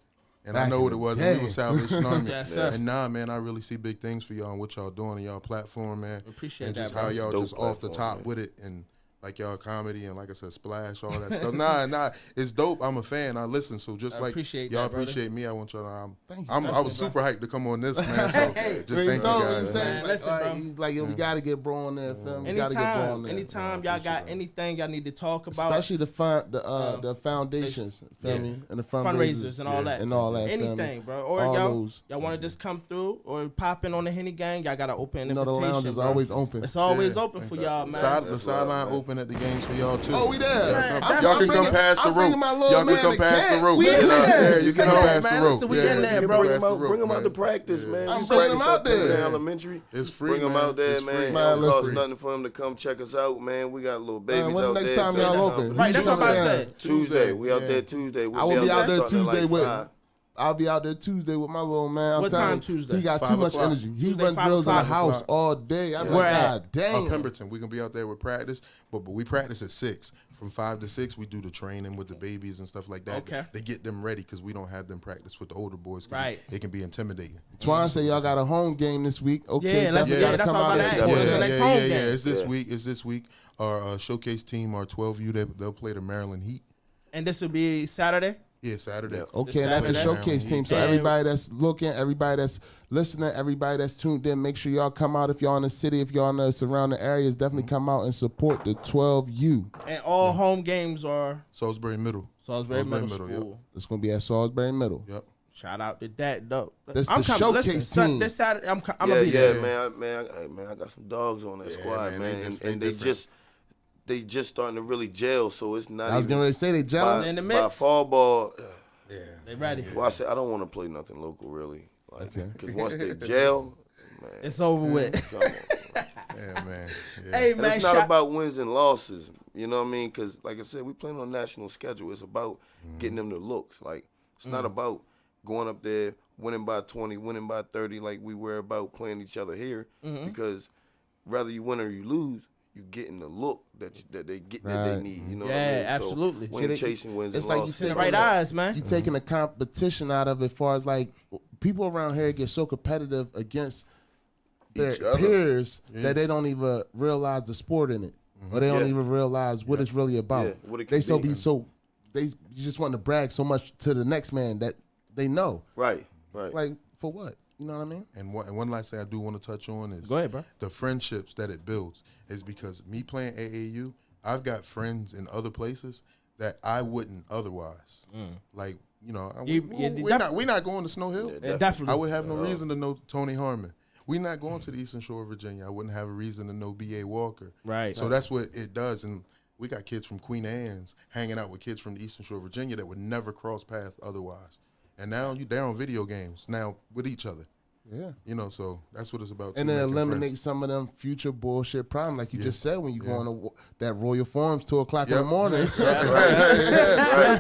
Speaker 12: And I know what it was. We were Salvation Army.
Speaker 1: Yes, sir.
Speaker 12: And man, I really see big things for y'all and what y'all doing on y'all platform, man.
Speaker 1: Appreciate
Speaker 12: and
Speaker 1: that,
Speaker 12: just
Speaker 1: bro.
Speaker 12: how y'all
Speaker 11: Dope
Speaker 12: just off the top
Speaker 11: man.
Speaker 12: with it and like y'all comedy and like I said, splash, all that stuff. Nah, it's dope. I'm a fan. I listen. So just like y'all appreciate me, I want y'all to I was super hyped to come on this, man. So just thank you guys.
Speaker 5: Man.
Speaker 1: Listen, bro.
Speaker 5: We gotta get bro on there, film.
Speaker 1: Anytime y'all got anything y'all need to talk about,
Speaker 5: especially the foundations, feel me, and the
Speaker 1: fundraisers and all that, anything, bro. Or y'all want to just come through or pop in on the Henny gang, y'all got to open invitation.
Speaker 5: The lounge is always open.
Speaker 1: It's always open for y'all, man.
Speaker 12: The sideline open at the games for y'all too.
Speaker 5: Oh, we there.
Speaker 12: Y'all can come past the rope. Y'all can come past the rope.
Speaker 5: Yeah,
Speaker 12: you can come past the rope.
Speaker 1: We in there, bro.
Speaker 11: Bring them out to practice, man.
Speaker 5: I'm bringing them out there.
Speaker 11: Elementary.
Speaker 12: It's free.
Speaker 11: Bring them out there, man. It don't cost nothing for them to come check us out, man. We got little babies out there.
Speaker 5: When the next time y'all open?
Speaker 1: Right, that's what I said.
Speaker 11: Tuesday. We out there Tuesday.
Speaker 5: I will be out there Tuesday with. I'll be out there Tuesday with my little man.
Speaker 1: What time Tuesday?
Speaker 5: He got too much energy. He runs drills in the house all day. I'm like, God damn.
Speaker 12: Pemberton. We're going to be out there with practice, but we practice at 6. From 5 to 6, we do the training with the babies and stuff like that.
Speaker 1: Okay.
Speaker 12: They get them ready because we don't have them practice with the older boys.
Speaker 1: Right.
Speaker 12: They can be intimidating.
Speaker 5: Twan say y'all got a home game this week. Okay.
Speaker 1: That's all I'm about to ask. What's the next home game?
Speaker 12: It's this week. It's this week. Our showcase team, our 12U, they'll play the Maryland Heat.
Speaker 1: And this will be Saturday?
Speaker 12: Yeah, Saturday.
Speaker 5: Okay, that's the showcase team. So everybody that's looking, everybody that's listening, everybody that's tuned in, make sure y'all come out. If y'all in the city, if y'all in the surrounding areas, definitely come out and support the 12U.
Speaker 1: And all home games are?
Speaker 12: Salisbury Middle.
Speaker 1: Salisbury Middle School.
Speaker 12: Yep.
Speaker 5: It's going to be at Salisbury Middle.
Speaker 12: Yep.
Speaker 1: Shout out to that, though.
Speaker 5: That's the showcase team.
Speaker 1: This Saturday, I'm going to be there.
Speaker 11: Man, I got some dogs on that squad, man. And they just starting to really gel, so it's not.
Speaker 5: I was going to say they gel
Speaker 1: in the mix.
Speaker 11: By fall ball,
Speaker 1: they ready.
Speaker 11: Well, I said I don't want to play nothing local, really. Because once they gel, man,
Speaker 1: it's over with.
Speaker 12: Yeah, man.
Speaker 11: Yeah. Hey, man, it's not about wins and losses. You know what I mean? Because, like I said, we playing on a national schedule. It's about getting them the looks. Like, it's not about going up there, winning by 20, winning by 30, like we were about playing each other here. Because whether you win or you lose, you getting the look that they get that they need. You know what I mean?
Speaker 1: Absolutely.
Speaker 11: So we ain't chasing wins
Speaker 5: it's
Speaker 11: and
Speaker 5: like
Speaker 11: losses.
Speaker 1: You taking the right eyes, man.
Speaker 5: You taking the competition out of it, as far as like people around here get so competitive against their peers that they don't even realize the sport in it, or they don't even realize what it's really about. They they just want to brag so much to the next man that they know.
Speaker 11: Right.
Speaker 5: Like for what? You know what I mean?
Speaker 12: And one last thing I do want to touch on is
Speaker 1: go ahead, bro.
Speaker 12: The friendships that it builds is because me playing AAU, I've got friends in other places that I wouldn't otherwise. Like, you know, we're not going to Snow Hill.
Speaker 1: Definitely.
Speaker 12: I would have no reason to know Tony Harmon. We're not going to the Eastern Shore of Virginia. I wouldn't have a reason to know B.A. Walker.
Speaker 1: Right.
Speaker 12: So that's what it does. And we got kids from Queen Anne's hanging out with kids from the Eastern Shore of Virginia that would never cross paths otherwise. And now they're on video games now with each other.
Speaker 5: Yeah.
Speaker 12: You know, so that's what it's about.
Speaker 5: And then eliminate some of them future bullshit problems, like you just said, when you go on that Royal Forums 2 o'clock in the morning.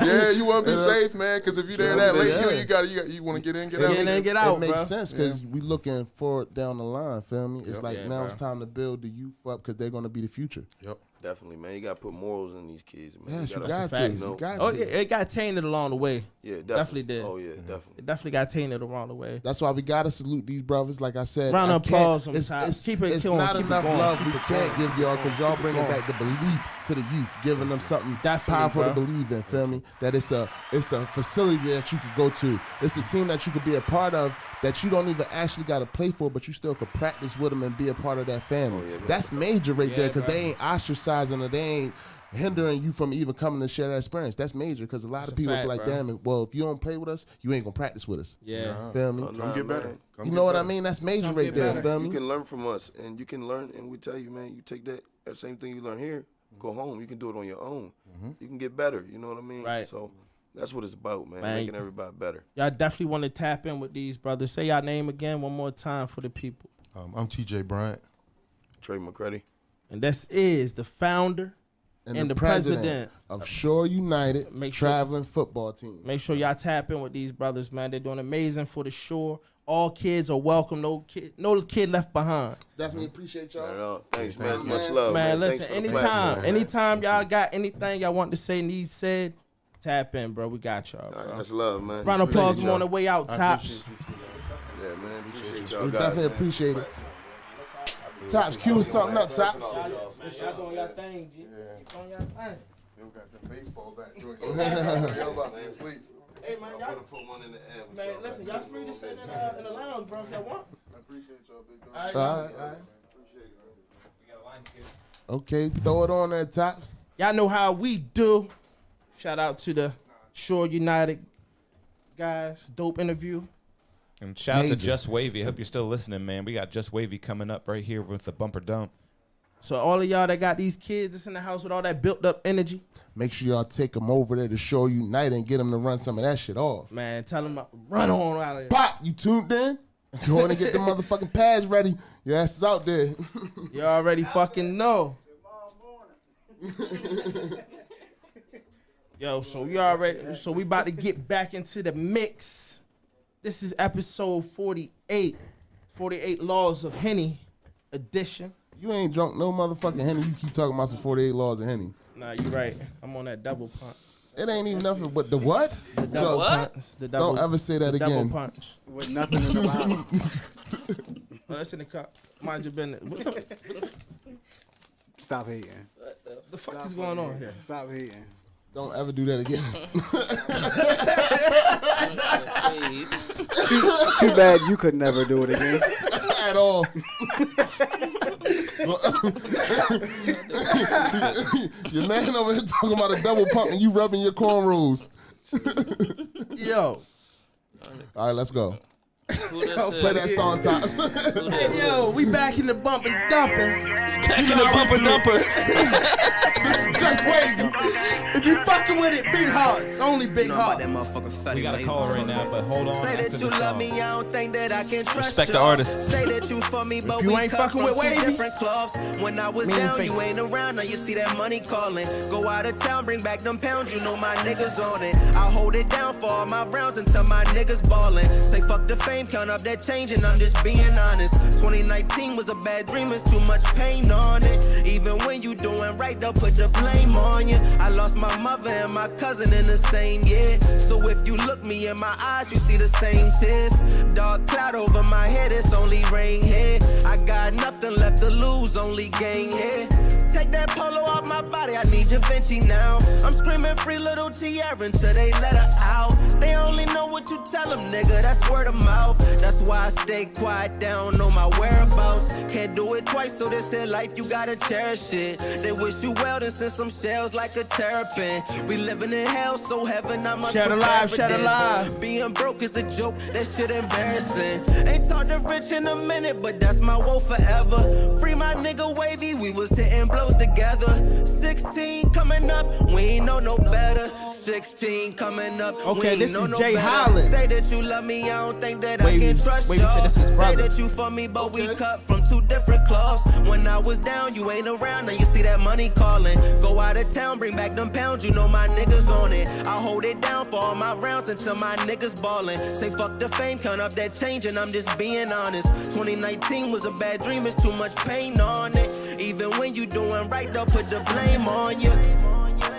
Speaker 12: Yeah, you want to be safe, man, because if you're there that late, you want to get in, get out.
Speaker 1: Get in, get out,
Speaker 5: It makes sense because we looking forward down the line, feel me? It's like now it's time to build the youth up because they're going to be the future.
Speaker 12: Yep.
Speaker 11: Definitely, man. You got to put morals in these kids, man.
Speaker 5: Yes, you
Speaker 11: gotta,
Speaker 5: got to.
Speaker 11: you
Speaker 5: You
Speaker 11: know?
Speaker 5: got
Speaker 1: Oh
Speaker 5: to.
Speaker 1: yeah, it got tainted along the way.
Speaker 11: Yeah,
Speaker 1: definitely did.
Speaker 11: Oh yeah, definitely.
Speaker 1: It definitely got tainted along the way.
Speaker 5: That's why we gotta salute these brothers. Like I said,
Speaker 1: Round of applause.
Speaker 5: It's
Speaker 1: Keep it
Speaker 5: it's
Speaker 1: going,
Speaker 5: not
Speaker 1: keep it
Speaker 5: enough
Speaker 1: going,
Speaker 5: love
Speaker 1: keep
Speaker 5: we
Speaker 1: it
Speaker 5: can't
Speaker 1: going.
Speaker 5: give y'all because y'all bringing
Speaker 1: going.
Speaker 5: back the belief to the youth, giving them something
Speaker 1: Definitely,
Speaker 5: powerful
Speaker 1: bro.
Speaker 5: to believe in. Feel me? That it's a facility that you could go to. It's a team that you could be a part of that you don't even actually got to play for, but you still could practice with them and be a part of that family. That's major right there because they ain't ostracizing or they ain't hindering you from even coming to share that experience. That's major because a lot of people
Speaker 1: fact,
Speaker 5: be like,
Speaker 1: bro.
Speaker 5: damn, well, if you don't play with us, you ain't gonna practice with us.
Speaker 1: Yeah.
Speaker 5: Feel me?
Speaker 12: Come get better. Come
Speaker 5: You
Speaker 12: get
Speaker 5: know what I
Speaker 12: better.
Speaker 5: mean? That's major
Speaker 1: Come
Speaker 5: right
Speaker 1: get
Speaker 5: there.
Speaker 1: better.
Speaker 5: Feel me?
Speaker 11: You can learn from us, and you can learn, and we tell you, man, you take that same thing you learn here, go home. You can do it on your own. You can get better. You know what I mean?
Speaker 1: Right.
Speaker 11: So that's what it's about, man.
Speaker 1: Man.
Speaker 11: Making everybody better.
Speaker 1: Y'all definitely want to tap in with these brothers. Say y'all name again one more time for the people.
Speaker 12: I'm TJ Bryant.
Speaker 11: Trey McCready.
Speaker 1: And this is the founder and the president
Speaker 5: of Shore United
Speaker 1: Make sure-
Speaker 5: traveling football team.
Speaker 1: Make sure y'all tap in with these brothers, man. They're doing amazing for the Shore. All kids are welcome. No kid left behind.
Speaker 5: Definitely appreciate y'all.
Speaker 11: Right on. Thanks, man. Much love,
Speaker 1: Man,
Speaker 11: man.
Speaker 1: listen,
Speaker 11: Thanks for the platform, man.
Speaker 1: anytime y'all got anything y'all want to say, needs said, tap in, bro. We got y'all,
Speaker 11: All
Speaker 1: bro.
Speaker 11: right, much love, man.
Speaker 1: Round of applause.
Speaker 11: Appreciate
Speaker 1: I'm on the
Speaker 11: y'all.
Speaker 1: way out,
Speaker 5: I
Speaker 1: Tops.
Speaker 11: Yeah, man. Appreciate y'all
Speaker 5: We
Speaker 11: guys,
Speaker 5: definitely
Speaker 11: man.
Speaker 5: appreciate it. Tops, cue something up, Tops.
Speaker 1: Y'all doing y'all thing, G. Keep doing y'all thing.
Speaker 12: Still got the baseball back. Y'all about to sleep.
Speaker 1: Hey, man, y'all
Speaker 11: put one in the air.
Speaker 1: Man, listen, y'all free to sit in the lounge, bro, if y'all want.
Speaker 12: I appreciate y'all, big dog.
Speaker 1: All right,
Speaker 5: All right. Okay, throw it on there, Tops.
Speaker 1: Y'all know how we do. Shout out to the Shore United guys. Dope interview.
Speaker 8: And shout out to
Speaker 5: Major.
Speaker 8: Just Wavy. I hope you're still listening, man. We got Just Wavy coming up right here with the bumper dump.
Speaker 1: So all of y'all that got these kids that's in the house with all that built up energy,
Speaker 5: Make sure y'all take them over there to Shore United and get them to run some of that shit off.
Speaker 1: man, tell them run on out of there.
Speaker 5: Pop, you tuned in? Go on and get the motherfucking pads ready. Your ass is out there.
Speaker 1: You already fucking know. Yo, so we about to get back into the mix. This is episode 48. 48 Laws of Henny edition.
Speaker 5: You ain't drunk no motherfucking Henny. You keep talking about some 48 laws of Henny.
Speaker 1: Nah, you right. I'm on that double punch.
Speaker 5: It ain't even nothing but the what?
Speaker 1: The double punch. The double,
Speaker 5: Don't ever say that
Speaker 1: the
Speaker 5: again.
Speaker 1: Double punch.
Speaker 10: With nothing in the bottle.
Speaker 1: Oh, that's in the cup. Mind your business. What
Speaker 10: Stop hating.
Speaker 1: the fuck is going on here?
Speaker 10: Stop hating.
Speaker 5: Don't ever do that again.
Speaker 10: Too bad you could never do it again.
Speaker 5: At all. Your man over here talking about a double pump and you rubbing your cornrows.
Speaker 1: Yo.
Speaker 5: All right, let's go.
Speaker 1: Yo,
Speaker 5: Play that song, Tops.
Speaker 1: Hey, yo, we back in the bump and dumping.
Speaker 7: Back in the bumper dumper.
Speaker 1: This is Just Wavy. If you fucking with it, big hearts. Only big hearts.
Speaker 8: We got a call right now, but hold on
Speaker 3: Say
Speaker 8: after
Speaker 3: that you
Speaker 8: the
Speaker 3: love me,
Speaker 8: song.
Speaker 3: I don't think that I can trust
Speaker 7: Respect
Speaker 3: you.
Speaker 7: the artist.
Speaker 3: Say that you for me, but
Speaker 1: you
Speaker 3: we
Speaker 1: ain't
Speaker 3: cut
Speaker 1: fucking
Speaker 3: from
Speaker 1: with
Speaker 3: two
Speaker 1: Wavy,
Speaker 3: different cloths. When I was
Speaker 1: mean
Speaker 3: down,
Speaker 1: face.
Speaker 3: you ain't around. Now you see that money calling. Go out of town, bring back them pounds. You know my niggas on it. I hold it down for all my rounds until my niggas ballin'. Say fuck the fame, count up that change, and I'm just being honest. 2019 was a bad dream, it's too much pain on it. Even when you doing right, they'll put the blame on you. I lost my mother and my cousin in the same year. So if you look me in my eyes, you see the same tears. Dark cloud over my head, it's only rain here. I got nothing left to lose, only gain here. Take that polo off my body, I need Vinci now. I'm screaming free little Tiara until they let her out. They only know what you tell them, nigga, that's word of mouth. That's why I stay quiet, down on my whereabouts. Can't do it twice, so this here life, you gotta cherish it. They wish you well, then send some shells like a terrapin. We living in hell, so heaven, I must
Speaker 1: Shout
Speaker 3: prepare
Speaker 1: alive,
Speaker 3: for
Speaker 1: shout
Speaker 3: this.
Speaker 1: alive.
Speaker 3: Being broke is a joke, that shit embarrassing. Ain't talked to rich in a minute, but that's my woe forever. Free my nigga Wavy, we was hitting blows together. 16 coming up, we ain't know no better. 16 coming up,
Speaker 1: Okay,
Speaker 3: we
Speaker 1: this
Speaker 3: ain't know
Speaker 1: is
Speaker 3: no
Speaker 1: Jay
Speaker 3: better.
Speaker 1: Holland.
Speaker 3: Say that you love me, I don't think that
Speaker 1: Wavy-
Speaker 3: I can trust
Speaker 1: Wavy
Speaker 3: y'all.
Speaker 1: said this is his
Speaker 3: Say
Speaker 1: brother.
Speaker 3: that you for me, but we cut from two different cloths. lost. When I was down, you ain't around, now you see that money calling. Go out of town, bring back them pounds, you know my niggas on it. I hold it down for all my rounds until my niggas ballin'. Say fuck the fame, count up that change, and I'm just being honest. 2019 was a bad dream, it's too much pain on it. Even when you doing right, they'll put the blame on you.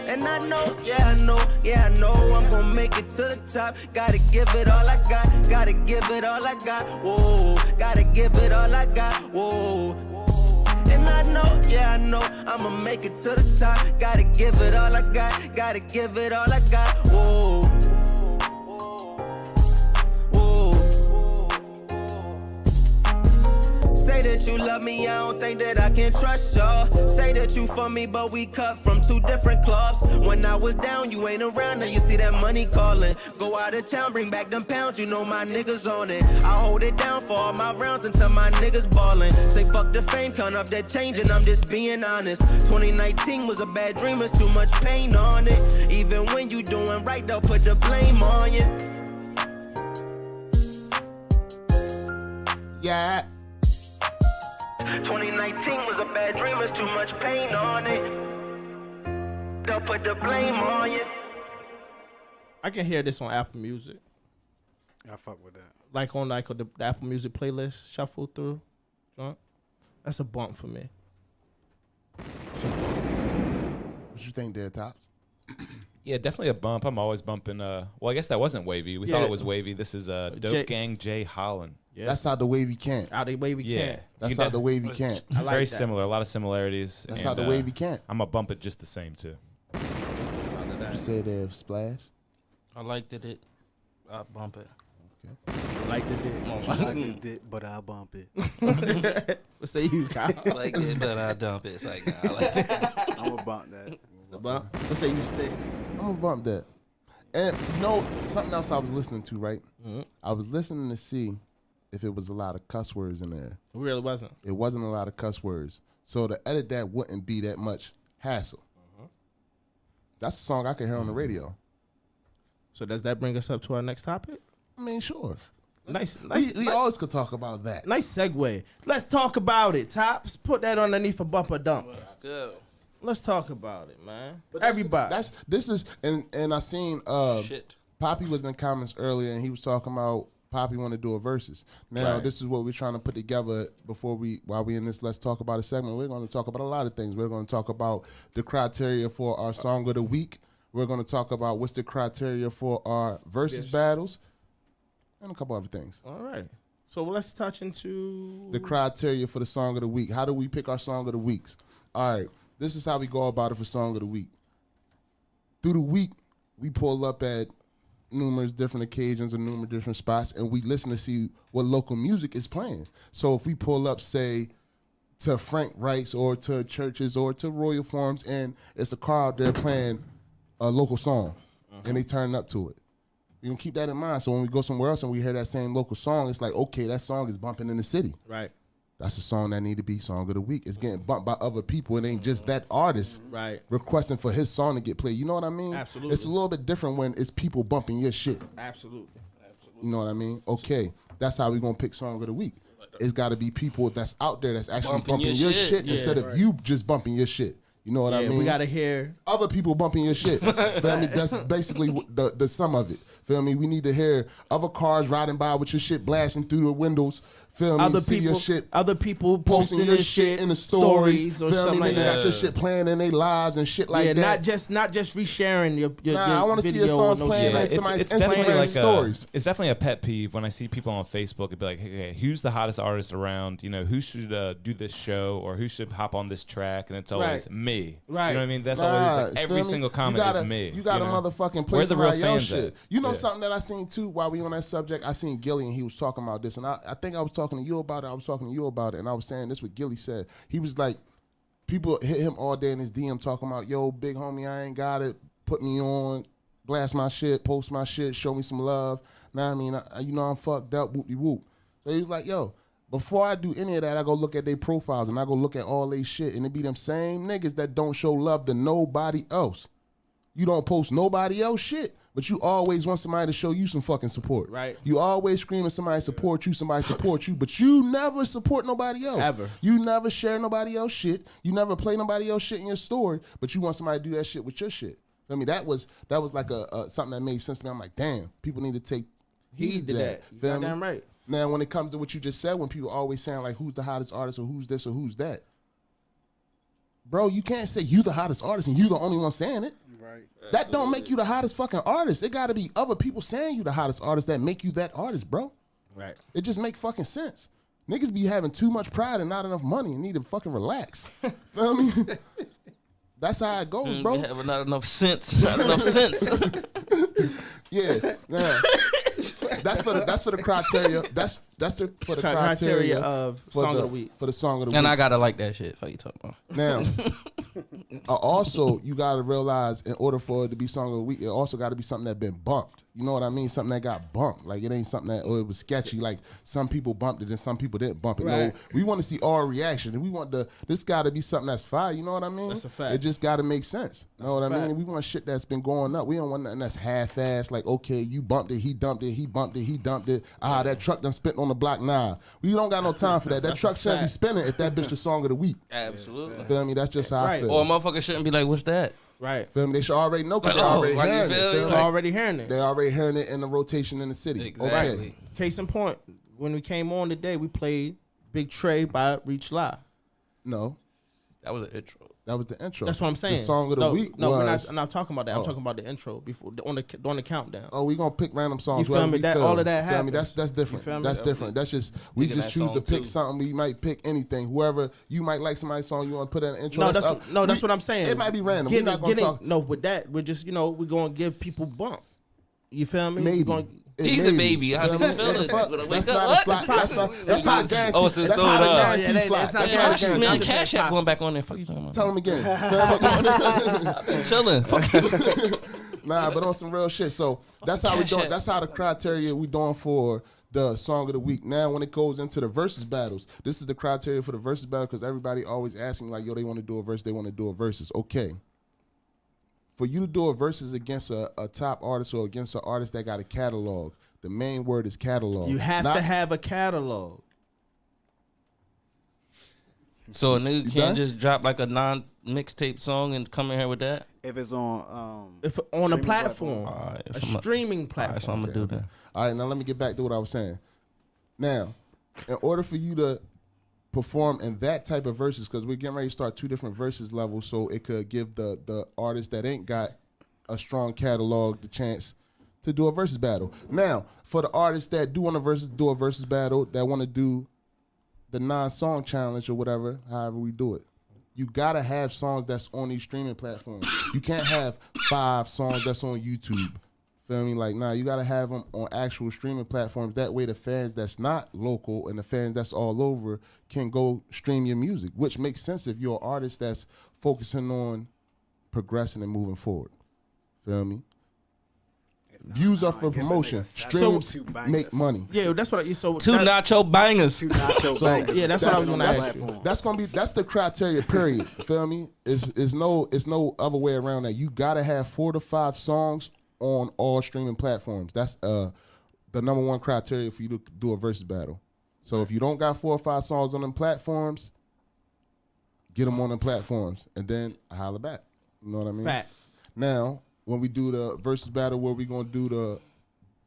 Speaker 3: And I know, yeah I know I'm gonna make it to the top. Gotta give it all I got, gotta give it all I got, whoa. Gotta give it all I got, whoa. And I know, yeah I know I'ma make it to the top. Gotta give it all I got, gotta give it all I got, whoa. Say that you love me, I don't think that I can trust y'all. Say that you for me, but we cut from two different clubs. When I was down, you ain't around, now you see that money calling. Go out of town, bring back them pounds, you know my niggas on it. I hold it down for all my rounds until my niggas ballin'. Say fuck the fame, count up that change, and I'm just being honest. 2019 was a bad dream, it's too much pain on it. Even when you doing right, they'll put the blame on you.
Speaker 1: Yeah.
Speaker 3: 2019 was a bad dream, it's too much pain on it. They'll put the blame on you.
Speaker 1: I can hear this on Apple Music.
Speaker 10: I fuck with that.
Speaker 1: Like on the Apple Music playlist, shuffle through. That's a bump for me. It's a bump.
Speaker 5: What you think there, Tops?
Speaker 8: Yeah, definitely a bump. I'm always bumping. Well, I guess that wasn't Wavy. We thought it was Wavy. This is Dope Gang Jay Holland.
Speaker 5: Yeah. That's how the Wavy can't.
Speaker 1: How the Wavy can't.
Speaker 5: That's how the Wavy can't.
Speaker 1: I like
Speaker 8: Very
Speaker 1: that.
Speaker 8: similar. A lot of similarities.
Speaker 5: That's how the Wavy can't.
Speaker 8: I'm going to bump it just the same, too.
Speaker 5: You say there, Splash?
Speaker 7: I liked it. I bump it.
Speaker 5: Okay.
Speaker 1: Like the dick.
Speaker 10: I like the dick, but I bump it.
Speaker 1: What say you, Kyle?
Speaker 7: Like it, but I dump it. It's like, nah, I like it.
Speaker 10: I'm gonna bump that.
Speaker 1: It's a bump. What say you, Sticks?
Speaker 5: I'm gonna bump that. And you know, something else I was listening to, right?
Speaker 1: Mm-hmm.
Speaker 5: I was listening to see if it was a lot of cuss words in there.
Speaker 1: It really wasn't.
Speaker 5: It wasn't a lot of cuss words. So to edit that wouldn't be that much hassle. That's a song I can hear on the radio.
Speaker 1: So does that bring us up to our next topic?
Speaker 5: I mean, sure.
Speaker 1: Nice.
Speaker 5: We always could talk about that.
Speaker 1: Nice segue. Let's talk about it, Tops. Put that underneath a bumper dump.
Speaker 7: Good.
Speaker 1: Let's talk about it, man.
Speaker 5: But
Speaker 1: Everybody.
Speaker 5: And I seen
Speaker 7: Shit.
Speaker 5: Poppy was in the comments earlier and he was talking about Poppy want to do a versus. Now,
Speaker 1: Right.
Speaker 5: this is what we're trying to put together while we in this Let's Talk About It segment. We're going to talk about a lot of things. We're going to talk about the criteria for our Song of the Week. We're going to talk about what's the criteria for our versus battles and a couple other things.
Speaker 1: All right. So let's touch into
Speaker 5: The criteria for the Song of the Week. How do we pick our Song of the Weeks? All right. This is how we go about it for Song of the Week. Through the week, we pull up at numerous different occasions and numerous different spots, and we listen to see what local music is playing. So if we pull up, say, to Frank Wright's or to churches or to Royal Farms, and it's a car out there playing a local song, and they turn up to it. You can keep that in mind. So when we go somewhere else and we hear that same local song, it's like, okay, that song is bumping in the city.
Speaker 1: Right.
Speaker 5: That's a song that need to be Song of the Week. It's getting bumped by other people. It ain't just that artist requesting for his song to get played. You know what I mean?
Speaker 1: Absolutely.
Speaker 5: It's a little bit different when it's people bumping your shit.
Speaker 1: Absolutely.
Speaker 5: You know what I mean? Okay, that's how we going to pick Song of the Week. It's got to be people that's out there that's actually bumping your shit instead of you just bumping your shit. You know what I mean?
Speaker 1: We got to hear
Speaker 5: other people bumping your shit. Feel me? That's basically the sum of it. Feel me? We need to hear other cars riding by with your shit blasting through the windows. Feel me? See your shit.
Speaker 1: Other people
Speaker 5: posting your shit in the stories.
Speaker 1: or
Speaker 5: Feel
Speaker 1: something
Speaker 5: me?
Speaker 1: like
Speaker 5: They
Speaker 1: that.
Speaker 5: got your shit playing in their lives and shit like that.
Speaker 1: not just resharing your
Speaker 5: I want to see your songs playing in somebody's Instagram stories.
Speaker 8: It's definitely a pet peeve when I see people on Facebook and be like, hey, who's the hottest artist around? You know, who should do this show or who should hop on this track? And it's always me.
Speaker 1: Right.
Speaker 8: You know what I mean? That's always like every single comment is me.
Speaker 5: You got to motherfucking play
Speaker 8: Where's the real
Speaker 5: somebody else
Speaker 8: fans
Speaker 5: shit.
Speaker 8: at?
Speaker 5: You know something that I seen too while we on that subject? I seen Gilly and he was talking about this. And I think I was talking to you about it. And I was saying this what Gilly said. He was like, people hit him all day in his DM talking about, yo, big homie, I ain't got it. Put me on, blast my shit, post my shit, show me some love. Now I mean, you know I'm fucked up, whoop-de-whoop. So he was like, yo, before I do any of that, I go look at their profiles and I go look at all they shit. And it be them same niggas that don't show love to nobody else. You don't post nobody else shit, But you always want somebody to show you some fucking support.
Speaker 1: Right.
Speaker 5: You always screaming somebody support you, but you never support nobody else.
Speaker 1: Ever.
Speaker 5: You never share nobody else shit. You never play nobody else shit in your story, but you want somebody to do that shit with your shit. I mean, that was like a something that made sense to me. I'm like, damn, people need to take heed to that.
Speaker 1: You goddamn right.
Speaker 5: Now, when it comes to what you just said, when people always saying like, who's the hottest artist or who's this or who's that, bro, you can't say you the hottest artist and you the only one saying it.
Speaker 10: Right.
Speaker 5: That don't make you the hottest fucking artist. It got to be other people saying you the hottest artist that make you that artist, bro.
Speaker 1: Right.
Speaker 5: It just make fucking sense. Niggas be having too much pride and not enough money and need to fucking relax. Feel me? That's how it goes, bro.
Speaker 7: Having not enough sense. Not enough sense.
Speaker 5: Yeah. Now, that's for the criteria. That's for the criteria
Speaker 1: of song of the week.
Speaker 5: For the song of the week.
Speaker 7: And I gotta like that shit. Fuck you talking about.
Speaker 5: Now, also you gotta realize in order for it to be song of the week, it also got to be something that been bumped. You know what I mean? Something that got bumped. Like it ain't something that it was sketchy. Like some people bumped it and some people didn't bump it.
Speaker 1: Right.
Speaker 5: No, we want to see all reaction, and we want this got to be something that's fire. You know what I mean?
Speaker 1: That's a fact.
Speaker 5: It just got to make sense. You know what I mean?
Speaker 1: fact.
Speaker 5: We want shit that's been going up. We don't want nothing that's half-assed. Like okay, you bumped it, he dumped it, he bumped it, he dumped it. That truck done spit on the block. Nah, we don't got no time for that. That truck shouldn't be spinning if that bitch the song of the week.
Speaker 7: Absolutely.
Speaker 5: Feel me? That's just how I feel.
Speaker 7: Or a motherfucker shouldn't be like, what's that?
Speaker 1: Right.
Speaker 5: Feel me? They should already know because
Speaker 7: Like,
Speaker 5: they're already
Speaker 7: like, you
Speaker 5: hearing
Speaker 7: feel
Speaker 5: it.
Speaker 7: me?
Speaker 5: Feel
Speaker 1: They're
Speaker 5: me?
Speaker 1: already hearing it.
Speaker 5: They're already hearing it in the rotation in the city.
Speaker 7: Exactly.
Speaker 5: Okay.
Speaker 1: Case in point, when we came on today, we played Big Trey by Reach Live.
Speaker 5: No.
Speaker 7: That was an intro.
Speaker 5: That was the intro.
Speaker 1: That's what I'm saying.
Speaker 5: The song of the week
Speaker 1: No,
Speaker 5: was...
Speaker 1: I'm not talking about that. I'm talking about the intro before on the countdown.
Speaker 5: Oh, we gonna pick random songs.
Speaker 1: You feel me?
Speaker 5: That
Speaker 1: all of that
Speaker 5: feel me?
Speaker 1: happens.
Speaker 5: That's different.
Speaker 1: You feel me?
Speaker 5: That's different. That's just we
Speaker 7: Picking
Speaker 5: just
Speaker 7: that
Speaker 5: choose to
Speaker 7: song,
Speaker 5: pick
Speaker 7: too.
Speaker 5: something. We might pick anything. Whoever you might like somebody's song, you want to put that in intro.
Speaker 1: No, that's
Speaker 5: up.
Speaker 1: what I'm saying.
Speaker 5: It might be random. We're not gonna talk.
Speaker 1: No, with that, we're just we're gonna give people bump. You feel me?
Speaker 5: Maybe.
Speaker 7: He's a baby. I
Speaker 5: Feel
Speaker 7: mean,
Speaker 5: me?
Speaker 7: feel it.
Speaker 5: Fuck,
Speaker 7: Wake
Speaker 5: That's
Speaker 7: up,
Speaker 5: not a
Speaker 7: what?
Speaker 5: slot. That's not a guarantee.
Speaker 7: Oh, so it's
Speaker 5: That's
Speaker 7: still
Speaker 5: not a
Speaker 7: up.
Speaker 5: guarantee
Speaker 1: Yeah,
Speaker 5: slot.
Speaker 1: it's not
Speaker 5: That's
Speaker 1: a
Speaker 5: not a
Speaker 1: guarantee.
Speaker 5: guarantee.
Speaker 7: Man, Cash App going back on there. Fuck you talking about?
Speaker 5: Tell him again.
Speaker 7: I've been chilling. Fuck.
Speaker 5: Nah, but on some real shit. So that's how we
Speaker 7: Cash
Speaker 5: doing.
Speaker 7: App.
Speaker 5: That's how the criteria we doing for the song of the week. Now, when it goes into the versus battles, this is the criteria for the versus battle because everybody always asking like, yo, they want to do a verse. They want to do a versus. Okay. For you to do a versus against a top artist or against an artist that got a catalog, the main word is catalog.
Speaker 1: You have to have a catalog.
Speaker 7: So a nigga
Speaker 5: You
Speaker 7: can't
Speaker 5: done?
Speaker 7: just drop like a non-mixtape song and come in here with that?
Speaker 10: If it's on
Speaker 1: If on a platform,
Speaker 7: All right,
Speaker 1: a
Speaker 7: so I'ma-
Speaker 1: streaming
Speaker 7: All
Speaker 1: platform.
Speaker 7: right, so I'm going to do that.
Speaker 5: All right, now let me get back to what I was saying. Now, in order for you to perform in that type of verses, because we're getting ready to start 2 different verses levels, so it could give the artist that ain't got a strong catalog the chance to do a versus battle. Now, for the artists that do want to do a versus battle, that want to do the non-song challenge or whatever, however we do it, you gotta have songs that's on these streaming platforms. You can't have 5 songs that's on YouTube. Feel me? Like, nah, you gotta have them on actual streaming platforms. That way the fans that's not local and the fans that's all over can go stream your music, which makes sense if you're an artist that's focusing on progressing and moving forward. Feel me? Views are for promotion. Streams make money.
Speaker 1: Yeah, that's what. So
Speaker 7: Two nacho bangers.
Speaker 10: Two nacho bangers.
Speaker 1: Yeah, that's what I was gonna ask you.
Speaker 5: That's the criteria. Period. Feel me? It's no other way around that. You gotta have 4 to 5 songs on all streaming platforms. That's the number 1 criteria for you to do a versus battle. So if you don't got 4 or 5 songs on them platforms, get them on them platforms and then holler back. You know what I mean?
Speaker 1: Fact.
Speaker 5: Now, when we do the versus battle where we're going to do the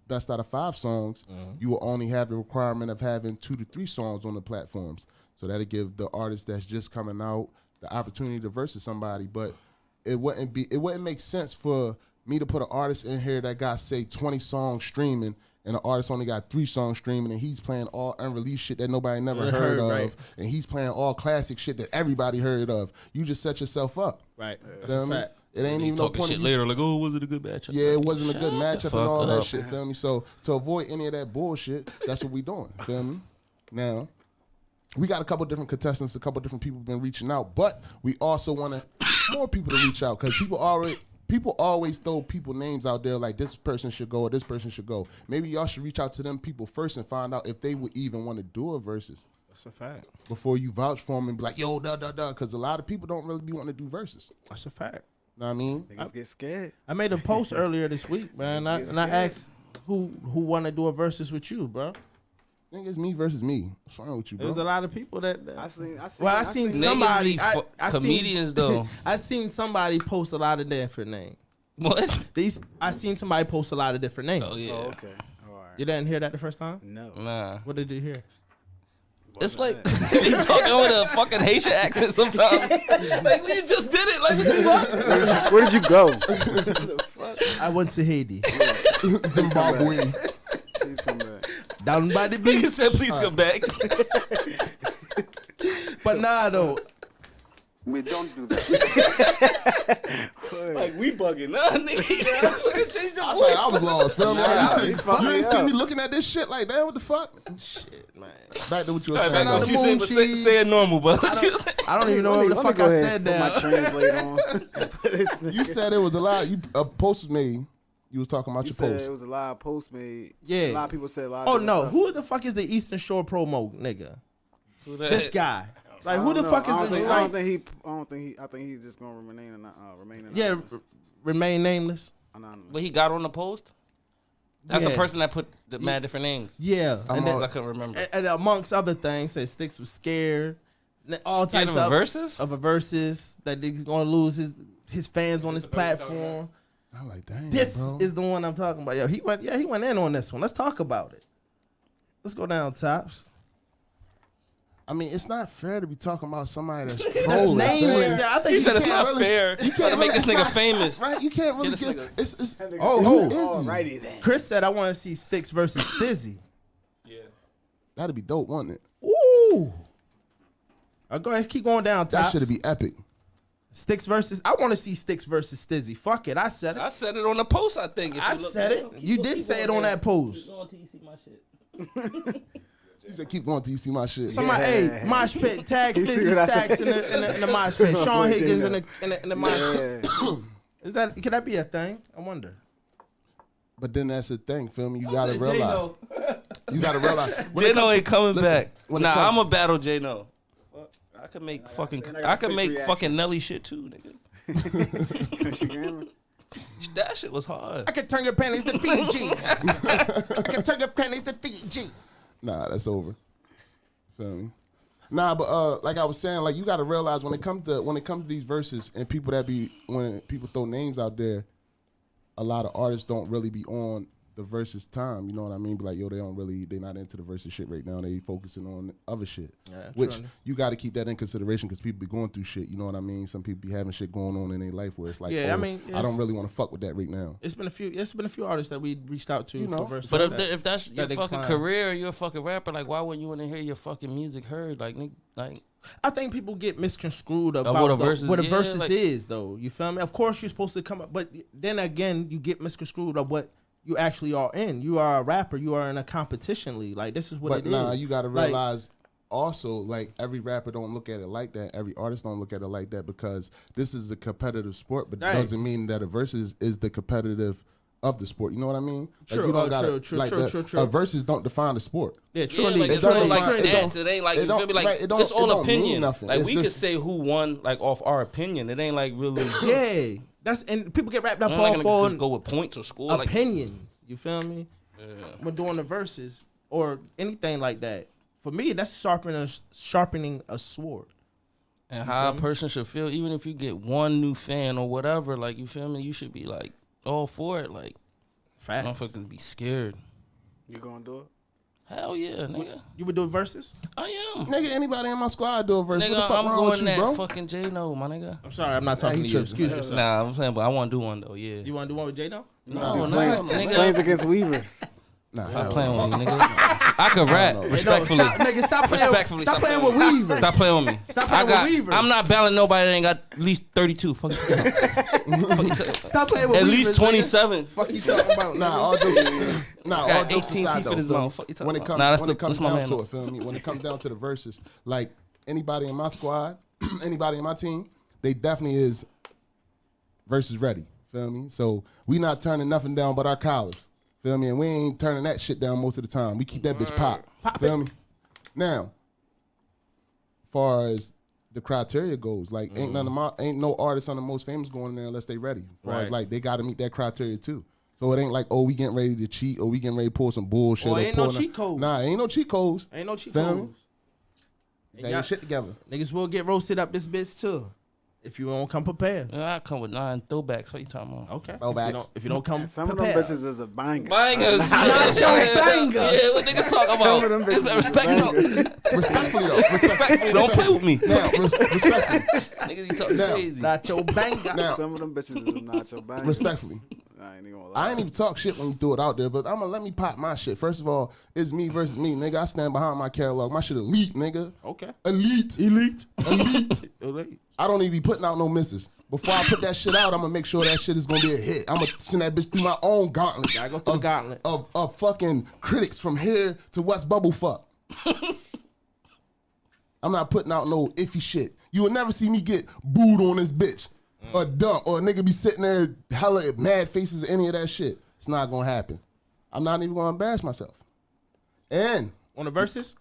Speaker 5: best out of 5 songs, you will only have the requirement of having 2 to 3 songs on the platforms. So that'll give the artist that's just coming out the opportunity to versus somebody. But it wouldn't make sense for me to put an artist in here that got, say, 20 songs streaming and the artist only got 3 songs streaming and he's playing all unreleased shit that nobody never heard of.
Speaker 1: Right.
Speaker 5: And he's playing all classic shit that everybody heard of. You just set yourself up.
Speaker 1: Right. That's
Speaker 5: Feel
Speaker 1: a
Speaker 5: me?
Speaker 1: fact.
Speaker 5: It ain't even no
Speaker 7: Talking
Speaker 5: point
Speaker 7: shit
Speaker 5: of
Speaker 7: later, like, oh, was it a good matchup?
Speaker 5: Yeah, it wasn't a good matchup and all that
Speaker 7: up.
Speaker 5: shit, feel me? So to avoid any of that bullshit, that's what we doing, feel me? Now, we got a couple different contestants, a couple different people been reaching out, but we also want more people to reach out because people always throw people names out there like this person should go or this person should go. Maybe y'all should reach out to them people first and find out if they would even want to do a versus.
Speaker 1: That's a fact.
Speaker 5: Before you vouch for them and be like, yo, because a lot of people don't really be wanting to do verses.
Speaker 1: That's a fact.
Speaker 5: Know what I mean?
Speaker 10: Niggas get scared.
Speaker 1: I made a post earlier this week, man, and I asked who want to do a versus with you, bro.
Speaker 5: I think it's me versus me. What's wrong with you, bro?
Speaker 1: There's a lot of people that
Speaker 10: I seen
Speaker 1: somebody.
Speaker 7: Comedians though.
Speaker 1: I seen somebody post a lot of different names.
Speaker 7: What?
Speaker 1: I seen somebody post a lot of different names.
Speaker 7: Oh yeah.
Speaker 10: Oh, okay. All right.
Speaker 1: You didn't hear that the first time?
Speaker 10: No.
Speaker 7: Nah.
Speaker 1: What did you hear?
Speaker 7: It's like they talking with a fucking Haitian accent sometimes. Like we just did it. Like what the fuck?
Speaker 10: Where did you go?
Speaker 1: I went to Haiti,
Speaker 5: Zimbabwe.
Speaker 10: Please come back.
Speaker 1: down by the
Speaker 7: He
Speaker 1: beach.
Speaker 7: said, "Please come back."
Speaker 1: But nah, though.
Speaker 16: We don't do that.
Speaker 7: Like we bugging, nah, nigga.
Speaker 5: I thought I was lost. Feel me? You ain't see
Speaker 10: up.
Speaker 5: me looking at this shit like, damn, what the fuck?
Speaker 1: Shit, man.
Speaker 5: Back to what you were
Speaker 7: Right,
Speaker 5: saying.
Speaker 7: man,
Speaker 5: though.
Speaker 7: you saying, but say it normal, but
Speaker 1: I don't even know what the fuck I said
Speaker 10: Put my
Speaker 1: there.
Speaker 10: translate on.
Speaker 5: You said it was a lot. A post was made. You was talking about
Speaker 10: You
Speaker 5: your
Speaker 10: said
Speaker 5: post.
Speaker 10: it was a lot of posts made.
Speaker 1: Yeah.
Speaker 10: A lot of people said a lot.
Speaker 1: Oh
Speaker 10: of
Speaker 1: no,
Speaker 10: stuff.
Speaker 1: who the fuck is the Eastern Shore promo nigga?
Speaker 7: Who that?
Speaker 1: This guy. Like
Speaker 10: I
Speaker 1: who the
Speaker 10: don't
Speaker 1: fuck
Speaker 10: know.
Speaker 1: is this?
Speaker 10: I don't
Speaker 1: Like,
Speaker 10: think he. I think he's just gonna remain in.
Speaker 1: yeah, remain nameless.
Speaker 10: Anonymous.
Speaker 7: But he got on the post. That's
Speaker 1: Yeah.
Speaker 7: the person that put the mad different names.
Speaker 1: Yeah,
Speaker 7: And
Speaker 1: and then,
Speaker 7: I couldn't remember.
Speaker 1: and amongst other things, said Sticks was scared. All
Speaker 7: Scared
Speaker 1: types
Speaker 7: of a
Speaker 1: of
Speaker 7: versus?
Speaker 1: of a versus that he's gonna lose his fans on his platform.
Speaker 5: I'm like, damn,
Speaker 1: This
Speaker 5: bro.
Speaker 1: is the one I'm talking about. Yo, he went in on this one. Let's talk about it. Let's go down, Tops.
Speaker 5: I mean, it's not fair to be talking about somebody that's
Speaker 1: That's
Speaker 5: trolling.
Speaker 1: nameless. Yeah, I think
Speaker 7: He said it's
Speaker 1: can't
Speaker 7: not
Speaker 1: really-
Speaker 7: fair.
Speaker 5: You
Speaker 7: You gotta
Speaker 5: can't
Speaker 7: make this
Speaker 5: really-
Speaker 7: nigga famous.
Speaker 5: Right? You can't really
Speaker 7: Get
Speaker 5: give.
Speaker 7: this
Speaker 5: It's
Speaker 1: Oh,
Speaker 5: who is he?
Speaker 10: Alrighty then.
Speaker 1: Chris said I want to see Sticks versus Stizzy.
Speaker 5: That'd be dope, wouldn't it?
Speaker 1: Ooh. Go ahead, keep going down,
Speaker 5: That
Speaker 1: Tops.
Speaker 5: should be epic.
Speaker 1: Sticks versus. I want to see Sticks versus Stizzy. Fuck it, I said it.
Speaker 7: I said it on the post. I think. If
Speaker 1: I
Speaker 7: you look-
Speaker 1: said it. You did say it on that post.
Speaker 7: Keep going till you see my shit.
Speaker 5: He said, "Keep going till you see my shit."
Speaker 1: Somebody, hey, mosh pit, tag
Speaker 10: You see
Speaker 1: Stizzy
Speaker 10: what I
Speaker 1: Stacks in the mosh pit. Sean Higgins in the mosh pit.
Speaker 10: Yeah.
Speaker 1: Is that? Can that be a thing? I wonder.
Speaker 5: But then that's the thing, feel me. You gotta realize. You gotta realize. when it
Speaker 7: J-No
Speaker 5: comes
Speaker 7: ain't
Speaker 5: to-
Speaker 7: coming
Speaker 5: listen,
Speaker 7: back.
Speaker 5: when it
Speaker 7: Nah,
Speaker 5: comes-
Speaker 7: I'm a battle J-No. I could make fucking.
Speaker 10: I got
Speaker 7: I could
Speaker 10: six
Speaker 7: make
Speaker 10: reactions.
Speaker 7: fucking Nelly shit too, nigga. That shit was hard.
Speaker 1: I can turn your panties to Fiji. I can turn your panties to Fiji.
Speaker 5: Nah, that's over. Feel me? Nah, but like I was saying, like you gotta realize when it comes to these verses and people when people throw names out there, a lot of artists don't really be on the versus time. You know what I mean? Be like, yo, they not into the versus shit right now. They focusing on other shit.
Speaker 1: Yeah,
Speaker 5: which
Speaker 1: true.
Speaker 5: you got to keep that in consideration because people be going through shit. You know what I mean? Some people be having shit going on in their life where it's like,
Speaker 1: Yeah, I
Speaker 5: oh,
Speaker 1: mean,
Speaker 5: I don't really want to fuck with that right now.
Speaker 1: It's been a few artists that we reached out to
Speaker 5: You know.
Speaker 1: for versus.
Speaker 7: But
Speaker 1: that-
Speaker 7: if that's your
Speaker 1: that
Speaker 7: fucking
Speaker 1: declined.
Speaker 7: career, you're a fucking rapper. Like, why wouldn't you want to hear your fucking music heard? Like,
Speaker 1: I think people get misconstrued
Speaker 7: what
Speaker 1: about
Speaker 7: a versus-
Speaker 1: what a
Speaker 7: yeah,
Speaker 1: versus
Speaker 7: like-
Speaker 1: is, though. You feel me? Of course, you're supposed to come up, but then again, you get misconstrued of what you actually are in. You are a rapper. You are in a competition league. Like this is what
Speaker 5: But
Speaker 1: it is.
Speaker 5: nah, you got to
Speaker 1: Like,
Speaker 5: realize also, like every rapper don't look at it like that. Every artist don't look at it like that because this is a competitive sport, but
Speaker 1: Right.
Speaker 5: doesn't mean that a versus is the competitive of the sport. You know what I mean?
Speaker 1: True,
Speaker 5: Like you don't gotta,
Speaker 1: true,
Speaker 5: like
Speaker 1: true.
Speaker 5: A versus don't define the sport.
Speaker 1: Yeah, true.
Speaker 7: yeah, like
Speaker 5: It
Speaker 7: it's
Speaker 5: don't
Speaker 7: real like
Speaker 5: define- it
Speaker 7: stats.
Speaker 5: don't-
Speaker 7: It ain't like
Speaker 5: it
Speaker 7: you
Speaker 5: don't-
Speaker 7: feel me? Like
Speaker 5: right, it don't-
Speaker 7: it's all
Speaker 5: it don't mean
Speaker 7: opinion.
Speaker 5: nothing.
Speaker 7: Like
Speaker 5: It's
Speaker 7: we could
Speaker 5: just-
Speaker 7: say who won like off our opinion. It ain't like really.
Speaker 1: Yeah, that's and people get wrapped up
Speaker 7: I'm
Speaker 1: all
Speaker 7: not
Speaker 1: for
Speaker 7: gonna just go with points or score. Like,
Speaker 1: opinions. You feel me? When doing the verses or anything like that, for me, that's sharpening a sword.
Speaker 7: and
Speaker 1: You
Speaker 7: how
Speaker 1: feel
Speaker 7: a
Speaker 1: me?
Speaker 7: person should feel, even if you get one new fan or whatever. Like you feel me? You should be like all for it. Like,
Speaker 1: Facts.
Speaker 7: motherfuckers be scared.
Speaker 10: You gonna do it?
Speaker 7: Hell yeah, nigga.
Speaker 1: You would do verses?
Speaker 7: I am.
Speaker 5: Nigga, anybody in my squad do a verse.
Speaker 7: Nigga,
Speaker 5: What the fuck
Speaker 7: I'm
Speaker 5: wrong with
Speaker 7: going
Speaker 5: you,
Speaker 7: that
Speaker 5: bro?
Speaker 7: fucking J-No, my nigga.
Speaker 1: I'm sorry, I'm not talking to you. Excuse yourself.
Speaker 7: Nah, I'm saying, but I want to do one though. Yeah.
Speaker 1: You want to do one with J-No?
Speaker 7: No,
Speaker 10: Flames
Speaker 7: nigga.
Speaker 10: against Weavers.
Speaker 5: Nah,
Speaker 7: Stop playing with me, nigga. I could rap respectfully.
Speaker 1: Stop playing.
Speaker 7: Respectfully,
Speaker 1: Stop playing with Weavers.
Speaker 7: Stop playing with me.
Speaker 1: Stop playing
Speaker 7: I got,
Speaker 1: with Weavers.
Speaker 7: I'm not battling nobody that ain't got at least 32. Fuck you.
Speaker 1: Stop playing with
Speaker 7: At
Speaker 1: Weavers.
Speaker 7: least 27.
Speaker 5: Fuck you talking about? Nah, all jokes. Nah, all
Speaker 7: Got
Speaker 5: jokes
Speaker 7: 18
Speaker 5: aside
Speaker 7: teeth
Speaker 5: though.
Speaker 7: in his
Speaker 5: feel me?
Speaker 7: mouth. Fuck you talking
Speaker 5: When it
Speaker 7: about?
Speaker 5: comes
Speaker 7: Nah,
Speaker 5: when it comes
Speaker 7: that's my
Speaker 5: down
Speaker 7: man,
Speaker 5: to
Speaker 7: though.
Speaker 5: it, feel me? When it comes down to the verses, like anybody in my squad, anybody in my team, they definitely is versus ready. Feel me? So we not turning nothing down but our collars. Feel me? And we ain't turning that shit down most of the time. We keep that bitch pop. Feel me? Now, far as the criteria goes. Like ain't no artist on the most famous going in there unless they ready.
Speaker 1: Right.
Speaker 5: Like they got to meet that criteria too. So it ain't like, oh, we getting ready to cheat, or we getting ready to pull some bullshit.
Speaker 1: Or ain't no cheat codes.
Speaker 5: Nah, ain't no cheat codes.
Speaker 1: Ain't no cheat
Speaker 5: Feel
Speaker 1: codes.
Speaker 5: me? Got your shit together.
Speaker 1: Niggas will get roasted up this bitch too. If you don't come prepared.
Speaker 7: I come with 9 throwbacks. What you talking about?
Speaker 1: Okay.
Speaker 5: Throwbacks.
Speaker 1: If you don't come
Speaker 10: Some
Speaker 1: prepared.
Speaker 10: of them bitches is a banger.
Speaker 7: Bangers.
Speaker 1: Bangers.
Speaker 7: Yeah, what niggas talking about?
Speaker 10: Some of them bitches
Speaker 5: Respectfully though.
Speaker 7: Respectfully, don't play with me.
Speaker 5: Now, respectfully.
Speaker 7: Niggas, you talking crazy.
Speaker 1: Nacho banger.
Speaker 5: Now,
Speaker 10: Some of them bitches is a nacho banger.
Speaker 5: respectfully.
Speaker 10: I ain't even gonna lie.
Speaker 5: I ain't even talk shit when you threw it out there, but I'm gonna let me pop my shit. First of all, it's me versus me, nigga. I stand behind my catalog. My shit elite, nigga.
Speaker 1: Okay.
Speaker 5: Elite. I don't even be putting out no misses. Before I put that shit out, I'm gonna make sure that shit is gonna be a hit. I'm gonna send that bitch through my own gauntlet.
Speaker 1: Gotta go through the gauntlet.
Speaker 5: Of fucking critics from here to West Bubblefuck. I'm not putting out no iffy shit. You will never see me get booed on this bitch. Or dump, or a nigga be sitting there hella mad faces or any of that shit. It's not gonna happen. I'm not even gonna embarrass myself. And
Speaker 1: on the verses?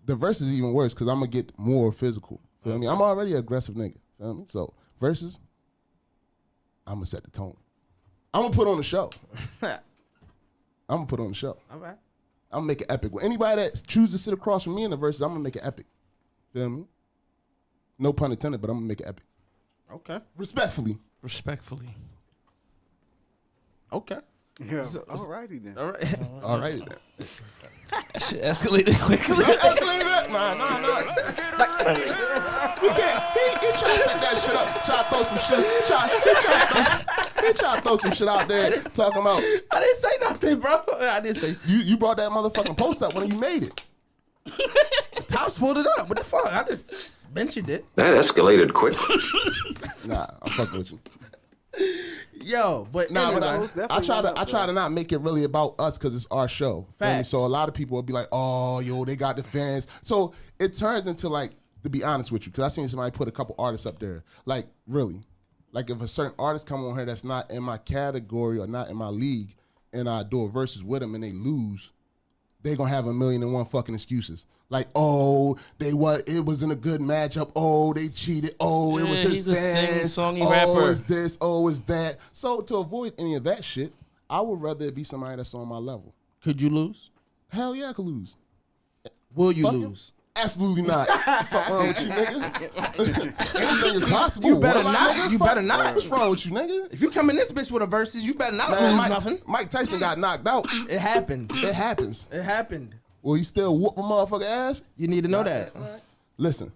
Speaker 5: The verses is even worse because I'm gonna get more physical. Feel me? I'm already an aggressive nigga. Feel me? So verses, I'm gonna set the tone. I'm gonna put on the show. I'm gonna put on the show.
Speaker 1: All right.
Speaker 5: I'm gonna make it epic. Anybody that chooses to sit across from me in the verses, I'm gonna make it epic. Feel me? No pun intended, but I'm gonna make it epic.
Speaker 1: Okay.
Speaker 5: Respectfully.
Speaker 1: Okay.
Speaker 10: Yeah. Alrighty then.
Speaker 1: All right.
Speaker 5: Alrighty then.
Speaker 7: That shit escalated quickly.
Speaker 5: Nah. We can't. He try to set that shit up. Try to throw some shit. He try to throw some shit out there talking about.
Speaker 1: I didn't say nothing, bro. I didn't say.
Speaker 5: You brought that motherfucking post up when you made it.
Speaker 1: Tops pulled it up. What the fuck? I just mentioned it.
Speaker 17: That escalated quickly.
Speaker 5: Nah, I'm fucking with you.
Speaker 1: Yo, but
Speaker 5: nah,
Speaker 1: anyway.
Speaker 5: but I try to not make it really about us because it's our show.
Speaker 1: Facts.
Speaker 5: So a lot of people will be like, oh, yo, they got the fans. So it turns into like, to be honest with you, because I seen somebody put a couple artists up there. Like, really. Like if a certain artist come on here that's not in my category or not in my league, and I do a versus with them and they lose, they gonna have 1,000,001 fucking excuses. Like, oh, it wasn't a good matchup. Oh, they cheated. Oh, it was his
Speaker 7: he's a
Speaker 5: fans.
Speaker 7: sing-songy
Speaker 5: oh,
Speaker 7: rapper.
Speaker 5: it's this. Oh, it's that. So to avoid any of that shit, I would rather it be somebody that's on my level.
Speaker 1: Could you lose?
Speaker 5: Hell yeah, I could lose.
Speaker 1: Will you
Speaker 5: Fuck
Speaker 1: lose?
Speaker 5: Absolutely not. Fuck wrong with you, nigga? Anything is possible.
Speaker 1: You better
Speaker 5: What,
Speaker 1: not.
Speaker 5: nigga?
Speaker 1: You
Speaker 5: Fuck,
Speaker 1: better not.
Speaker 5: What's wrong with you, nigga?
Speaker 1: If you come in this bitch with a versus, you better not
Speaker 5: Man,
Speaker 1: lose nothing.
Speaker 5: Mike Tyson got knocked out.
Speaker 1: It happened.
Speaker 5: It happens.
Speaker 1: It happened.
Speaker 5: Will he still whoop a motherfucker ass?
Speaker 1: You need to know that.
Speaker 5: Listen.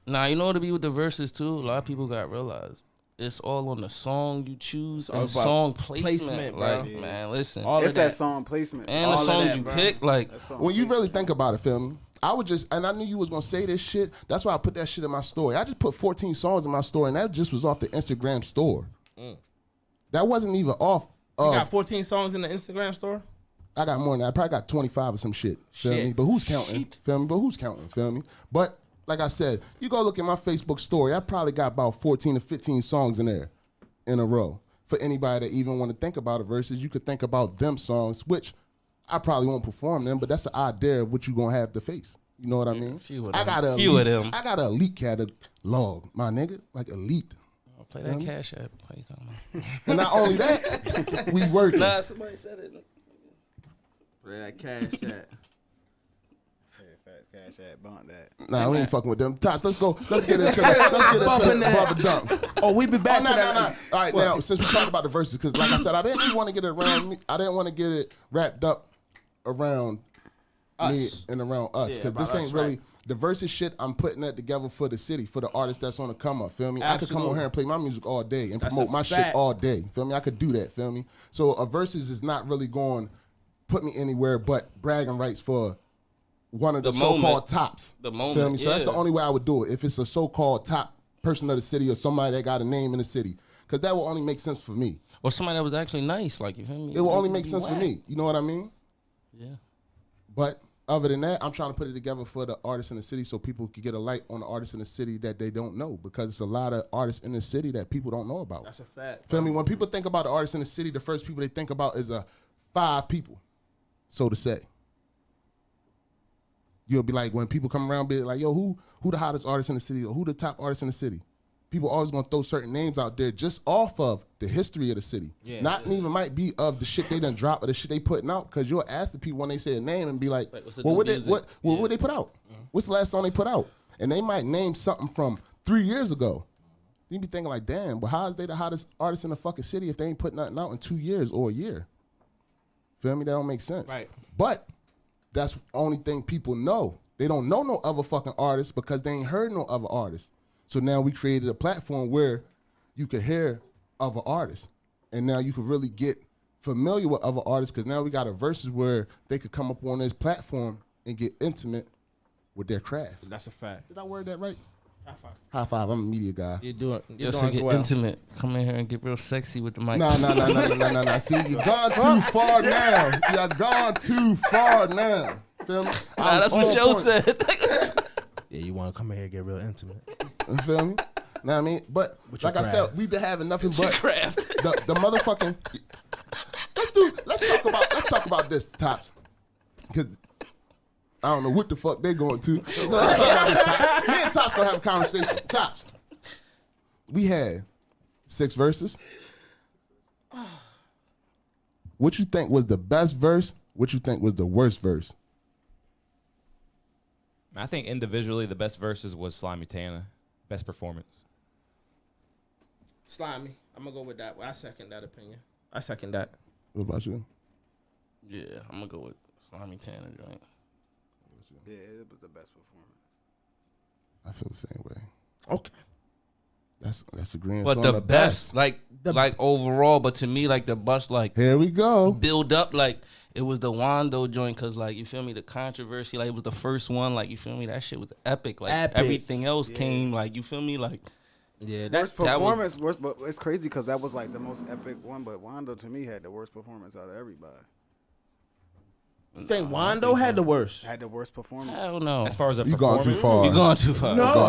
Speaker 7: Nah, you know what to be with the verses too? A lot of people got realized. It's all on the song you choose and song placement.
Speaker 1: bro.
Speaker 7: Like, man, listen.
Speaker 10: It's that song placement.
Speaker 7: And the songs you pick, like.
Speaker 5: When you really think about it, feel me? I would just, and I knew you was gonna say this shit. That's why I put that shit in my story. I just put 14 songs in my story, and that just was off the Instagram store. That wasn't even off.
Speaker 1: You got 14 songs in the Instagram store?
Speaker 5: I got more than that. I probably got 25 or some shit. Feel me? But who's counting? Feel me? But who's counting? Feel me? But like I said, you go look at my Facebook story. I probably got about 14 to 15 songs in there in a row. For anybody that even want to think about it, versus you could think about them songs, which I probably won't perform them, but that's an idea of what you gonna have to face. You know what I mean? I got a
Speaker 7: few of them.
Speaker 5: I got an elite catalog, my nigga, like elite.
Speaker 7: I'll play that Cash App. What you talking about?
Speaker 5: And not only that, we working.
Speaker 7: Nah, somebody said it.
Speaker 1: Play that Cash App.
Speaker 10: Cash App, bump that.
Speaker 5: Nah, we ain't fucking with them. Top, let's go. Let's get into the Bubba Dump.
Speaker 1: Oh, we be back to that.
Speaker 5: Nah. All right, now since we talked about the verses, because like I said, I didn't really want to get it around me. I didn't want to get it wrapped up around
Speaker 1: us
Speaker 5: and around us, because this ain't really the versus shit. I'm putting that together for the city, for the artist that's on the come up. Feel me?
Speaker 1: Absolutely.
Speaker 5: I could come on here and play my music all day and
Speaker 1: That's
Speaker 5: promote
Speaker 1: a
Speaker 5: my
Speaker 1: fact.
Speaker 5: shit all day. Feel me? I could do that. Feel me? So a versus is not really going put me anywhere but bragging rights for one of the so-called
Speaker 7: moment.
Speaker 5: tops.
Speaker 7: The moment,
Speaker 5: Feel me? So that's the
Speaker 7: yeah.
Speaker 5: only way I would do it. If it's a so-called top person of the city or somebody that got a name in the city. Because that will only make sense for me.
Speaker 7: Or somebody that was actually nice, like, you feel me?
Speaker 5: It will only make sense for me. You know what I mean?
Speaker 7: Yeah.
Speaker 5: But other than that, I'm trying to put it together for the artists in the city so people can get a light on the artists in the city that they don't know. Because it's a lot of artists in the city that people don't know about.
Speaker 1: That's a fact.
Speaker 5: Feel me? When people think about the artists in the city, the first people they think about is 5 people, so to say. You'll be like, when people come around, be like, yo, who the hottest artist in the city, or who the top artist in the city? People always gonna throw certain names out there just off of the history of the city.
Speaker 1: Yeah.
Speaker 5: Not even might be of the shit they done dropped or the shit they putting out, because you'll ask the people when they say a name and be like, well, what they put out? What's the last song they put out? And they might name something from 3 years ago. You be thinking like, damn, but how is they the hottest artist in the fucking city if they ain't put nothing out in 2 years or a year? Feel me? That don't make sense.
Speaker 1: Right.
Speaker 5: But that's the only thing people know. They don't know no other fucking artists because they ain't heard no other artists. So now we created a platform where you could hear other artists. And now you could really get familiar with other artists, because now we got a versus where they could come up on this platform and get intimate with their craft.
Speaker 1: That's a fact.
Speaker 5: Did I word that right?
Speaker 1: High five.
Speaker 5: High five. I'm a media guy.
Speaker 1: You're doing
Speaker 7: So get
Speaker 1: well.
Speaker 7: intimate. Come in here and get real sexy with the mic.
Speaker 5: No. See, you gone too far now. You gone too far now. Feel me?
Speaker 7: Nah, that's what Joe said.
Speaker 1: Yeah, you want to come in here and get real intimate.
Speaker 5: You feel me? Know what I mean? But
Speaker 1: With
Speaker 5: like
Speaker 1: your
Speaker 5: I said,
Speaker 1: craft.
Speaker 5: we've been having nothing
Speaker 7: With your
Speaker 5: but
Speaker 7: craft.
Speaker 5: the motherfucking. Let's talk about this, Tops, because I don't know what the fuck they going to. So let's talk about this, Tops. Me and Tops gonna have a conversation. Tops, we had 6 verses. What you think was the best verse? What you think was the worst verse?
Speaker 8: I think individually the best verses was Slimy Tana. Best performance.
Speaker 1: Slimy. I'm gonna go with that. I second that opinion. I second that.
Speaker 5: What about you?
Speaker 7: Yeah, I'm gonna go with Slimy Tanner joint.
Speaker 10: Yeah, it was the best performance.
Speaker 5: I feel the same way.
Speaker 1: Okay.
Speaker 5: That's agreeing.
Speaker 7: But the best, like overall, but to me, like the best, like
Speaker 5: here we go,
Speaker 7: build up, like it was the Wando joint, cause like you feel me, the controversy, like it was the first one, like you feel me, that shit was epic. Like everything else came, like you feel me, like
Speaker 1: yeah,
Speaker 10: worst performance, worst, but it's crazy because that was like the most epic one. But Wando to me had the worst performance out of everybody.
Speaker 1: You think Wando had the worst?
Speaker 10: Had the worst performance.
Speaker 7: Hell no.
Speaker 8: As far as a
Speaker 5: You gone too
Speaker 8: performance,
Speaker 5: far.
Speaker 7: You going too far.
Speaker 1: No,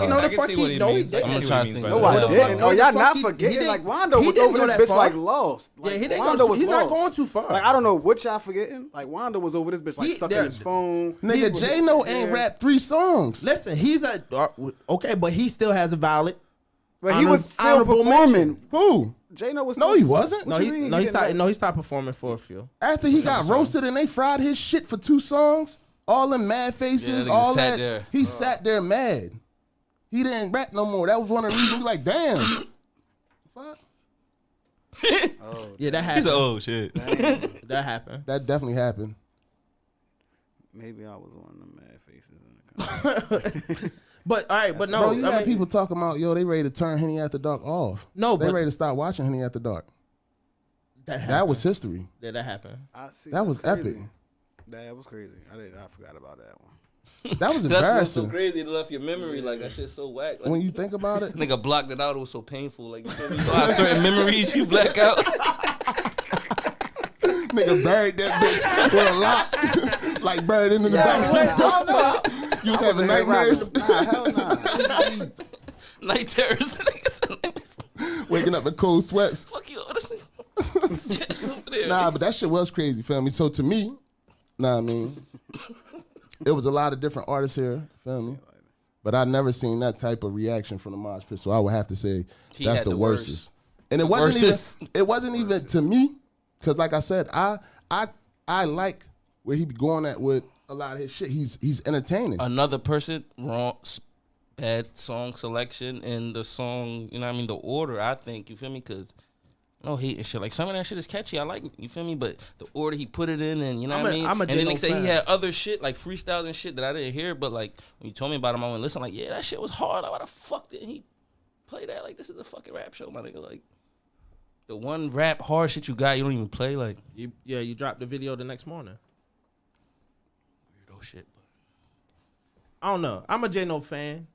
Speaker 1: the
Speaker 8: I can
Speaker 1: fuck
Speaker 8: see what
Speaker 1: he
Speaker 8: he
Speaker 1: no, he
Speaker 8: means. I
Speaker 1: didn't.
Speaker 8: can see what he means by
Speaker 10: No,
Speaker 8: that.
Speaker 10: I didn't. No, y'all not
Speaker 1: he
Speaker 10: forgetting.
Speaker 1: didn't-
Speaker 10: Like Wando
Speaker 1: he
Speaker 10: was
Speaker 1: didn't
Speaker 10: over
Speaker 1: go
Speaker 10: this
Speaker 1: that
Speaker 10: bitch
Speaker 1: far.
Speaker 10: like lost. Like,
Speaker 1: Yeah, he didn't
Speaker 10: Wando
Speaker 1: go.
Speaker 10: was
Speaker 1: He's not
Speaker 10: lost.
Speaker 1: going too far.
Speaker 10: Like I don't know what y'all forgetting. Like Wando was over this bitch like
Speaker 1: He-
Speaker 10: stuck
Speaker 1: there-
Speaker 10: in his phone.
Speaker 5: Nigga, J-No ain't rapped 3 songs.
Speaker 1: Listen, he's a okay, but he still has a valid.
Speaker 10: But he was still
Speaker 1: honorable
Speaker 10: performing.
Speaker 1: mention.
Speaker 5: Who?
Speaker 10: J-No was.
Speaker 5: No,
Speaker 10: still-
Speaker 5: he wasn't.
Speaker 10: What
Speaker 1: No,
Speaker 10: you mean?
Speaker 1: he
Speaker 10: didn't
Speaker 1: stopped.
Speaker 10: rap?
Speaker 1: No, he stopped performing for a few.
Speaker 5: After he got roasted and they fried his shit for 2 songs, all them mad faces,
Speaker 7: nigga
Speaker 5: all
Speaker 7: sat
Speaker 5: that.
Speaker 7: there.
Speaker 5: He sat there mad. He didn't rap no more. That was one of the reasons. We like, damn. Fuck.
Speaker 1: Yeah, that happened.
Speaker 7: He's like, oh shit.
Speaker 1: That happened.
Speaker 5: That definitely happened.
Speaker 10: Maybe I was one of the mad faces in the comment.
Speaker 1: But all right, but no,
Speaker 5: Bro, you
Speaker 1: I
Speaker 5: got
Speaker 1: mean,
Speaker 5: people talking about, yo, they ready to turn Henny After Dark off.
Speaker 1: No,
Speaker 5: they
Speaker 1: but
Speaker 5: ready to stop watching Henny After Dark.
Speaker 1: that
Speaker 5: That was history.
Speaker 1: Yeah, that happened.
Speaker 5: That was epic.
Speaker 10: That was crazy. I forgot about that one.
Speaker 5: That was
Speaker 7: That's what's so
Speaker 5: embarrassing.
Speaker 7: crazy. It left your memory. Like that shit's so whack. Like,
Speaker 5: When you think about it,
Speaker 7: nigga blocked it out. It was so painful. Like you feel me? So I have certain memories you black out.
Speaker 5: nigga buried that bitch with a lock, like buried into the back. You was having nightmares.
Speaker 10: Nah, hell nah.
Speaker 7: Night terrors.
Speaker 5: Waking up in cold sweats.
Speaker 7: Fuck you. This nigga. Just over there.
Speaker 5: Nah, but that shit was crazy, feel me? So to me, I mean, it was a lot of different artists here, feel me? But I never seen that type of reaction from the mosh pit, so I would have to say
Speaker 7: He
Speaker 5: that's
Speaker 7: had
Speaker 5: the
Speaker 7: the
Speaker 5: worstest.
Speaker 7: worst.
Speaker 5: And it
Speaker 7: The
Speaker 5: wasn't
Speaker 7: worstest.
Speaker 5: even. It wasn't even to me, because like I said, I like where he be going at with a lot of his shit. He's entertaining.
Speaker 7: Another person wrong. Bad song selection and the song, you know what I mean, the order, I think, you feel me? Because no hate and shit. Like, some of that shit is catchy. I like it, you feel me? But the order he put it in and, you know what I mean?
Speaker 1: I'm a
Speaker 7: and then
Speaker 1: J-Lo
Speaker 7: they say
Speaker 1: fan.
Speaker 7: he had other shit, like freestyles and shit that I didn't hear. But, like, when you told me about him, I went, listen, like, yeah, that shit was hard. Like, why the fuck didn't he play that? Like, this is a fucking rap show, my nigga. Like, the one rap hard shit you got, you don't even play. Like,
Speaker 1: You dropped the video the next morning.
Speaker 7: weirdo shit.
Speaker 1: I don't know. I'm a J-No fan.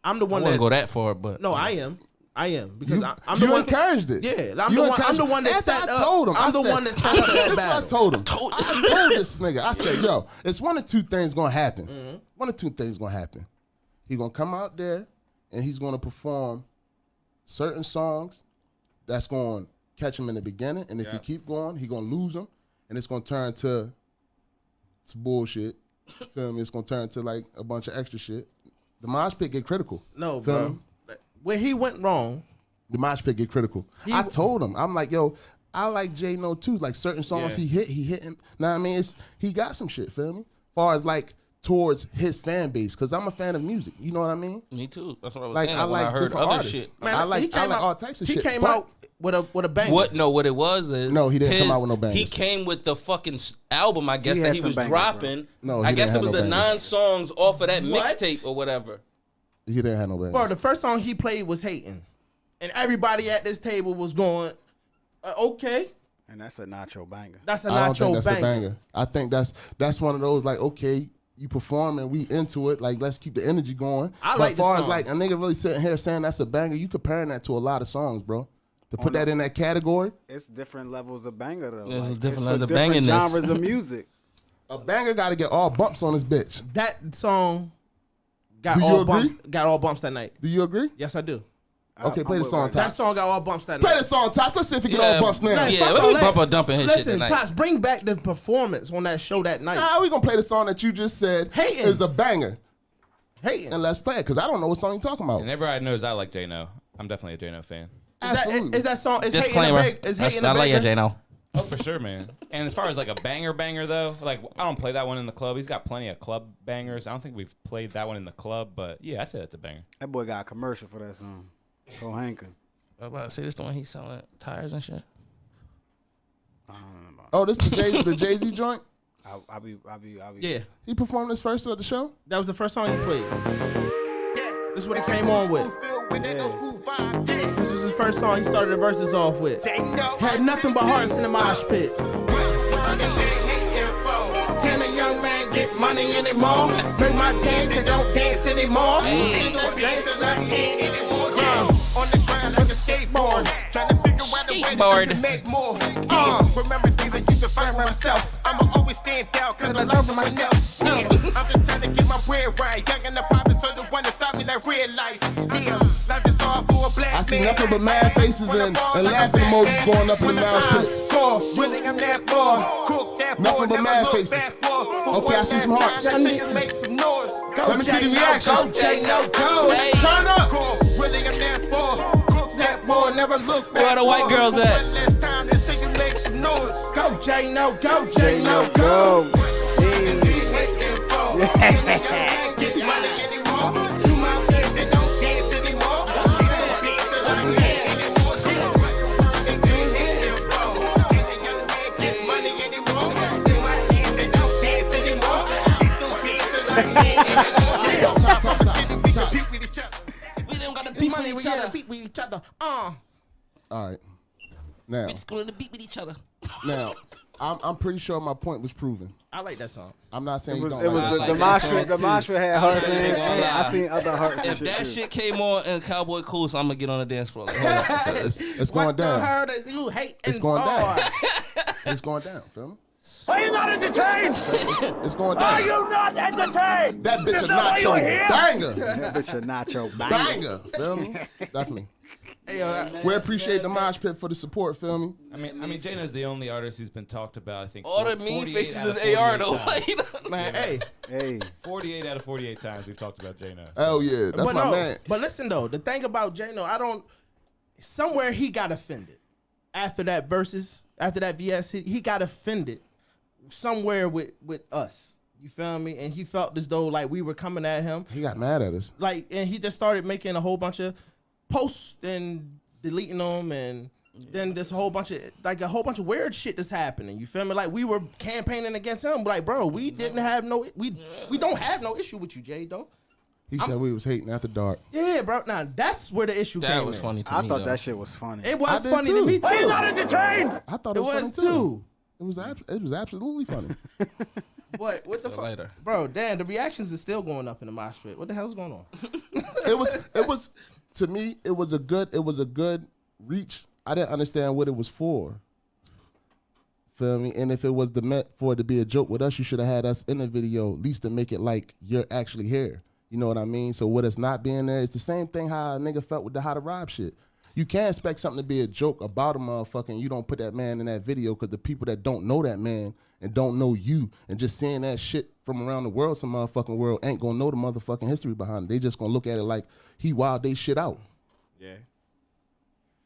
Speaker 1: I'm the
Speaker 7: I
Speaker 1: one
Speaker 7: wouldn't
Speaker 1: that
Speaker 7: go that far, but.
Speaker 1: No, I am because I'm
Speaker 5: you
Speaker 1: the one.
Speaker 5: encouraged it.
Speaker 1: Yeah, I'm
Speaker 5: You
Speaker 1: the one. I'm
Speaker 5: encouraged
Speaker 1: the
Speaker 5: it.
Speaker 1: one that
Speaker 5: After
Speaker 1: set
Speaker 5: I
Speaker 1: up.
Speaker 5: told him.
Speaker 1: I'm
Speaker 5: I
Speaker 1: the
Speaker 5: said-
Speaker 1: one that set up that
Speaker 5: This is what I
Speaker 1: battle.
Speaker 5: told him. I told this nigga. I said, yo, it's one of two things gonna happen.
Speaker 1: Mm-hmm.
Speaker 5: One of two things gonna happen. He gonna come out there and he's gonna perform certain songs that's gonna catch him in the beginning, and if he keep going, he gonna lose them, and it's gonna turn to bullshit. Feel me? It's gonna turn to like a bunch of extra shit. The mosh pit get critical.
Speaker 1: No,
Speaker 5: Feel
Speaker 1: bro.
Speaker 5: me?
Speaker 1: Where he went wrong.
Speaker 5: The mosh pit get critical. I told him, I'm like, yo, I like J No too. Like certain songs he hit him. Now I mean, he got some shit. Feel me? Far as like towards his fan base, because I'm a fan of music. You know what I mean?
Speaker 7: Me too. That's what I was
Speaker 5: like,
Speaker 7: saying.
Speaker 5: I
Speaker 7: When
Speaker 5: like
Speaker 7: I heard
Speaker 5: different
Speaker 7: other
Speaker 5: artists.
Speaker 7: shit.
Speaker 1: Man,
Speaker 5: I like all types of shit.
Speaker 1: He came out with a banger.
Speaker 7: What? No, what it was is
Speaker 5: No, he didn't come out with no bangers.
Speaker 7: He came with the fucking album, I guess,
Speaker 10: He
Speaker 7: that
Speaker 10: had
Speaker 7: he
Speaker 10: some
Speaker 7: was
Speaker 10: bangers,
Speaker 7: dropping.
Speaker 5: bro. No, he
Speaker 7: I
Speaker 5: didn't
Speaker 7: guess it
Speaker 5: have
Speaker 7: was
Speaker 5: no
Speaker 7: the
Speaker 5: bangers.
Speaker 7: 9 songs off of that
Speaker 1: What?
Speaker 7: mixtape or whatever.
Speaker 5: He didn't have no bangers.
Speaker 1: Bro, the first song he played was Hating. And everybody at this table was going, okay.
Speaker 10: And that's a nacho banger.
Speaker 1: That's a
Speaker 5: I don't think
Speaker 1: nacho
Speaker 5: that's
Speaker 1: banger.
Speaker 5: a banger. I think that's one of those like, okay, you perform and we into it. Like, let's keep the energy going.
Speaker 1: I
Speaker 5: but
Speaker 1: like
Speaker 5: as
Speaker 1: the
Speaker 5: far as
Speaker 1: song.
Speaker 5: like a nigga really sitting here saying that's a banger, you comparing that to a lot of songs, bro. To put that in that category,
Speaker 10: It's different levels of banger though.
Speaker 7: There's
Speaker 10: Like,
Speaker 7: different
Speaker 10: it's for
Speaker 7: levels of
Speaker 10: different
Speaker 7: banginess.
Speaker 10: genres of music.
Speaker 5: a banger got to get all bumps on this bitch.
Speaker 1: That song got
Speaker 5: Do you
Speaker 1: all
Speaker 5: agree?
Speaker 1: bumps. Got all bumps that night.
Speaker 5: Do you agree?
Speaker 1: Yes, I do.
Speaker 5: Okay, play the song,
Speaker 1: That
Speaker 5: Tops.
Speaker 1: song got all bumps that
Speaker 5: Play
Speaker 1: night.
Speaker 5: the song, Tops. Let's see if he get
Speaker 7: Yeah,
Speaker 5: all bumps now.
Speaker 1: Man,
Speaker 7: Yeah,
Speaker 1: fuck
Speaker 7: let
Speaker 1: all
Speaker 7: me
Speaker 1: that.
Speaker 7: bump a dumping his shit
Speaker 1: Listen,
Speaker 7: tonight.
Speaker 1: Tops, bring back the performance on that show that night.
Speaker 5: Nah, we gonna play the song that you just said
Speaker 1: Hating.
Speaker 5: is a banger,
Speaker 1: Hating.
Speaker 5: and let's play it because I don't know what song you talking about.
Speaker 8: And everybody knows I like J-No. I'm definitely a J-No fan.
Speaker 5: Absolutely.
Speaker 1: Is that song? Is
Speaker 7: Disclaimer.
Speaker 1: Hating a bang? Is Hating a
Speaker 7: I like
Speaker 1: banger?
Speaker 7: it, J-No.
Speaker 8: Oh, for sure, man. And as far as like a banger though, like I don't play that one in the club. He's got plenty of club bangers. I don't think we've played that one in the club, but yeah, I say that's a banger.
Speaker 10: That boy got a commercial for that song. Go Hankin.
Speaker 7: I was about to say this the one he's selling tires and shit.
Speaker 5: Oh, this the Jay-Z joint?
Speaker 10: I'll be.
Speaker 1: Yeah,
Speaker 5: He performed this first of the show?
Speaker 1: that was the first song he played. This is what he came on with. This was his first song he started the verses off with. Had nothing but hearts in the mosh pit. Can a young man get money anymore? Bring my dance that don't dance anymore.
Speaker 9: On the ground like a skateboard, trying to figure out a way to make more. Remember things I used to fight with myself. I'ma always stand out cause I love myself. I'm just trying to get my bread right. Young and the poppin', so the one that stop me like red lights. Life is all for a black
Speaker 5: I see nothing but mad faces and laughing emojis going up in the mouth pit.
Speaker 9: Really, I'm that for. Cook that
Speaker 5: Nothing but mad faces. Okay, I see some hearts.
Speaker 9: Make some noise.
Speaker 5: Let me see the reactions.
Speaker 9: Go, J-No, go.
Speaker 5: Turn up.
Speaker 9: Really, I'm that for. Cook that boy, never look back.
Speaker 7: Where the white girls at?
Speaker 9: Last time they say you make some noise.
Speaker 1: Go J-No, go J-No, go.
Speaker 7: We don't got to beat with
Speaker 1: Money, we
Speaker 7: each
Speaker 1: gotta
Speaker 7: other.
Speaker 1: beat with each other.
Speaker 5: All right. Now,
Speaker 7: We just going to beat with each other.
Speaker 5: now, I'm pretty sure my point was proven.
Speaker 1: I like that song.
Speaker 5: I'm not saying
Speaker 10: It was,
Speaker 5: you
Speaker 10: it
Speaker 5: don't
Speaker 10: was
Speaker 5: like
Speaker 10: the,
Speaker 5: that
Speaker 10: the
Speaker 5: song.
Speaker 10: mosh pit. The mosh pit had hearts in it.
Speaker 7: Yeah.
Speaker 10: And I seen other hearts and
Speaker 7: If
Speaker 10: shit
Speaker 7: that
Speaker 10: too.
Speaker 7: shit came on in Cowboy Cool, so I'm going to get on the dance floor. Like, hold up.
Speaker 5: It's going
Speaker 1: What the
Speaker 5: down.
Speaker 1: hell is you hate
Speaker 5: It's
Speaker 1: and
Speaker 5: going down.
Speaker 1: hard?
Speaker 5: It's going down, feel me?
Speaker 9: Are you not entertained?
Speaker 5: It's going
Speaker 9: Are
Speaker 5: down.
Speaker 9: you not entertained?
Speaker 5: That bitch
Speaker 9: Is
Speaker 5: a
Speaker 9: that why you're
Speaker 5: nacho
Speaker 9: here?
Speaker 5: banger.
Speaker 10: That bitch a nacho
Speaker 5: Banger, feel me? Definitely. We appreciate the mosh pit for the support, feel me?
Speaker 8: I mean, J-No's the only artist who's been talked about. I think
Speaker 7: All the
Speaker 8: 48
Speaker 7: mean faces
Speaker 8: out of
Speaker 7: is AR
Speaker 8: 48
Speaker 7: though.
Speaker 8: times.
Speaker 1: Man, hey.
Speaker 10: Hey.
Speaker 8: 48 out of 48 times we've talked about J-No.
Speaker 5: Oh yeah, that's
Speaker 1: but
Speaker 5: my
Speaker 1: no,
Speaker 5: man.
Speaker 1: But listen though, the thing about J-No, somewhere he got offended after that VS. He got offended somewhere with us. You feel me? And he felt as though like we were coming at him.
Speaker 5: He got mad at us.
Speaker 1: Like, and he just started making a whole bunch of posts and deleting them, and then this whole bunch of weird shit that's happening. You feel me? Like we were campaigning against him. Like, bro, we don't have no issue with you, Jay. Though.
Speaker 5: He said we was hating after dark.
Speaker 1: Yeah, bro. Now that's where the issue came
Speaker 7: That was
Speaker 1: in.
Speaker 7: funny to
Speaker 10: I
Speaker 7: me,
Speaker 10: thought
Speaker 7: though.
Speaker 10: that shit was funny.
Speaker 1: It was
Speaker 5: I did
Speaker 1: funny
Speaker 5: too.
Speaker 1: to me too.
Speaker 9: Are you not entertained?
Speaker 5: I thought
Speaker 1: It
Speaker 5: it was
Speaker 1: was
Speaker 5: funny
Speaker 1: too.
Speaker 5: It was absolutely funny.
Speaker 1: But what the fuck,
Speaker 7: later.
Speaker 1: bro? Damn, the reactions is still going up in the mosh pit. What the hell's going on?
Speaker 5: it was to me. It was a good reach. I didn't understand what it was for. Feel me? And if it was meant for it to be a joke with us, you should have had us in the video, at least to make it like you're actually here. You know what I mean? So with us not being there, it's the same thing how a nigga felt with the How to Rob shit. You can't expect something to be a joke about a motherfucker and you don't put that man in that video because the people that don't know that man and don't know you and just seeing that shit from around the world, some motherfucking world, ain't gonna know the motherfucking history behind it. They just gonna look at it like he wild they shit out.
Speaker 1: Yeah.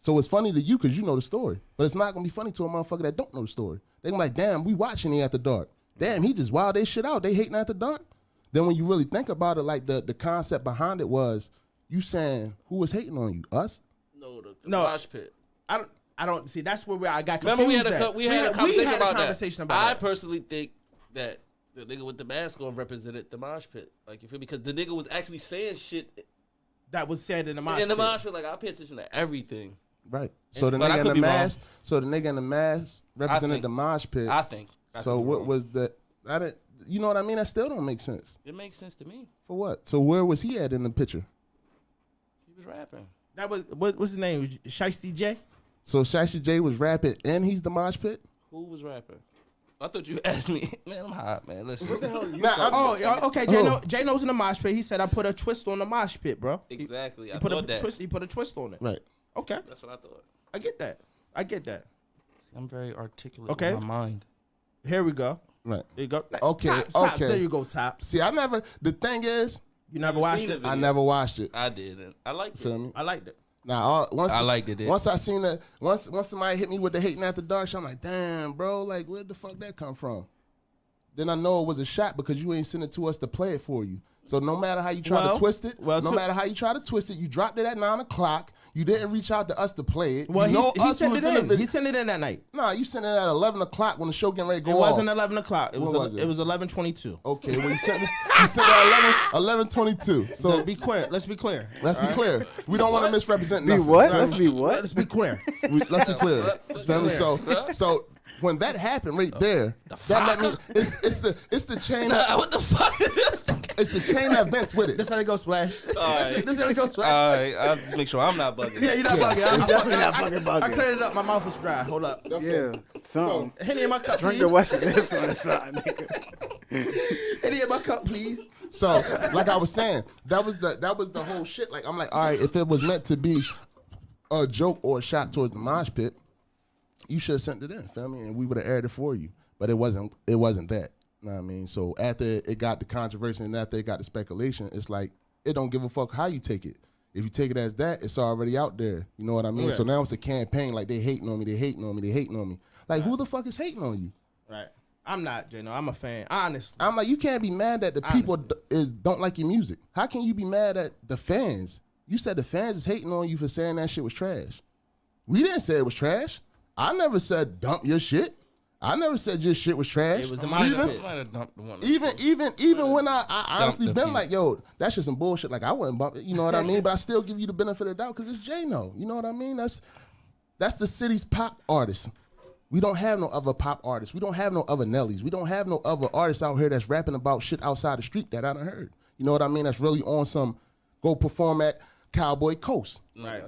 Speaker 5: So it's funny to you because you know the story. But it's not gonna be funny to a motherfucker that don't know the story. They gonna be like, damn, we watching it after dark. Damn, he just wild they shit out. They hating after dark. Then when you really think about it, like the concept behind it was you saying who was hating on you? Us?
Speaker 7: No, the
Speaker 1: No.
Speaker 7: mosh pit.
Speaker 1: I don't see. That's where I got confused.
Speaker 7: Remember we had a conversation about that. I
Speaker 1: that.
Speaker 7: personally think that the nigga with the mask on represented the mosh pit. Like, you feel me? Because the nigga was actually saying shit
Speaker 1: that was said in the mosh pit.
Speaker 7: In the mosh pit, like, I pay attention to everything.
Speaker 5: Right. So the nigga in the mask represented the mosh pit.
Speaker 7: I think.
Speaker 5: So what was the? You know what I mean? That still don't make sense.
Speaker 7: It makes sense to me.
Speaker 5: For what? So where was he at in the picture?
Speaker 7: He was rapping.
Speaker 1: That was what's his name? Shiesty J.
Speaker 5: So Shiesty J was rapping and he's the mosh pit?
Speaker 7: Who was rapping? I thought you asked me. Man, I'm hot, man. Listen.
Speaker 1: What the hell are you okay. J knows in the mosh pit. He said I put a twist on the mosh pit, bro.
Speaker 7: Exactly.
Speaker 1: He put a twist on it.
Speaker 5: Right.
Speaker 1: Okay.
Speaker 7: That's what I thought.
Speaker 1: I get that.
Speaker 7: See, I'm very articulate
Speaker 1: okay.
Speaker 7: in my mind.
Speaker 1: Here we go.
Speaker 5: Right.
Speaker 1: There you go.
Speaker 5: Okay.
Speaker 1: Top. There you go, Top.
Speaker 5: See, the thing is,
Speaker 1: you never watched it?
Speaker 5: I never watched it.
Speaker 7: I didn't. I liked it.
Speaker 5: Feel me?
Speaker 1: I liked it.
Speaker 5: Now,
Speaker 7: I liked it.
Speaker 5: Once I seen that, once somebody hit me with the hating after dark, I'm like, damn, bro, like, where the fuck that come from? Then I know it was a shot because you ain't sent it to us to play it for you. So no matter how you try to twist it, you dropped it at 9 o'clock. You didn't reach out to us to play it.
Speaker 1: Well, he sent it in. He sent it in that night.
Speaker 5: Nah, you sent it at 11 o'clock when the show getting ready to go
Speaker 1: off.
Speaker 5: It
Speaker 1: wasn't 11 o'clock. It was 11:22.
Speaker 5: Okay, well, you sent it at 11:22. So
Speaker 1: let's be clear. Let's be clear.
Speaker 5: We don't want to misrepresent nothing.
Speaker 10: Let's be what?
Speaker 1: Let's be clear.
Speaker 5: Let's be clear. So when that happened right there, that means it's the chain.
Speaker 7: What the fuck is this?
Speaker 5: It's the chain of events with it.
Speaker 1: This how they go, Splash.
Speaker 7: All right.
Speaker 1: This how they go, Splash.
Speaker 7: All right. I'll just make sure I'm not bugging.
Speaker 1: Yeah, you're not bugging. I'm
Speaker 10: definitely not fucking bugging.
Speaker 1: I cleared it up. My mouth was dry. Hold up.
Speaker 10: Yeah.
Speaker 1: So, Henny in my cup,
Speaker 10: Drink
Speaker 1: please.
Speaker 10: the West of this on the side, nigga.
Speaker 1: Henny in my cup, please.
Speaker 5: So, like I was saying, that was the whole shit. Like, I'm like, all right, if it was meant to be a joke or a shot towards the mosh pit, you should have sent it in, feel me? And we would have aired it for you. But it wasn't that. You know what I mean? So after it got the controversy and after it got the speculation, it's like, it don't give a fuck how you take it. If you take it as that, it's already out there. You know what I mean?
Speaker 1: Right.
Speaker 5: So now it's a campaign, like they hating on me. Like, who the fuck is hating on you?
Speaker 1: Right. I'm not, Jano. I'm a fan. Honestly.
Speaker 5: I'm like, you can't be mad that the people don't like your music. How can you be mad at the fans? You said the fans is hating on you for saying that shit was trash. We didn't say it was trash. I never said dump your shit. I never said your shit was trash.
Speaker 1: It was the
Speaker 5: even when I honestly been like, yo, that's just some bullshit. Like, I wouldn't bump it. You know what I mean? But I still give you the benefit of the doubt because it's J-No. You know what I mean? That's the city's pop artist. We don't have no other pop artists. We don't have no other Nellies. We don't have no other artists out here that's rapping about shit outside the street that I done heard. You know what I mean? That's really on some go perform at Cowboy Coast.
Speaker 7: Right.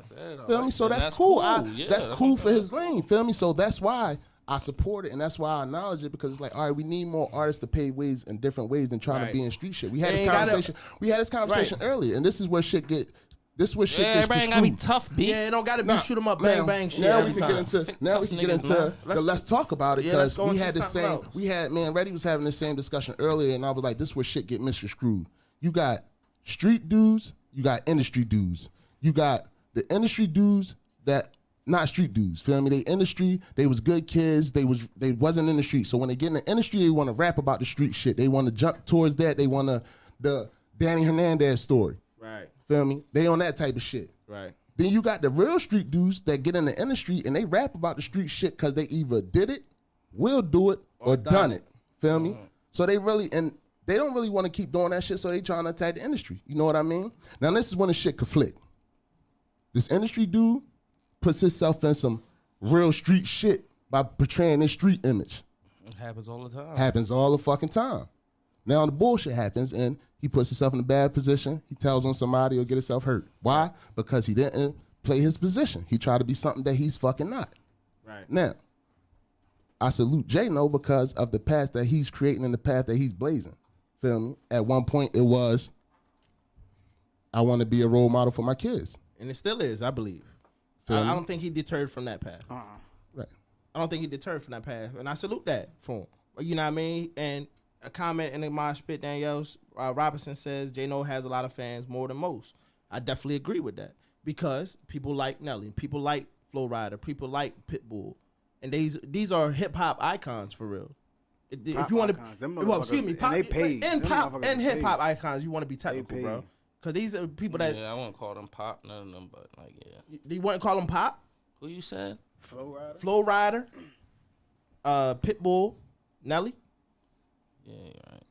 Speaker 5: Feel me? So that's cool. That's cool for his lane. Feel me? So that's why I support it and that's why I acknowledge it because it's like, all right, we need more artists to pay ways in different ways than trying to be in street shit. We had this conversation earlier, and this is where shit gets. This is where shit gets
Speaker 7: everybody gotta be tough, B.
Speaker 1: Yeah, it don't gotta be shoot 'em up, bang bang shit.
Speaker 5: Now we can get into let's talk about it because we had the same.
Speaker 1: Else.
Speaker 5: We had Reddy was having the same discussion earlier, and I was like, this is where shit get misconstrued. You got street dudes, you got industry dudes, you got the industry dudes that. Not street dudes, feel me? They industry, they was good kids, they wasn't in the street. So when they get in the industry, they want to rap about the street shit. They want to jump towards that. They want the Danny Hernandez story.
Speaker 1: Right.
Speaker 5: Feel me? They on that type of shit.
Speaker 1: Right.
Speaker 5: Then you got the real street dudes that get in the industry and they rap about the street shit because they either did it, will do it, or done it. Feel me? So they don't really want to keep doing that shit, so they trying to attack the industry. You know what I mean? Now this is when the shit conflict. This industry dude puts himself in some real street shit by portraying this street image.
Speaker 7: It happens all the time.
Speaker 5: Happens all the fucking time. Now the bullshit happens and he puts himself in a bad position. He tells on somebody or get himself hurt. Why? Because he didn't play his position. He tried to be something that he's fucking not.
Speaker 1: Right.
Speaker 5: Now, I salute J-No because of the path that he's creating and the path that he's blazing. Feel me? At one point it was, I want to be a role model for my kids.
Speaker 1: And it still is, I believe. I don't think he deterred from that path.
Speaker 5: Right.
Speaker 1: I don't think he deterred from that path, and I salute that for him. You know what I mean? And a comment in the mosh pit, Danielle's Robinson says J-No has a lot of fans, more than most. I definitely agree with that because people like Nelly, people like Flo Rida, people like Pitbull, and these are hip hop icons for real. If you want to, well, excuse me, pop and hip hop icons, you want to be technical, bro. Because these are people that
Speaker 7: I wouldn't call them pop, none of them, but like
Speaker 1: You wouldn't call them pop?
Speaker 7: Who you said?
Speaker 1: Flo Rida, Pitbull, Nelly.
Speaker 7: Yeah, right.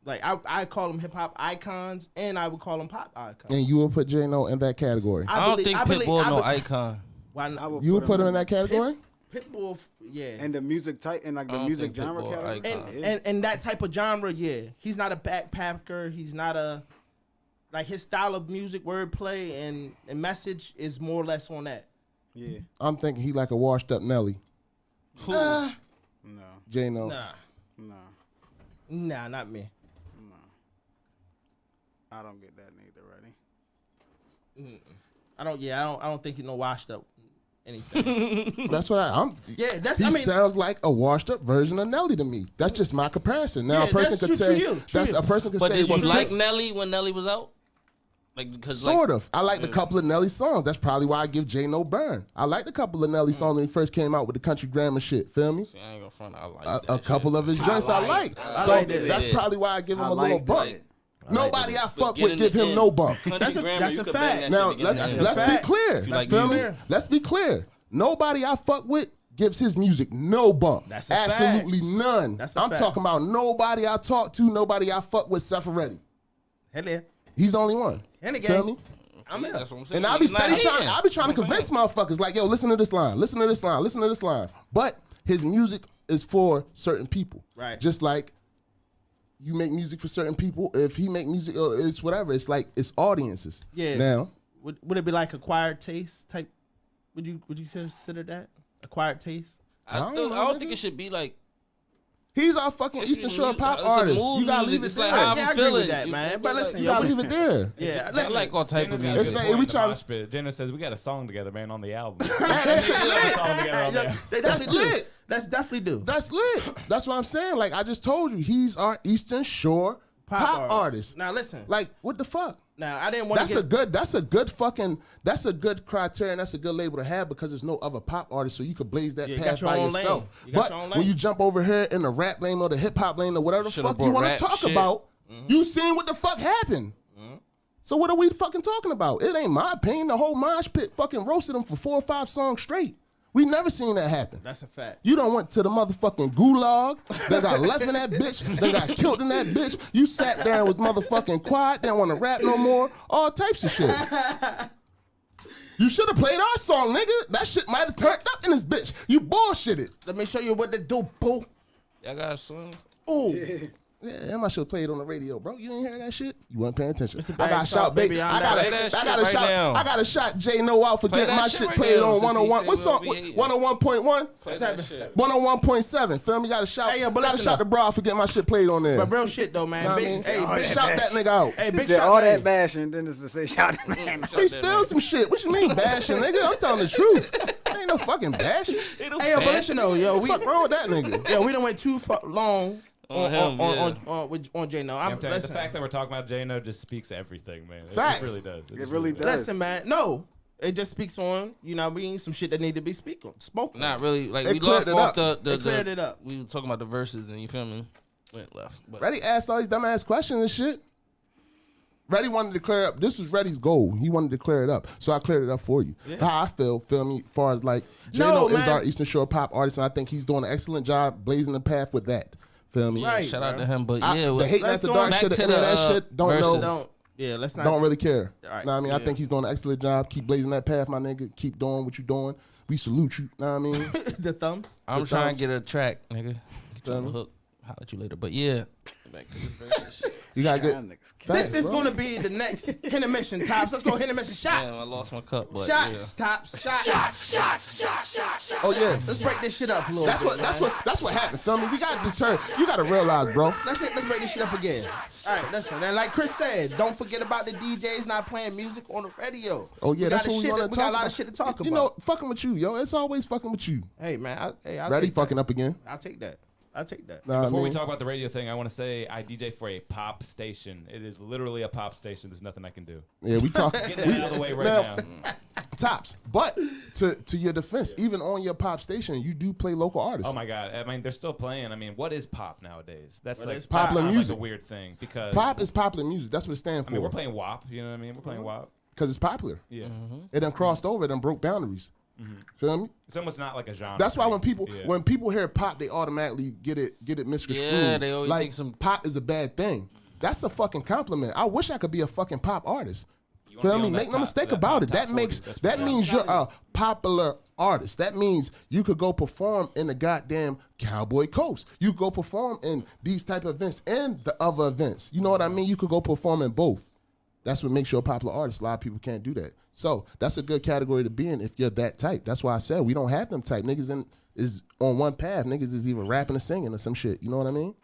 Speaker 1: Like I call them hip hop icons, and I would call them pop icons.
Speaker 5: And you will put J-No in that category.
Speaker 7: I don't think Pitbull no icon.
Speaker 1: Why not?
Speaker 5: You would put him in that category?
Speaker 1: Pitbull, yeah.
Speaker 10: And the music type and like the music genre category.
Speaker 1: And that type of genre, yeah. He's not a backpacker. He's not a like his style of music, wordplay, and message is more or less on that.
Speaker 10: Yeah.
Speaker 5: I'm thinking he like a washed up Nelly.
Speaker 10: No.
Speaker 5: J-No.
Speaker 1: Nah, not me.
Speaker 10: No. I don't get that neither, Reddy.
Speaker 1: I don't think he's no washed up anything.
Speaker 5: That's what I'm.
Speaker 1: Yeah, that's.
Speaker 5: He
Speaker 1: I mean,
Speaker 5: sounds like a washed up version of Nelly to me. That's just my comparison. Now
Speaker 1: Yeah,
Speaker 5: a person
Speaker 1: that's
Speaker 5: could
Speaker 1: true
Speaker 5: say
Speaker 1: to
Speaker 5: a person could
Speaker 7: But
Speaker 5: say.
Speaker 7: did you like Nelly when Nelly was out? Like because
Speaker 5: Sort of. I liked a couple of Nelly songs. That's probably why I give J-No burn. I liked a couple of Nelly songs when he first came out with the country grammar shit. Feel me?
Speaker 7: See, I ain't gonna front. I like
Speaker 5: A couple of his joints I liked. So that's probably why I give him a little bump. Nobody I fuck with give him no bump.
Speaker 1: That's a fact.
Speaker 5: Now let's be clear. Feel me? Let's be clear. Nobody I fuck with gives his music no bump.
Speaker 1: That's a
Speaker 5: absolutely
Speaker 1: fact.
Speaker 5: none.
Speaker 1: That's a
Speaker 5: I'm
Speaker 1: fact.
Speaker 5: talking about nobody I talk to, nobody I fuck with except for Reddy.
Speaker 1: Henny.
Speaker 5: He's the only one.
Speaker 1: Henny
Speaker 5: Feel
Speaker 1: gang.
Speaker 5: me?
Speaker 1: I'm in.
Speaker 7: That's what I'm saying.
Speaker 5: And I be trying to convince motherfuckers like, yo, listen to this line, listen to this line, listen to this line. But his music is for certain people.
Speaker 1: Right.
Speaker 5: Just like you make music for certain people. If he make music, it's whatever. It's like it's audiences.
Speaker 1: Yeah.
Speaker 5: Now,
Speaker 1: would it be like acquired taste type? Would you consider that acquired taste?
Speaker 7: I don't think it should be like.
Speaker 5: He's our fucking Eastern Shore pop artist. You gotta leave it there.
Speaker 7: Like
Speaker 1: I agree with that, man. But listen,
Speaker 5: You gotta leave it there.
Speaker 1: Yeah,
Speaker 7: I
Speaker 1: listen.
Speaker 7: like all type of music.
Speaker 5: It's like, we trying.
Speaker 8: Jenna says we got a song together, man, on the album.
Speaker 5: That shit lit.
Speaker 1: They definitely do. That's definitely do.
Speaker 5: That's lit. That's what I'm saying. Like I just told you, he's our Eastern Shore pop artist.
Speaker 1: Now listen.
Speaker 5: Like what the fuck?
Speaker 1: Now I didn't want to.
Speaker 5: That's a good criterion. That's a good label to have because there's no other pop artist, so you could blaze that path by yourself. But when you jump over here in the rap lane or the hip hop lane or whatever the fuck you want to talk about, you seen what the fuck happened. So what are we fucking talking about? It ain't my opinion. The whole mosh pit fucking roasted him for 4 or 5 songs straight. We never seen that happen.
Speaker 1: That's a fact.
Speaker 5: You done went to the motherfucking gulag. They got left in that bitch. They got killed in that bitch. You sat there and was motherfucking quiet. Didn't want to rap no more. All types of shit. You should have played our song, nigga. That shit might have turned up in this bitch. You bullshitted.
Speaker 1: Let me show you what to do, boo.
Speaker 7: Y'all got a song?
Speaker 5: Ooh. Yeah, I should have played on the radio, bro. You ain't hear that shit? You wasn't paying attention.
Speaker 1: Mr.
Speaker 5: I got shot, baby. I got a shot J-No out for getting my shit played on 101. What song? 101.1? 101.7. Feel me? Got a shot.
Speaker 1: Hey, yo, but
Speaker 5: got a shot to Bra for getting my shit played on there.
Speaker 1: But real shit though, man. Big
Speaker 5: shout that nigga out.
Speaker 1: Hey, big
Speaker 10: Did
Speaker 1: shout.
Speaker 10: all that bashing, then it's to say shout that man.
Speaker 5: He steal some shit. What you mean bashing, nigga? I'm telling the truth. Ain't no fucking bashing.
Speaker 1: Hey, yo, but listen though, yo,
Speaker 5: What the fuck wrong with that nigga?
Speaker 1: Yo, we done went too long on J-No.
Speaker 8: The fact that we're talking about J-No just speaks everything, man.
Speaker 5: Facts.
Speaker 8: It really does.
Speaker 10: It really does.
Speaker 1: Listen, man. No, it just speaks on. You know, some shit that need to be spoken.
Speaker 7: Not really. Like
Speaker 5: It
Speaker 7: we left off
Speaker 1: It cleared it up.
Speaker 7: We were talking about the verses, and you feel me? Went left. But
Speaker 5: Reddy asked all these dumbass questions and shit. Reddy wanted to clear up. This was Reddy's goal. He wanted to clear it up. So I cleared it up for you. Yeah. How I feel me, as far as like, J-No is our Eastern Shore pop artist, and I think he's doing an excellent job blazing the path with that. Feel me?
Speaker 7: Yeah, shout out to him. But
Speaker 5: the hating at the dark shit, that shit, don't know.
Speaker 1: Let's not.
Speaker 5: Don't really care.
Speaker 1: All right.
Speaker 5: Know what I mean? I think he's doing an excellent job. Keep blazing that path, my nigga. Keep doing what you're doing. We salute you. Know what I mean?
Speaker 1: The thumbs.
Speaker 7: I'm trying to get a track, nigga. Get you on the hook. Holler at you later. But yeah. Back to this verse shit.
Speaker 5: You gotta get.
Speaker 1: This is going to be the next intermission, Tops. Let's go intermission shots.
Speaker 7: Damn, I lost my cup. But
Speaker 1: Shots,
Speaker 7: yeah.
Speaker 1: Tops. Shots.
Speaker 5: Oh yeah.
Speaker 1: Let's break this shit up a little
Speaker 5: That's
Speaker 1: bit.
Speaker 5: what happens. Feel me? We got to deter. You got to realize, bro.
Speaker 1: Let's break this shit up again. All right, listen. And like Chris said, don't forget about the DJs not playing music on the radio.
Speaker 5: Oh yeah, that's what we want to talk about.
Speaker 1: We got a lot of shit to talk about.
Speaker 5: You know, fucking with you, yo. It's always fucking with you.
Speaker 1: Hey man, I'll
Speaker 5: Ready
Speaker 1: take
Speaker 5: fucking
Speaker 1: that.
Speaker 5: up again.
Speaker 1: I'll take that.
Speaker 8: Before we talk about the radio thing, I want to say I DJ for a pop station. It is literally a pop station. There's nothing I can do.
Speaker 5: Yeah, we talk.
Speaker 8: Get that out of the way right now.
Speaker 5: Tops. But to your defense, even on your pop station, you do play local artists.
Speaker 8: Oh my God! I mean, they're still playing. I mean, what is pop nowadays? That's
Speaker 5: What
Speaker 8: like
Speaker 5: is popular music.
Speaker 8: Like a weird thing because
Speaker 5: Pop is popular music. That's what it stands for.
Speaker 8: I mean, we're playing WAP. You know what I mean? We're playing WAP
Speaker 5: because it's popular.
Speaker 8: Yeah.
Speaker 5: It done crossed over. It done broke boundaries. Feel me?
Speaker 8: It's almost not like a genre.
Speaker 5: That's why when
Speaker 8: thing.
Speaker 5: people hear pop, they automatically get it misconstrued.
Speaker 7: Yeah, they always
Speaker 5: like
Speaker 7: think some
Speaker 5: pop is a bad thing. That's a fucking compliment. I wish I could be a fucking pop artist. Feel me? Make no mistake about it. That means you're a popular artist. That means you could go perform in the goddamn Cowboy Coast. You could go perform in these type of events and the other events. You know what I mean? You could go perform in both. That's what makes you a popular artist. A lot of people can't do that. So that's a good category to be in if you're that type. That's why I said we don't have them type. Niggas is on one path. Niggas is either rapping or singing or some shit. You know what I mean?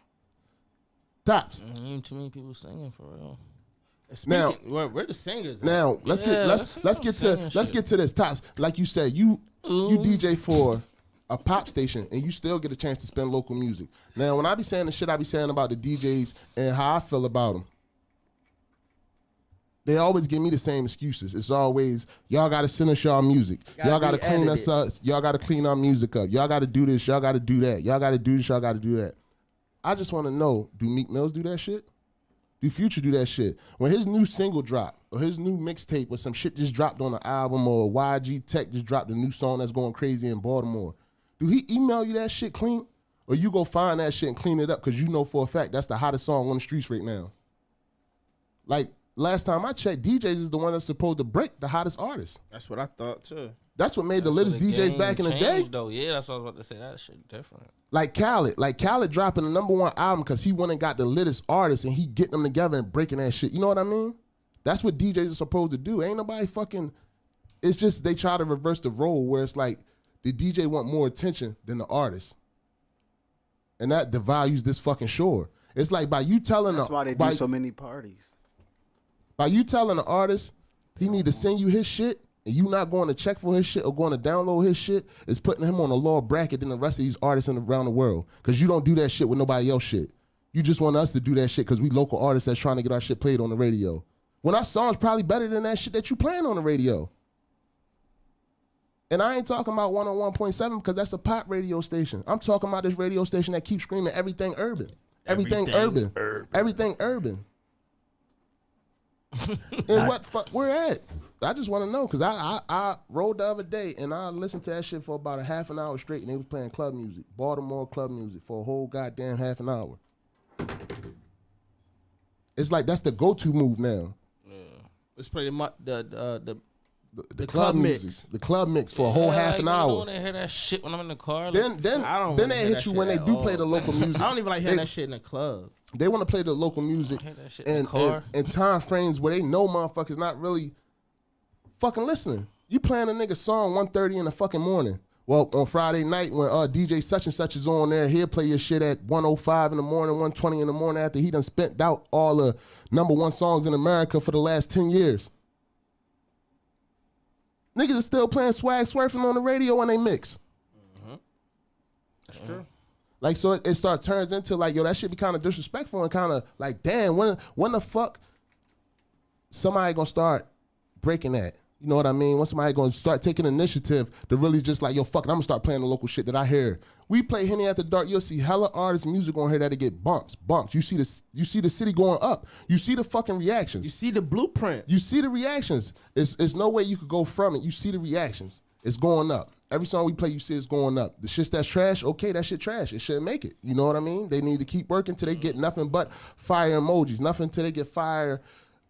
Speaker 5: Tops.
Speaker 7: Ain't too many people singing for real.
Speaker 5: Now
Speaker 1: we're the singers.
Speaker 5: Now let's get to this. Tops. Like you said, you DJ for a pop station and you still get a chance to spin local music. Now when I be saying the shit I be saying about the DJs and how I feel about them, they always give me the same excuses. It's always, y'all got to send us y'all music. Y'all got to clean us up. Y'all got to clean our music up. Y'all got to do this. Y'all got to do that. Y'all got to do this. Y'all got to do that. I just want to know, do Meek Mills do that shit? Do Future do that shit? When his new single dropped or his new mixtape or some shit just dropped on the album or YG Tech just dropped a new song that's going crazy in Baltimore, do he email you that shit clean? Or you go find that shit and clean it up because you know for a fact that's the hottest song on the streets right now? Like, last time I checked, DJs is the one that's supposed to break the hottest artists.
Speaker 1: That's what I thought too.
Speaker 5: That's what made the latest DJs back in the day.
Speaker 7: Though. Yeah, that's what I was about to say. That shit different.
Speaker 5: Like Khaled dropping the #1 album because he went and got the latest artists and he getting them together and breaking that shit. You know what I mean? That's what DJs are supposed to do. Ain't nobody fucking. It's just they try to reverse the role where it's like the DJ want more attention than the artist, and that devalues this fucking show. It's like by you telling
Speaker 10: that's why they do so many parties.
Speaker 5: By you telling the artist he need to send you his shit and you not going to check for his shit or going to download his shit, is putting him on a lower bracket than the rest of these artists around the world. Because you don't do that shit with nobody else shit. You just want us to do that shit because we local artists that's trying to get our shit played on the radio. When our song's probably better than that shit that you playing on the radio. And I ain't talking about 101.7 because that's a pop radio station. I'm talking about this radio station that keeps screaming everything urban. Everything urban. Everything urban. And what fuck we're at? I just want to know because I rode the other day and I listened to that shit for about a half an hour straight and they was playing club music, Baltimore club music for a whole goddamn half an hour. It's like that's the go-to move now.
Speaker 1: Yeah, it's pretty much the
Speaker 5: club mix. The club mix for a whole half an hour.
Speaker 7: I don't want to hear that shit when I'm in the car.
Speaker 5: Then they hit you when they do play the local music.
Speaker 1: I don't even like hearing that shit in the club.
Speaker 5: They want to play the local music and time frames where they know motherfuckers not really fucking listening. You playing a nigga song 1:30 in the fucking morning. Well, on Friday night when DJ such and such is on there, he'll play your shit at 1:05 in the morning, 1:20 in the morning after he done spent out all the #1 songs in America for the last 10 years. Niggas are still playing Swag Swerving on the radio when they mix.
Speaker 1: Mm-hmm. That's true.
Speaker 5: Like, so it turns into like, yo, that shit be kind of disrespectful and kind of like, damn, when the fuck somebody gonna start breaking that? You know what I mean? When somebody gonna start taking initiative to really just like, yo, fuck it, I'm gonna start playing the local shit that I hear. We play Henny After Dark, you'll see hella artists' music on here that'll get bumps. You see the city going up. You see the fucking reactions.
Speaker 1: You see the blueprint.
Speaker 5: You see the reactions. It's no way you could go from it. You see the reactions. It's going up. Every song we play, you see it's going up. The shit that's trash, okay, that shit trash. It shouldn't make it. You know what I mean? They need to keep working till they get nothing but fire emojis, nothing till they get fire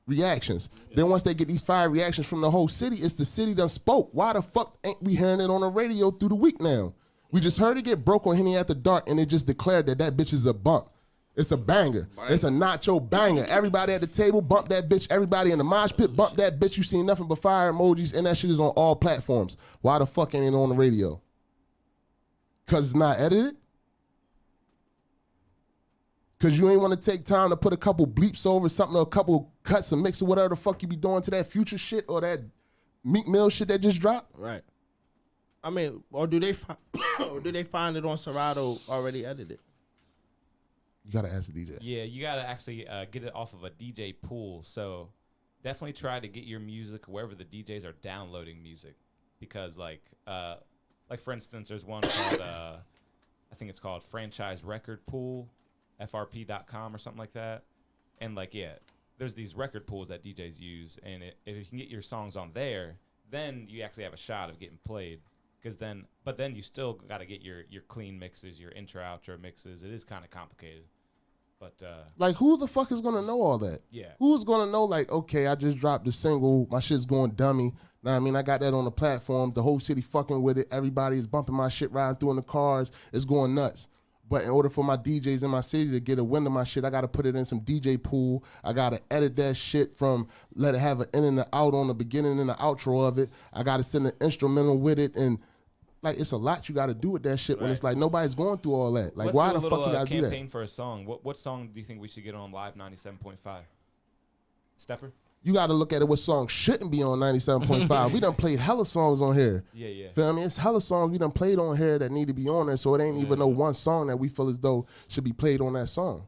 Speaker 5: reactions. Then once they get these fire reactions from the whole city, it's the city done spoke. Why the fuck ain't we hearing it on the radio through the week now? We just heard it get broke on Henny After Dark and it just declared that bitch is a bump. It's a banger. It's a nacho banger. Everybody at the table, bump that bitch. Everybody in the mosh pit, bump that bitch. You seen nothing but fire emojis, and that shit is on all platforms. Why the fuck ain't it on the radio? Because it's not edited? Because you ain't want to take time to put a couple bleeps over something, or a couple cuts and mix or whatever the fuck you be doing to that Future shit or that Meek Mill shit that just dropped?
Speaker 1: Right. I mean, or do they find it on Serato already edited?
Speaker 5: You gotta ask the DJ.
Speaker 8: Yeah, you gotta actually get it off of a DJ pool. So definitely try to get your music wherever the DJs are downloading music, because like for instance, there's one called I think it's called Franchise Record Pool, FRP.com or something like that. And like there's these record pools that DJs use, and if you can get your songs on there, then you actually have a shot of getting played. But then you still got to get your clean mixes, your intro outro mixes. It is kind of complicated. But
Speaker 5: like, who the fuck is gonna know all that?
Speaker 8: Yeah.
Speaker 5: Who's gonna know, like, okay, I just dropped the single, my shit's going dummy. Now, I mean, I got that on the platform, the whole city fucking with it, everybody is bumping my shit riding through in the cars, it's going nuts. But in order for my DJs in my city to get a wind of my shit, I gotta put it in some DJ pool. I gotta edit that shit from, let it have an in and an out on the beginning and the outro of it. I gotta send an instrumental with it, and like, it's a lot you got to do with that shit when it's like nobody's going through all that. Like, why the fuck you got to do that?
Speaker 8: Campaign for a song. What song do you think we should get on Live 97.5? Stepper?
Speaker 5: You got to look at it. What song shouldn't be on 97.5? We done played hella songs on here.
Speaker 8: Yeah.
Speaker 5: Feel me? It's hella songs we done played on here that need to be on there, so it ain't even no one song that we feel as though should be played on that song.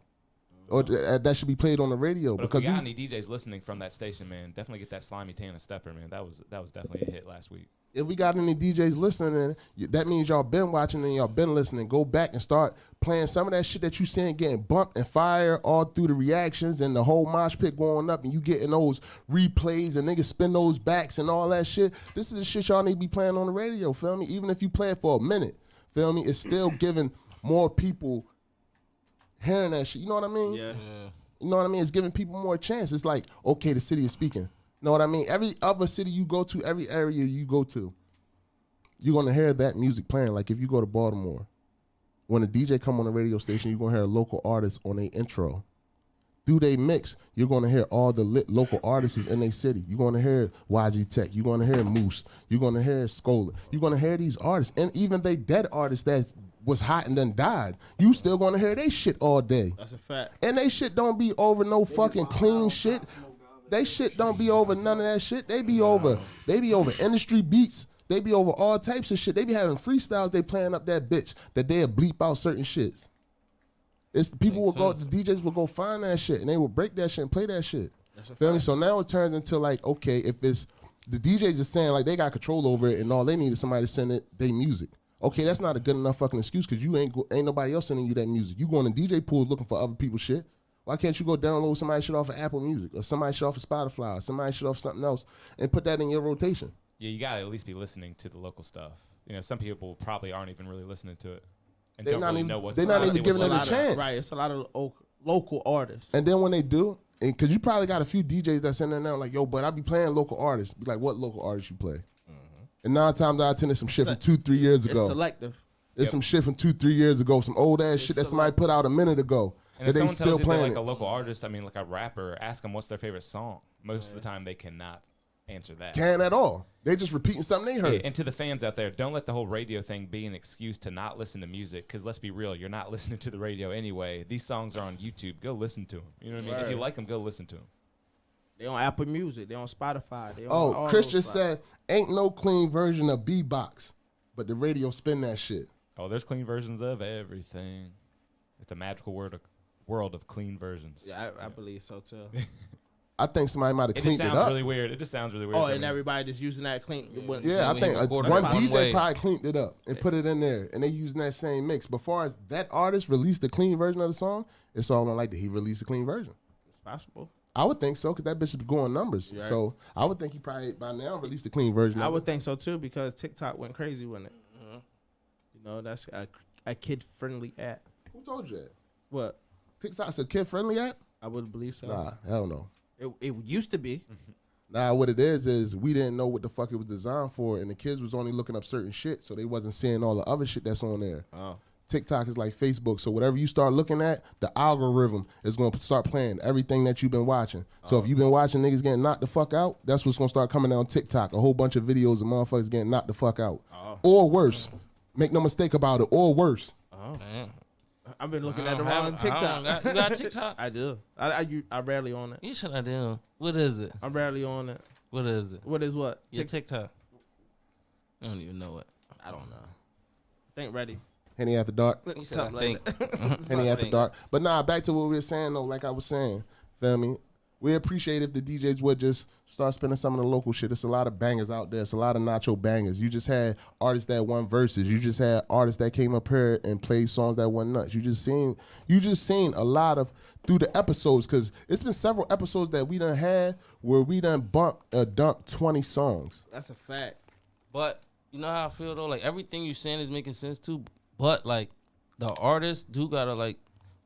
Speaker 5: Or that should be played on the radio.
Speaker 8: But
Speaker 5: because
Speaker 8: if you got any DJs listening from that station, man, definitely get that Slimy Tana Stepper, man. That was definitely a hit last week.
Speaker 5: If we got any DJs listening, that means y'all been watching and y'all been listening. Go back and start playing some of that shit that you seeing getting bumped and fire all through the reactions and the whole mosh pit going up, and you getting those replays and niggas spin those backs and all that shit. This is the shit y'all need to be playing on the radio, feel me? Even if you play it for a minute, feel me? It's still giving more people hearing that shit. You know what I mean?
Speaker 1: Yeah.
Speaker 5: You know what I mean? It's giving people more chance. It's like, okay, the city is speaking. Know what I mean? Every other city you go to, every area you go to, you're going to hear that music playing. Like if you go to Baltimore, when a DJ come on the radio station, you're going to hear a local artist on their intro. Through they mix, you're going to hear all the lit local artists in their city. You're going to hear YG Tech. You're going to hear Moose. You're going to hear Skola. You're going to hear these artists. And even they dead artists that was hot and then died, you still going to hear they shit all day.
Speaker 1: That's a fact.
Speaker 5: And they shit don't be over no fucking clean shit. They shit don't be over none of that shit. They be over industry beats. They be over all types of shit. They be having freestyles they playing up that bitch that they'll bleep out certain shits. It's the people will go, the DJs will go find that shit and they will break that shit and play that shit. Feel me? So now it turns into like, okay, if it's the DJs are saying like they got control over it and all they need is somebody to send it their music. Okay, that's not a good enough fucking excuse because you ain't nobody else sending you that music. You going to DJ pools looking for other people's shit. Why can't you go download somebody's shit off of Apple Music or somebody's shit off of Spotify or somebody's shit off something else and put that in your rotation?
Speaker 8: Yeah, you gotta at least be listening to the local stuff. You know, some people probably aren't even really listening to it and
Speaker 5: They're not even giving it a chance.
Speaker 1: Right, it's a lot of local artists.
Speaker 5: And then when they do, because you probably got a few DJs that's in there now like, yo, but I be playing local artists. Be like, what local artists you play? And 9 times out of 10, it's some shit from 2-3 years ago.
Speaker 1: It's selective.
Speaker 5: It's some shit from 2-3 years ago, some old ass shit that somebody put out a minute ago.
Speaker 8: And if
Speaker 5: that they
Speaker 8: someone
Speaker 5: still
Speaker 8: tells you they're
Speaker 5: playing
Speaker 8: like a local artist, I mean, like a rapper, ask them what's their favorite song. Most of the time, they cannot answer that.
Speaker 5: Can at all. They just repeating something they heard.
Speaker 8: Yeah, and to the fans out there, don't let the whole radio thing be an excuse to not listen to music. Because let's be real, you're not listening to the radio anyway. These songs are on YouTube. Go listen to them. You know what I mean?
Speaker 1: Right.
Speaker 8: If you like them, go listen to them.
Speaker 1: They on Apple Music. They on Spotify. They on
Speaker 5: Chris just said, ain't no clean version of B-Box, but the radio spin that shit.
Speaker 8: Oh, there's clean versions of everything. It's a magical world of clean versions.
Speaker 1: Yeah, I believe so too.
Speaker 5: I think somebody might have cleaned it up.
Speaker 8: It just sounds really weird. It just sounds really weird.
Speaker 1: Oh, and everybody just using that clean.
Speaker 5: Yeah, I think one DJ probably cleaned it up and put it in there, and they using that same mix. But far as that artist released the clean version of the song, it's all on like that he released a clean version.
Speaker 1: It's possible.
Speaker 5: I would think so, because that bitch is going numbers.
Speaker 1: Right.
Speaker 5: So I would think he probably by now released a clean version.
Speaker 1: I would think so too, because TikTok went crazy with it. You know, that's a kid-friendly app.
Speaker 5: Who told you that?
Speaker 1: What?
Speaker 5: TikTok's a kid-friendly app?
Speaker 1: I would believe so.
Speaker 5: Nah, hell no.
Speaker 1: It used to be.
Speaker 5: Nah, what it is we didn't know what the fuck it was designed for, and the kids was only looking up certain shit, so they wasn't seeing all the other shit that's on there.
Speaker 1: Oh.
Speaker 5: TikTok is like Facebook. So whatever you start looking at, the algorithm is going to start playing everything that you've been watching. So if you've been watching niggas getting knocked the fuck out, that's what's going to start coming out on TikTok. A whole bunch of videos of motherfuckers getting knocked the fuck out. Or worse. Make no mistake about it. Or worse.
Speaker 7: Man.
Speaker 1: I've been looking at the wrong TikTok.
Speaker 7: You got TikTok?
Speaker 1: I do. I rarely on it.
Speaker 7: You should I do. What is it?
Speaker 1: I'm rarely on it.
Speaker 7: What is it?
Speaker 1: What is what?
Speaker 7: Your TikTok. I don't even know it.
Speaker 1: I don't know. Think ready.
Speaker 5: Henny After Dark.
Speaker 1: Something like that.
Speaker 5: Henny After Dark. But nah, back to what we were saying though, like I was saying, feel me? We appreciate if the DJs would just start spinning some of the local shit. It's a lot of bangers out there. It's a lot of nacho bangers. You just had artists that won verses. You just had artists that came up here and played songs that went nuts. You just seen a lot of through the episodes, because it's been several episodes that we done had where we done dumped 20 songs.
Speaker 1: That's a fact.
Speaker 7: But you know how I feel though? Like everything you saying is making sense too. But like the artists do gotta like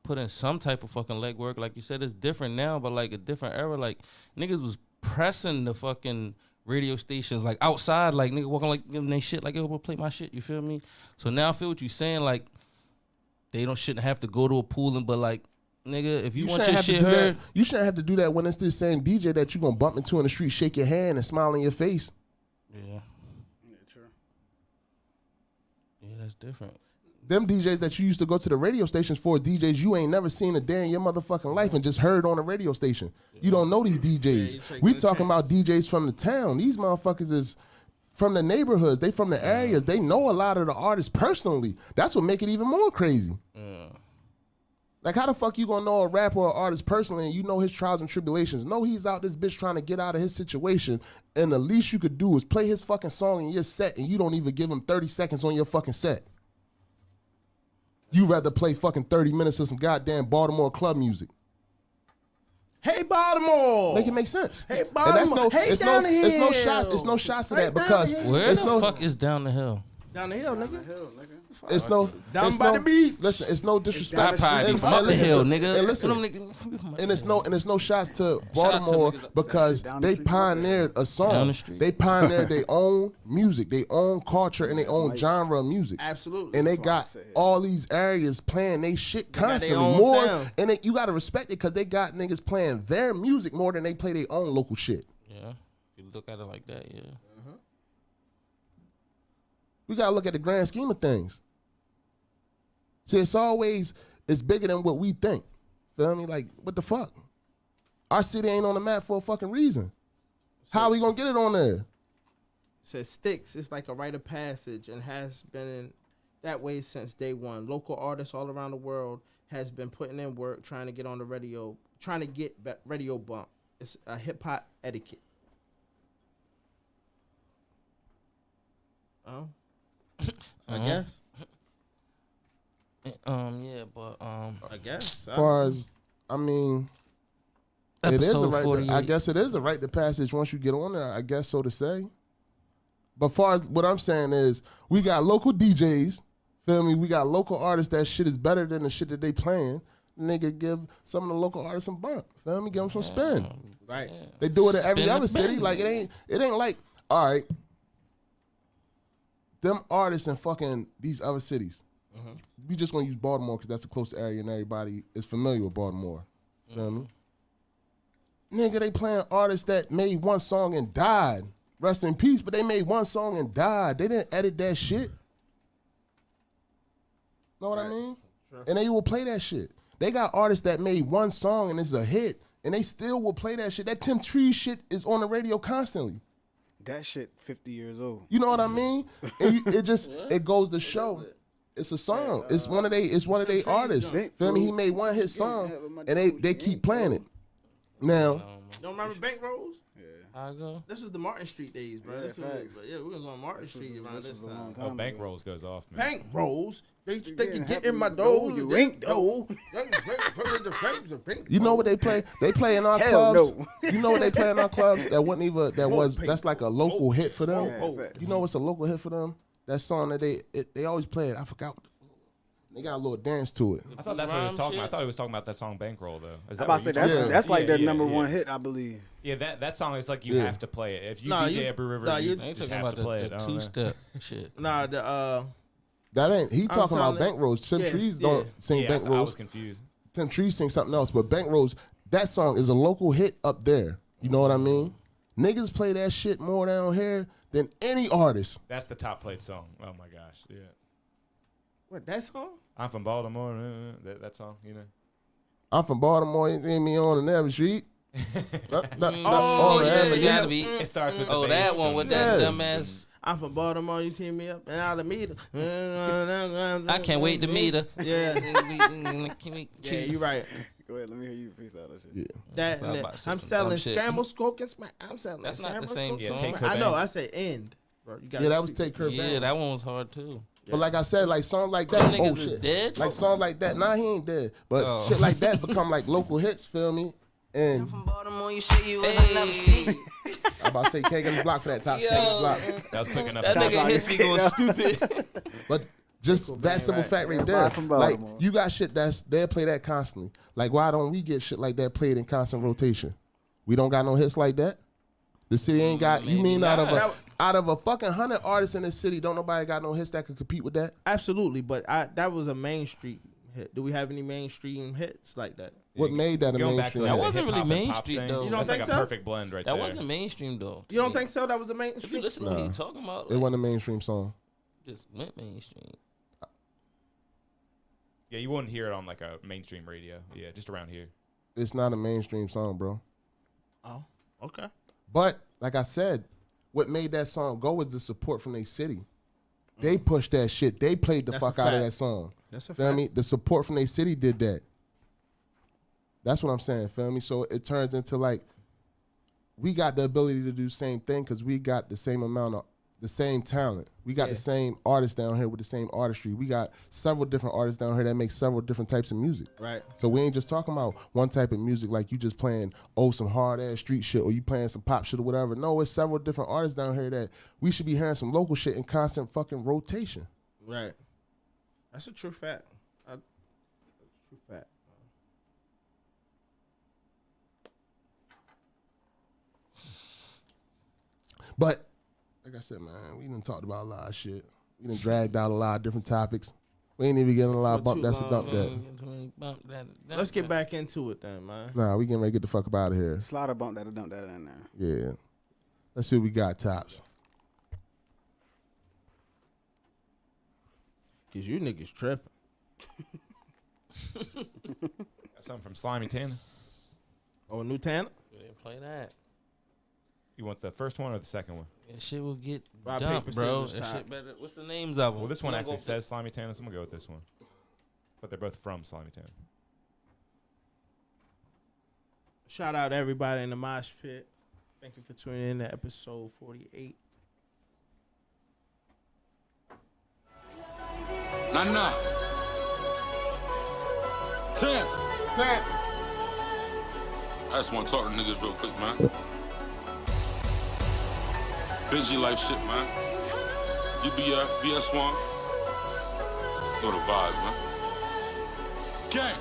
Speaker 7: put in some type of fucking legwork. Like you said, it's different now, but like a different era. Like niggas was pressing the fucking radio stations like outside, like nigga walking like giving they shit like, yo, we'll play my shit. You feel me? So now I feel what you saying. Like they shouldn't have to go to a pool and but like nigga, if you want your shit heard,
Speaker 5: you shouldn't have to do that when it's the same DJ that you gonna bump into in the street, shake your hand and smile in your face.
Speaker 7: Yeah. Yeah, true. Yeah, that's different.
Speaker 5: Them DJs that you used to go to the radio stations for, DJs you ain't never seen a day in your motherfucking life and just heard on the radio station. You don't know these DJs. We talking about DJs from the town. These motherfuckers is from the neighborhoods. They from the areas. They know a lot of the artists personally. That's what make it even more crazy. Like, how the fuck you gonna know a rapper or artist personally and you know his trials and tribulations? No, he's out this bitch trying to get out of his situation, and the least you could do is play his fucking song in your set, and you don't even give him 30 seconds on your fucking set. You rather play fucking 30 minutes of some goddamn Baltimore club music.
Speaker 1: Hey, Baltimore.
Speaker 5: Make it make sense.
Speaker 1: Hey, Baltimore.
Speaker 5: It's no shots to that because
Speaker 7: where the fuck is Down the Hill?
Speaker 1: Down the hill, nigga.
Speaker 5: It's no
Speaker 1: down by the beach.
Speaker 5: Listen, it's no disrespect.
Speaker 7: From up the hill, nigga.
Speaker 5: And listen, and it's no shots to Baltimore because they pioneered a song. They pioneered their own music, their own culture, and their own genre of music.
Speaker 1: Absolutely.
Speaker 5: And they got all these areas playing they shit constantly. And you gotta respect it because they got niggas playing their music more than they play their own local shit.
Speaker 7: Yeah, if you look at it like that, yeah.
Speaker 5: We gotta look at the grand scheme of things. See, it's bigger than what we think. Feel me? Like, what the fuck? Our city ain't on the map for a fucking reason. How are we gonna get it on there?
Speaker 1: It says Sticks is like a rite of passage and has been that way since day one. Local artists all around the world has been putting in work trying to get on the radio, trying to get radio bump. It's a hip hop etiquette. Oh. I guess.
Speaker 7: Yeah, but
Speaker 1: I guess.
Speaker 5: As far as it is a right.
Speaker 7: 48.
Speaker 5: I guess it is a rite of passage once you get on there. I guess so to say. But far as what I'm saying is, we got local DJs. Feel me? We got local artists. That shit is better than the shit that they playing. Nigga, give some of the local artists some bump. Feel me? Give them some spin.
Speaker 1: Right.
Speaker 5: They do it in every other city. Like it ain't like, all right. Them artists in fucking these other cities. We just gonna use Baltimore because that's the closest area and everybody is familiar with Baltimore. Feel me? Nigga, they playing artists that made one song and died. Rest in peace, but they made one song and died. They didn't edit that shit. Know what I mean? Sure. And they will play that shit. They got artists that made one song and it's a hit, and they still will play that shit. That Tim Tree shit is on the radio constantly.
Speaker 10: That shit 50 years old.
Speaker 5: You know what I mean? And it goes to show. It's a song. It's one of they artists. Feel me? He made one hit song and they keep playing it. Now,
Speaker 1: don't remember Bank Rolls?
Speaker 7: Yeah. I go.
Speaker 1: This is the Martin Street days, bro.
Speaker 10: Yeah,
Speaker 1: we was on Martin Street around this time.
Speaker 8: Oh, Bank Rolls goes off, man.
Speaker 1: Bank Rolls? They think you get in my door, you ain't though.
Speaker 5: You know what they play? They play in our clubs. No. You know what they play in our clubs? That's like a local hit for them. You know what's a local hit for them? That song that they always play it. I forgot. They got a little dance to it.
Speaker 8: I thought that's what he was talking about. I thought he was talking about that song Bankroll though.
Speaker 10: I'm about to say that's like their number one hit, I believe.
Speaker 8: Yeah, that song is like you have to play it. If you DJ at Brew River, you just have to play it.
Speaker 7: The two-step shit.
Speaker 1: Nah,
Speaker 5: That ain't. He talking about Bankrolls. Tim Trees don't sing Bankrolls.
Speaker 8: I was confused.
Speaker 5: Tim Trees sing something else, but Bankrolls, that song is a local hit up there. You know what I mean? Niggas play that shit more down here than any artist.
Speaker 8: That's the top played song. Oh my gosh, yeah.
Speaker 1: What, that song?
Speaker 8: I'm from Baltimore. That song, you know.
Speaker 5: I'm from Baltimore. You see me on the every street.
Speaker 7: It gotta be.
Speaker 8: It starts with
Speaker 7: the
Speaker 8: bass.
Speaker 7: that one with that dumbass.
Speaker 1: I'm from Baltimore. You see me up and out of meter.
Speaker 7: I can't wait to meet her.
Speaker 1: Yeah. Yeah, you right.
Speaker 10: Go ahead, let me hear you freestyle that shit.
Speaker 5: Yeah.
Speaker 1: I'm selling scramble, smoke, and smack. I'm selling
Speaker 7: That's not the
Speaker 1: scramble,
Speaker 7: same
Speaker 1: smoke,
Speaker 7: song.
Speaker 1: smack. I know. I said end. Bro, you gotta
Speaker 5: that was Take Her Back.
Speaker 7: Yeah, that one was hard too.
Speaker 5: But like I said, like songs like that,
Speaker 7: Them niggas is
Speaker 5: shit.
Speaker 7: dead?
Speaker 5: Like songs like that, nah, he ain't dead. But shit like that become like local hits, feel me? And
Speaker 9: From Baltimore, you say you wasn't never seen.
Speaker 5: I'm about to say can't get the block for that top 10 block.
Speaker 8: That was quick enough.
Speaker 7: That nigga hits me going stupid.
Speaker 5: But just that simple fact right there. Like you got shit they'll play that constantly. Like why don't we get shit like that played in constant rotation? We don't got no hits like that. The city ain't got. You mean out of a fucking 100 artists in this city, don't nobody got no hits that could compete with that?
Speaker 1: Absolutely, but that was a mainstream hit. Do we have any mainstream hits like that?
Speaker 5: What made that a mainstream?
Speaker 7: That wasn't really mainstream though.
Speaker 1: You don't think so?
Speaker 8: That's like a perfect blend right there.
Speaker 7: That wasn't mainstream though.
Speaker 1: You don't think so? That was a mainstream.
Speaker 7: If you listen to what he's talking about,
Speaker 5: It wasn't a mainstream song.
Speaker 7: just went mainstream.
Speaker 8: Yeah, you wouldn't hear it on like a mainstream radio. Yeah, just around here.
Speaker 5: It's not a mainstream song, bro.
Speaker 1: Oh, okay.
Speaker 5: But like I said, what made that song go was the support from their city. They pushed that shit. They played the fuck out of that song.
Speaker 1: That's a
Speaker 5: feel
Speaker 1: fact.
Speaker 5: me? The support from their city did that. That's what I'm saying. Feel me? So it turns into like we got the ability to do the same thing because we got the same amount of the same talent. We got the same artists down here with the same artistry. We got several different artists down here that make several different types of music.
Speaker 1: Right.
Speaker 5: So we ain't just talking about one type of music like you just playing some hard ass street shit or you playing some pop shit or whatever. No, it's several different artists down here that we should be hearing some local shit in constant fucking rotation.
Speaker 1: Right. That's a true fact. True fact.
Speaker 5: But like I said, man, we done talked about a lot of shit. We done dragged out a lot of different topics. We ain't even getting a lot of bump. That's a dump that.
Speaker 1: Let's get back into it then, man.
Speaker 5: Nah, we getting ready to get the fuck up out of here.
Speaker 10: Slaughter bump that or dump that in there.
Speaker 5: Yeah. Let's see what we got, Tops.
Speaker 1: Cause you niggas tripping.
Speaker 8: Got something from Slimy Tanner.
Speaker 1: Oh, new Tanner?
Speaker 7: Yeah, play that.
Speaker 8: You want the first one or the second one?
Speaker 7: That shit will get
Speaker 1: Rock,
Speaker 7: dumped,
Speaker 1: paper,
Speaker 7: bro.
Speaker 1: scissors,
Speaker 7: That
Speaker 1: top.
Speaker 7: shit better. What's the names of them?
Speaker 8: Well, this one actually says Slimy Tanner, so I'm going to go with this one. But they're both from Slimy Tanner.
Speaker 1: Shout out to everybody in the mosh pit. Thank you for tuning in to episode 48.
Speaker 17: Nah. 10. I just want to talk to niggas real quick, man. Busy life shit, man. You BS1. Know the vibes, man. Gang.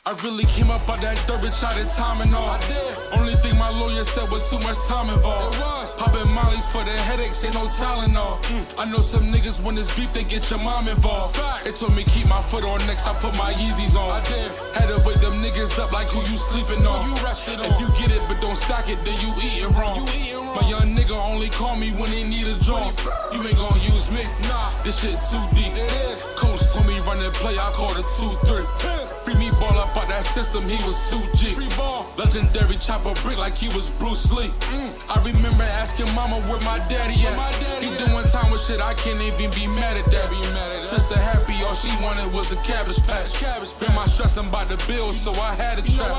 Speaker 17: I really came up out that dirt, bitch, I did time and all. I did. Only thing my lawyer said was too much time involved. It was. Popping mollies for the headaches, ain't no Tylenol. I know some niggas when it's beef, they get your mom involved. Fact. They told me keep my foot on next, I put my Yeezys on. I did. Had to wake them niggas up like who you sleeping on. Who you rested on. If you get it but don't stack it, then you eating wrong. My young nigga only call me when they need a job. You ain't gon' use me, nah, this shit too deep. It is. Coach told me run that play, I called it 2-3. Free me ball up out that system, he was 2G. Free ball. Legendary chopper brick like he was Bruce Lee. I remember asking mama where my daddy at. He doing time with shit, I can't even be mad at that. Sister happy, all she wanted was a cabbage patch. Been my stressing about the bills, so I had to trap.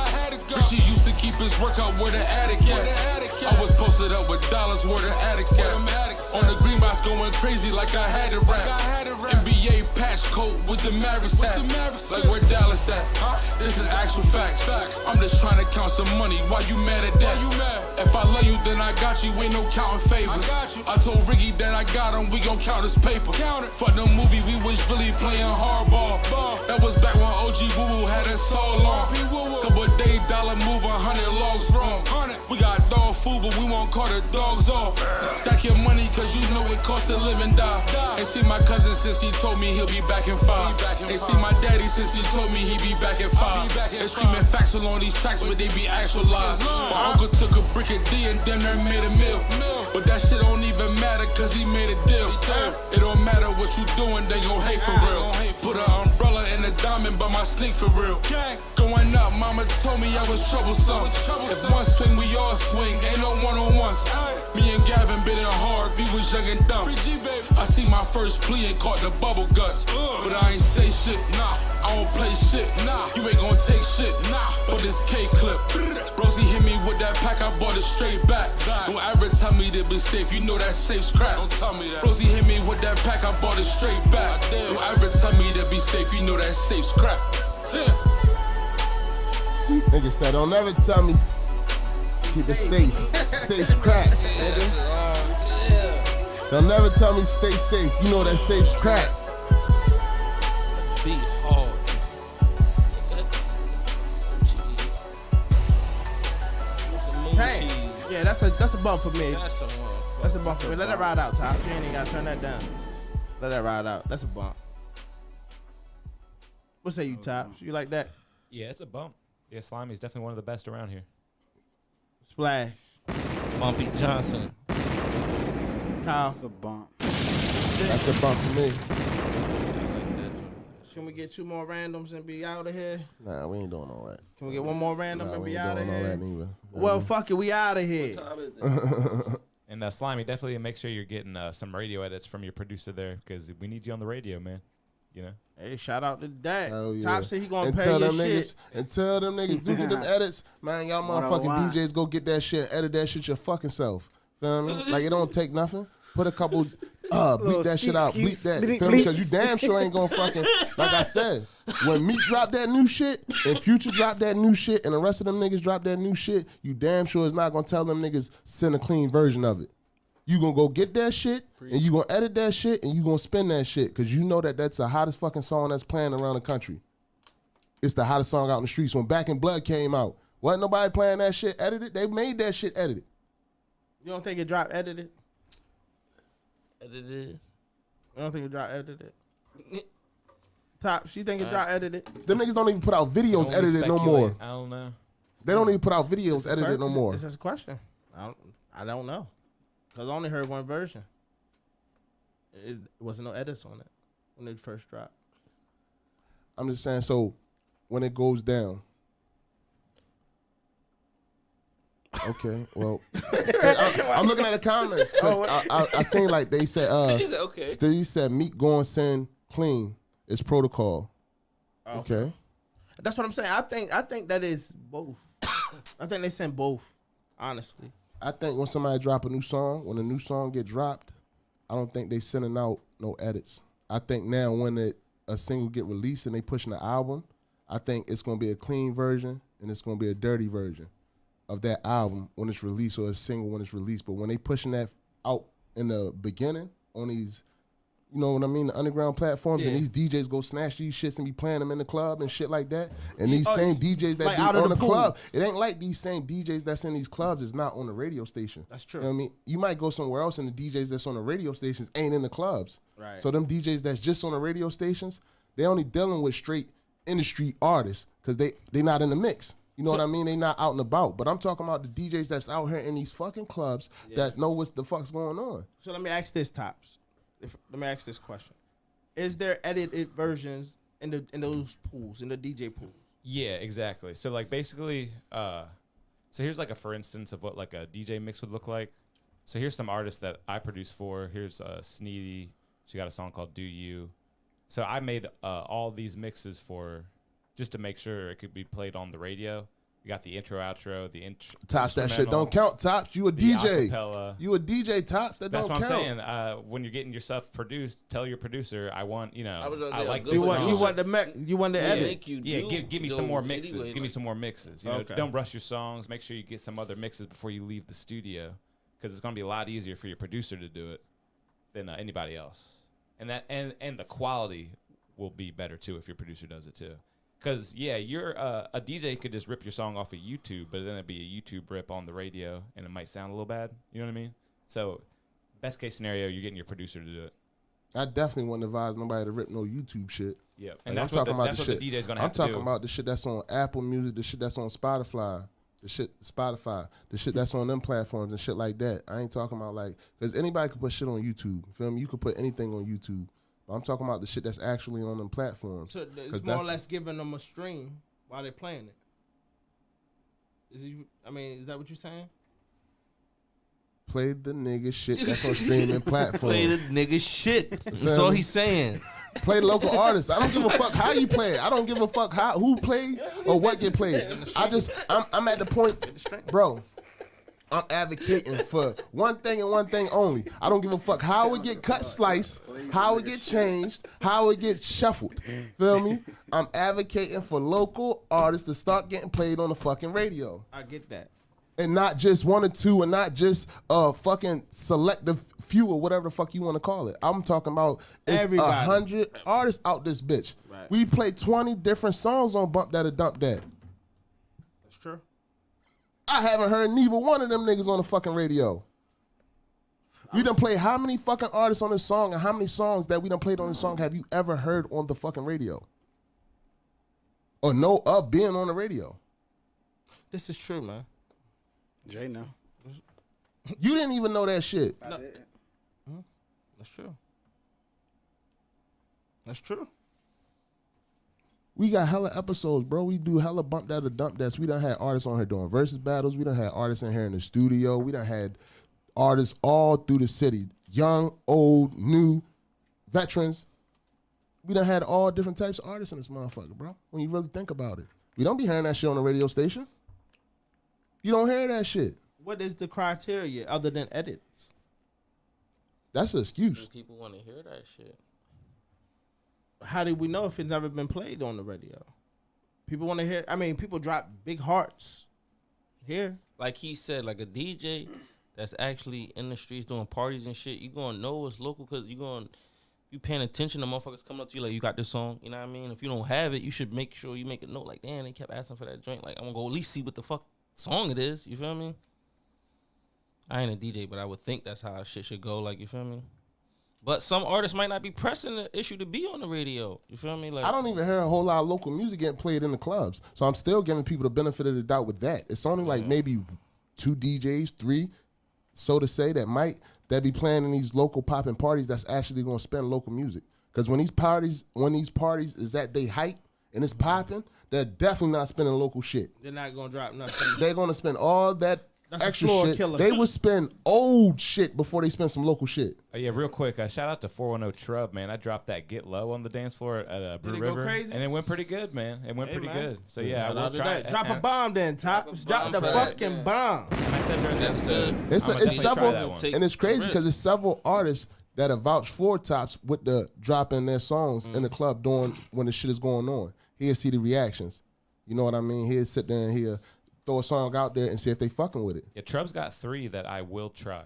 Speaker 17: Bitch, he used to keep his workout where the attic at. I was posted up with dollars where the addicts at. On the green box going crazy like I had to rap. NBA patch coat with the Mavericks hat. Like where Dallas at? This is actual facts. I'm just trying to count some money. Why you mad at that? If I love you, then I got you. Ain't no counting favors. I told Ricky that I got him. We gon' count his paper. Fuck the movie, we was really playing hardball. That was back when OG Woo Woo had us all long. Couple day dollar move 100 logs wrong. We got dog food, but we won't call the dogs off. Stack your money, cause you know it costs to live and die. Ain't seen my cousin since he told me he'll be back in 5. Ain't seen my daddy since he told me he'd be back in 5. They screaming facts along these tracks, but they be actualized. My uncle took a brick of D and damn near made a meal. But that shit don't even matter cause he made a deal. It don't matter what you doing, they gon' hate for real. Put an umbrella and a diamond by my sneak for real. Going up, mama told me I was troublesome. If one swing, we all swing, ain't no one-on-ones. Me and Gavin been in hard, we was young and dumb. I see my first plea and caught the bubble guts. But I ain't say shit, nah. I don't play shit, nah. You ain't gon' take shit, nah. But this K-clip, Rosie hit me with that pack, I bought it straight back. Don't ever tell me to be safe, you know that safe's crap. Don't tell me that. Rosie hit me with that pack, I bought it straight back. Don't ever tell me to be safe, you know that safe's crap.
Speaker 5: Nigga said, don't ever tell me keep it safe. Safe's crack, nigga. Don't never tell me stay safe, you know that safe's crack.
Speaker 7: Let's be hard.
Speaker 1: Dang. Yeah, that's a bump for me.
Speaker 7: That's
Speaker 1: a bump for me. Let that ride out, Tops. You ain't even gotta turn that down. Let that ride out. That's a bump. What say you, Tops? You like that?
Speaker 8: Yeah, it's a bump. Yeah, Slimy's definitely one of the best around here.
Speaker 1: Splash.
Speaker 7: Bumpy Johnson.
Speaker 1: Kyle.
Speaker 10: That's a bump.
Speaker 5: That's a bump for me.
Speaker 1: Can we get 2 more randoms and be out of here?
Speaker 5: Nah, we ain't doing all that.
Speaker 1: Can we get 1 more random and be out of
Speaker 5: all
Speaker 1: here?
Speaker 5: that neither.
Speaker 1: Well, fuck it, we out of here.
Speaker 8: And Slimy, definitely make sure you're getting some radio edits from your producer there because we need you on the radio, man. You know.
Speaker 1: Hey, shout out to that.
Speaker 5: Hell yeah.
Speaker 1: Top said he gonna
Speaker 5: and
Speaker 1: pay
Speaker 5: tell
Speaker 1: your
Speaker 5: them
Speaker 1: shit.
Speaker 5: niggas, and tell them niggas do get them edits, man. Y'all motherfucking DJs go get that shit, edit that shit your fucking self. Feel me? Like it don't take nothing. Put a couple, bleep that shit out, bleep that. Feel me? Because you damn sure ain't gonna fucking. Like I said, when Meek drop that new shit, and Future drop that new shit, and the rest of them niggas drop that new shit, you damn sure is not gonna tell them niggas send a clean version of it. You gonna go get that shit, and you gonna edit that shit, and you gonna spin that shit, because you know that that's the hottest fucking song that's playing around the country. It's the hottest song out in the streets. When Back in Blood came out, wasn't nobody playing that shit edited? They made that shit edited.
Speaker 1: You don't think it dropped edited?
Speaker 7: Edited.
Speaker 1: I don't think it dropped edited. Tops, you think it dropped edited?
Speaker 5: Them niggas don't even put out videos edited no more.
Speaker 8: I don't know.
Speaker 5: They don't even put out videos edited no more.
Speaker 1: This is a question. I don't know. Because I only heard one version. It wasn't no edits on it when it first dropped.
Speaker 5: I'm just saying, so when it goes down. Okay, well, I'm looking at the comments. I seen like they said,
Speaker 7: okay.
Speaker 5: Steve said Meek going send clean. It's protocol. Okay.
Speaker 1: That's what I'm saying. I think that is both. I think they send both, honestly.
Speaker 5: I think when somebody drop a new song, when a new song get dropped, I don't think they sending out no edits. I think now when a single get released and they pushing the album, I think it's gonna be a clean version and it's gonna be a dirty version of that album when it's released, or a single when it's released. But when they pushing that out in the beginning on these, you know what I mean, the underground platforms, and these DJs go snatch these shits and be playing them in the club and shit like that. And these same DJs that
Speaker 1: like
Speaker 5: be
Speaker 1: out of
Speaker 5: on
Speaker 1: the
Speaker 5: the
Speaker 1: pool.
Speaker 5: club, it ain't like these same DJs that's in these clubs is not on the radio station.
Speaker 1: That's true.
Speaker 5: You know what I mean? You might go somewhere else and the DJs that's on the radio stations ain't in the clubs.
Speaker 1: Right.
Speaker 5: So them DJs that's just on the radio stations, they only dealing with straight industry artists because they not in the mix. You know what I mean? They not out and about. But I'm talking about the DJs that's out here in these fucking clubs that know what the fuck's going on.
Speaker 1: So let me ask this, Tops. Let me ask this question. Is there edited versions in those pools, in the DJ pools?
Speaker 8: Yeah, exactly. So like basically, so here's like a for instance of what like a DJ mix would look like. So here's some artists that I produce for. Here's Sneedy. She got a song called Do You. So I made all these mixes for just to make sure it could be played on the radio. We got the intro, outro, the intro.
Speaker 5: Tops, that shit don't count. Tops, you a DJ.
Speaker 8: Acapella.
Speaker 5: You a DJ, Tops. That
Speaker 8: That's
Speaker 5: don't
Speaker 8: what
Speaker 5: count.
Speaker 8: I'm saying. When you're getting your stuff produced, tell your producer, I want, I like this
Speaker 1: you
Speaker 8: song.
Speaker 1: you want the edit.
Speaker 8: Give me some more mixes.
Speaker 7: Anyway,
Speaker 8: give me some more mixes. You know,
Speaker 1: Okay.
Speaker 8: don't rush your songs. Make sure you get some other mixes before you leave the studio, because it's gonna be a lot easier for your producer to do it than anybody else. And that and the quality will be better too if your producer does it too. Because, you're a DJ could just rip your song off of YouTube, but then it'd be a YouTube rip on the radio, and it might sound a little bad. You know what I mean? So Best case scenario, you're getting your producer to do it.
Speaker 5: I definitely wouldn't advise nobody to rip no YouTube shit.
Speaker 8: Yeah,
Speaker 5: Like,
Speaker 8: and that's what the DJ's gonna have to do.
Speaker 5: I'm talking about the shit that's on Apple Music, the shit that's on Spotify, the shit that's on them platforms and shit like that. I ain't talking about like, because anybody can put shit on YouTube. Feel me? You can put anything on YouTube. But I'm talking about the shit that's actually on them platforms.
Speaker 1: So it's more or less giving them a stream while they're playing it. Is that what you're saying?
Speaker 5: Play the nigga shit that's on streaming platforms.
Speaker 7: Play the nigga shit. That's all he's saying.
Speaker 5: Play local artists. I don't give a fuck how you play it. I don't give a fuck who plays or what get played. I'm at the point, bro. I'm advocating for one thing and one thing only. I don't give a fuck how it get cut, sliced, how it get changed, how it get shuffled. Feel me? I'm advocating for local artists to start getting played on the fucking radio.
Speaker 1: I get that.
Speaker 5: And not just one or two, and not just fucking selective few or whatever the fuck you want to call it. I'm talking about everybody. 100 artists out this bitch. Right. We play 20 different songs on Bump That or Dump That.
Speaker 1: That's true.
Speaker 5: I haven't heard neither one of them niggas on the fucking radio. We done played how many fucking artists on this song, and how many songs that we done played on this song have you ever heard on the fucking radio? Or know of being on the radio?
Speaker 1: This is true, man.
Speaker 10: Jay, no.
Speaker 5: You didn't even know that shit.
Speaker 10: I didn't.
Speaker 1: That's true. That's true.
Speaker 5: We got hella episodes, bro. We do hella Bump That or Dump That. We done had artists on here doing versus battles. We done had artists in here in the studio. We done had artists all through the city. Young, old, new, veterans. We done had all different types of artists in this motherfucker, bro. When you really think about it. We don't be hearing that shit on the radio station. You don't hear that shit.
Speaker 1: What is the criteria other than edits?
Speaker 5: That's an excuse.
Speaker 7: People want to hear that shit.
Speaker 1: How do we know if it's never been played on the radio? People want to hear. I mean, people drop big hearts here.
Speaker 7: Like he said, like a DJ that's actually in the streets doing parties and shit, you gonna know it's local because you paying attention to motherfuckers coming up to you like, you got this song, you know what I mean? If you don't have it, you should make sure you make a note like, damn, they kept asking for that joint. Like, I'm gonna go at least see what the fuck song it is, you feel me? I ain't a DJ, but I would think that's how shit should go, like, you feel me? But some artists might not be pressing the issue to be on the radio, you feel me? Like,
Speaker 5: I don't even hear a whole lot of local music getting played in the clubs, so I'm still giving people the benefit of the doubt with that. It's only like maybe 2 DJs, 3, so to say, that be playing in these local popping parties that's actually gonna spin local music. Because when these parties is at they height and it's popping, they're definitely not spinning local shit.
Speaker 1: They're not gonna drop nothing.
Speaker 5: They're gonna spend all that
Speaker 1: That's
Speaker 5: extra
Speaker 1: a floor
Speaker 5: shit.
Speaker 1: killer.
Speaker 5: They would spend old shit before they spend some local shit.
Speaker 8: Oh, yeah, real quick, shout out to 410 Trub, man. I dropped that Get Low on the dance floor at Brew
Speaker 1: Did it go
Speaker 8: River,
Speaker 1: crazy?
Speaker 8: and it went pretty good, man. It went pretty good. So yeah, I will try it.
Speaker 1: Drop a bomb then, Top. Drop the fucking bomb.
Speaker 8: And I said during the episode,
Speaker 5: It's several,
Speaker 8: that one.
Speaker 5: and it's crazy because it's several artists that have vouched for Tops with the dropping their songs in the club during when the shit is going on. He'll see the reactions. You know what I mean? He'll sit there and he'll throw a song out there and see if they fucking with it.
Speaker 8: Yeah, Trub's got 3 that I will try.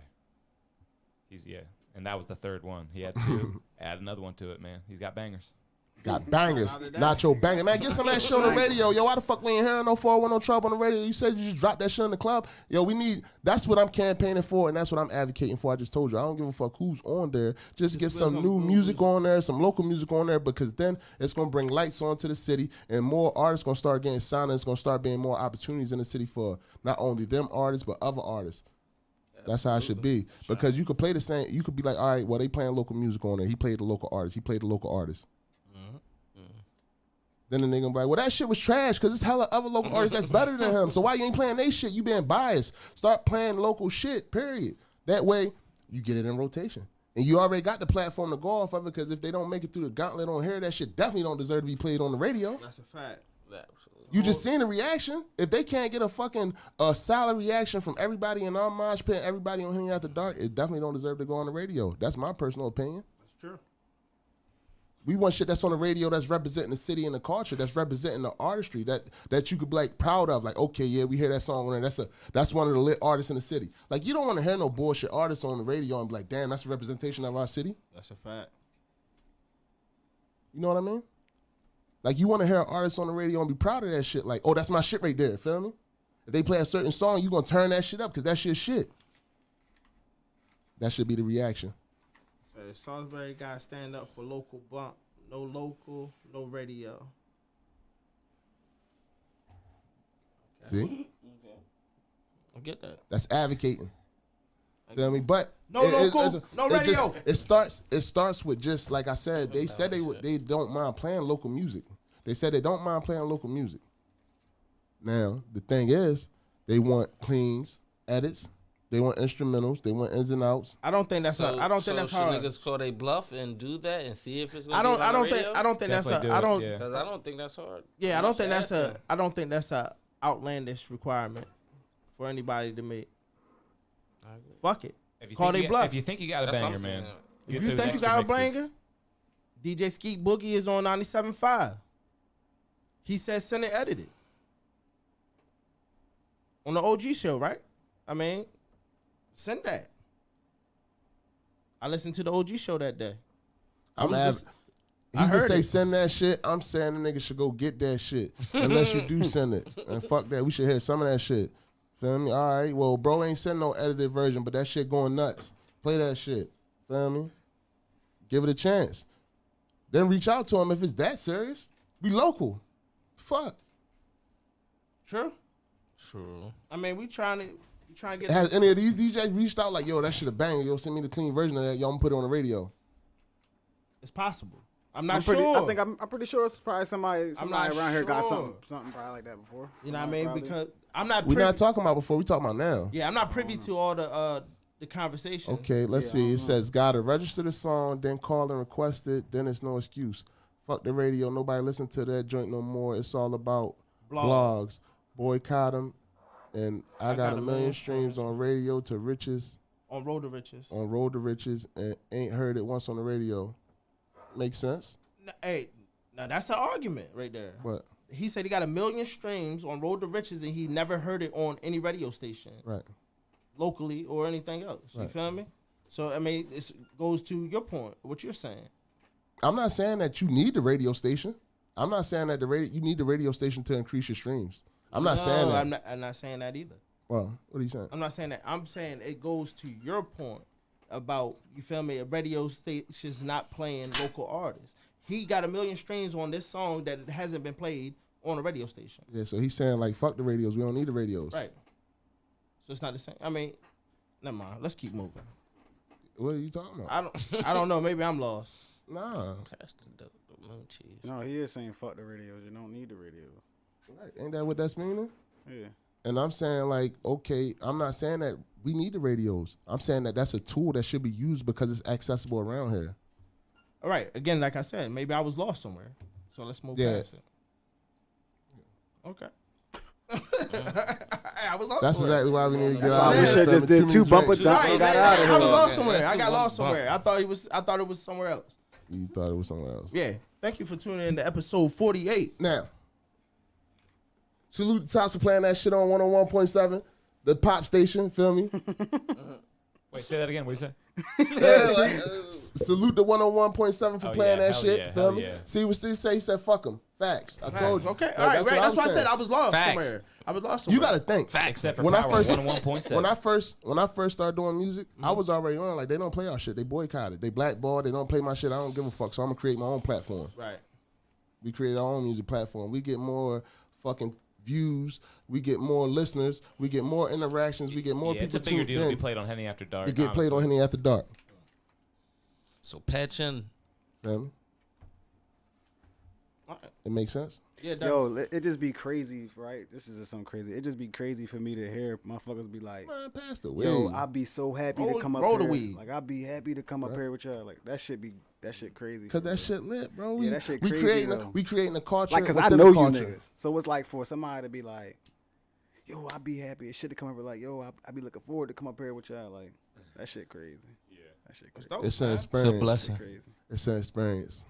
Speaker 8: And that was the 3rd one. He had 2. Add another one to it, man. He's got bangers.
Speaker 5: Got bangers, not your banger. Man, get some of that shit on the radio. Yo, why the fuck we ain't hearing no 410 Trouble on the radio? You said you just dropped that shit in the club. Yo, that's what I'm campaigning for, and that's what I'm advocating for. I just told you, I don't give a fuck who's on there. Just get some new music on there, some local music on there, because then it's going to bring lights onto the city, and more artists going to start getting signed, and it's going to start being more opportunities in the city for not only them artists, but other artists. That's how it should be. Because you could play the same, you could be like, all right, well, they playing local music on there. He played the local artist. He played the local artist. Then the nigga gonna be like, well, that shit was trash because there's hella other local artists that's better than him. So why you ain't playing they shit? You being biased. Start playing local shit, period. That way, you get it in rotation. And you already got the platform to go off of it because if they don't make it through the gauntlet on here, that shit definitely don't deserve to be played on the radio.
Speaker 1: That's a fact.
Speaker 5: You just seen the reaction. If they can't get a fucking solid reaction from everybody in our mosh pit, everybody on Henny After Dark, it definitely don't deserve to go on the radio. That's my personal opinion.
Speaker 1: That's true.
Speaker 5: We want shit that's on the radio that's representing the city and the culture, that's representing the artistry that you could be like proud of. Like, okay, yeah, we hear that song on there. That's one of the lit artists in the city. Like, you don't want to hear no bullshit artists on the radio and be like, damn, that's a representation of our city.
Speaker 1: That's a fact.
Speaker 5: You know what I mean? Like, you want to hear artists on the radio and be proud of that shit. Like, oh, that's my shit right there. Feel me? If they play a certain song, you gonna turn that shit up because that shit's shit. That should be the reaction.
Speaker 1: Salisbury got stand up for local bump. No local, no radio.
Speaker 5: See?
Speaker 1: I get that.
Speaker 5: That's advocating. Feel me? But
Speaker 1: no local, no radio.
Speaker 5: It starts with just like I said. They said they don't mind playing local music. They said they don't mind playing local music. Now the thing is, they want cleans, edits. They want instrumentals. They want ins and outs.
Speaker 1: I don't think that's. I don't think that's hard.
Speaker 7: Niggas call they bluff and do that and see if it's. Gonna
Speaker 1: I don't think that's.
Speaker 7: Because
Speaker 1: I don't
Speaker 7: think that's hard.
Speaker 1: Yeah, I don't think that's a. I don't think that's a outlandish requirement for anybody to make. Fuck it. Call they bluff.
Speaker 8: If you think you got a banger, man.
Speaker 1: If you think you got a banger, DJ Skeet Boogie is on 97.5. He said send it edited on the OG show, right? I mean, send that. I listened to the OG show that day.
Speaker 5: He can say send that shit. I'm saying the nigga should go get that shit. Unless you do send it. And fuck that. We should hear some of that shit. Feel me? All right. Well, bro ain't send no edited version, but that shit going nuts. Play that shit. Feel me? Give it a chance. Then reach out to him if it's that serious. Be local. Fuck.
Speaker 1: True. I mean, we trying to get.
Speaker 5: Has any of these DJs reached out like, yo, that shit a banger? Yo, send me the clean version of that. Yo, I'm gonna put it on the radio.
Speaker 1: It's possible. I'm not sure.
Speaker 10: I'm pretty sure it's probably somebody around here got something probably like that before.
Speaker 1: You know what I mean? Probably. Because I'm not.
Speaker 5: We're not talking about before. We talking about now.
Speaker 1: Yeah, I'm not privy to all the conversations.
Speaker 5: Okay, let's see. It says gotta register the song, then call and request it. Then it's no excuse. Fuck the radio. Nobody listen to that joint no more. It's all about blogs. Boycott them. And I got a million streams on radio to riches.
Speaker 1: On Road to Riches.
Speaker 5: On Road to Riches, and ain't heard it once on the radio. Makes sense?
Speaker 1: Hey, now that's an argument right there.
Speaker 5: What?
Speaker 1: He said he got 1 million streams on Road to Riches and he never heard it on any radio station.
Speaker 5: Right.
Speaker 1: Locally or anything else.
Speaker 5: Right.
Speaker 1: You feel me? So, I mean, it goes to your point, what you're saying.
Speaker 5: I'm not saying that you need the radio station. I'm not saying that you need the radio station to increase your streams. I'm not saying that.
Speaker 1: I'm not saying that either.
Speaker 5: Well, what are you saying?
Speaker 1: I'm not saying that. I'm saying it goes to your point about, you feel me, a radio station's not playing local artists. He got 1 million streams on this song that hasn't been played on a radio station.
Speaker 5: Yeah, so he's saying like, fuck the radios. We don't need the radios.
Speaker 1: Right. So it's not the same. I mean, never mind. Let's keep moving.
Speaker 5: What are you talking about?
Speaker 1: I don't know. Maybe I'm lost.
Speaker 5: Nah.
Speaker 7: Pass the moon cheese.
Speaker 10: No, he is saying fuck the radios. You don't need the radios.
Speaker 5: Right. Ain't that what that's meaning?
Speaker 10: Yeah.
Speaker 5: And I'm saying like, okay, I'm not saying that we need the radios. I'm saying that that's a tool that should be used because it's accessible around here.
Speaker 1: All right. Again, like I said, maybe I was lost somewhere. So let's move past it. Okay. I was lost
Speaker 5: That's
Speaker 1: somewhere.
Speaker 5: exactly why we need to get out of here.
Speaker 10: We should just did 2 bumper dump and got out of here.
Speaker 1: I was lost somewhere. I got lost somewhere. I thought it was somewhere else.
Speaker 5: You thought it was somewhere else.
Speaker 1: Yeah. Thank you for tuning in to episode 48.
Speaker 5: Now, salute the Tops for playing that shit on 101.7, the pop station, feel me?
Speaker 8: Wait, say that again. What you say?
Speaker 5: Yeah, salute the 101.7 for playing that shit,
Speaker 8: yeah,
Speaker 5: feel me?
Speaker 8: yeah.
Speaker 5: See what Steve say? He said, fuck him. Facts. I told you.
Speaker 1: Okay, all right, right. That's why I said I was lost somewhere. I was lost somewhere.
Speaker 5: You got to think.
Speaker 8: Facts. Except for
Speaker 5: when
Speaker 8: Power
Speaker 5: I first,
Speaker 8: 101.7.
Speaker 5: When I first started doing music, I was already on. Like, they don't play our shit. They boycott it. They blackball. They don't play my shit. I don't give a fuck. So I'm going to create my own platform.
Speaker 1: Right.
Speaker 5: We create our own music platform. We get more fucking views. We get more listeners. We get more interactions. We get more people
Speaker 8: tuned in. It's a bigger deal to be
Speaker 5: in.
Speaker 8: played on Henny After Dark.
Speaker 5: It get played on Henny After Dark.
Speaker 7: So patch in.
Speaker 5: Feel me? It makes sense?
Speaker 1: Yeah,
Speaker 10: yo, it just be crazy, right? This is just something crazy. It just be crazy for me to hear motherfuckers be like,
Speaker 5: man, pass the weed.
Speaker 10: Yo, I be so happy to come up
Speaker 5: roll
Speaker 10: here.
Speaker 5: the weed.
Speaker 10: Like, I be happy to come up here with y'all. Like, that shit crazy.
Speaker 5: Cause that shit lit, bro.
Speaker 10: Yeah, that shit crazy,
Speaker 5: we creating a culture.
Speaker 10: Like, cause I know you niggas. So it's like for somebody to be like, yo, I be happy as shit to come up here. Like, yo, I be looking forward to come up here with y'all. Like, that shit crazy. Yeah, that shit crazy.
Speaker 5: It's an experience.
Speaker 7: It's a blessing.
Speaker 5: It's an experience.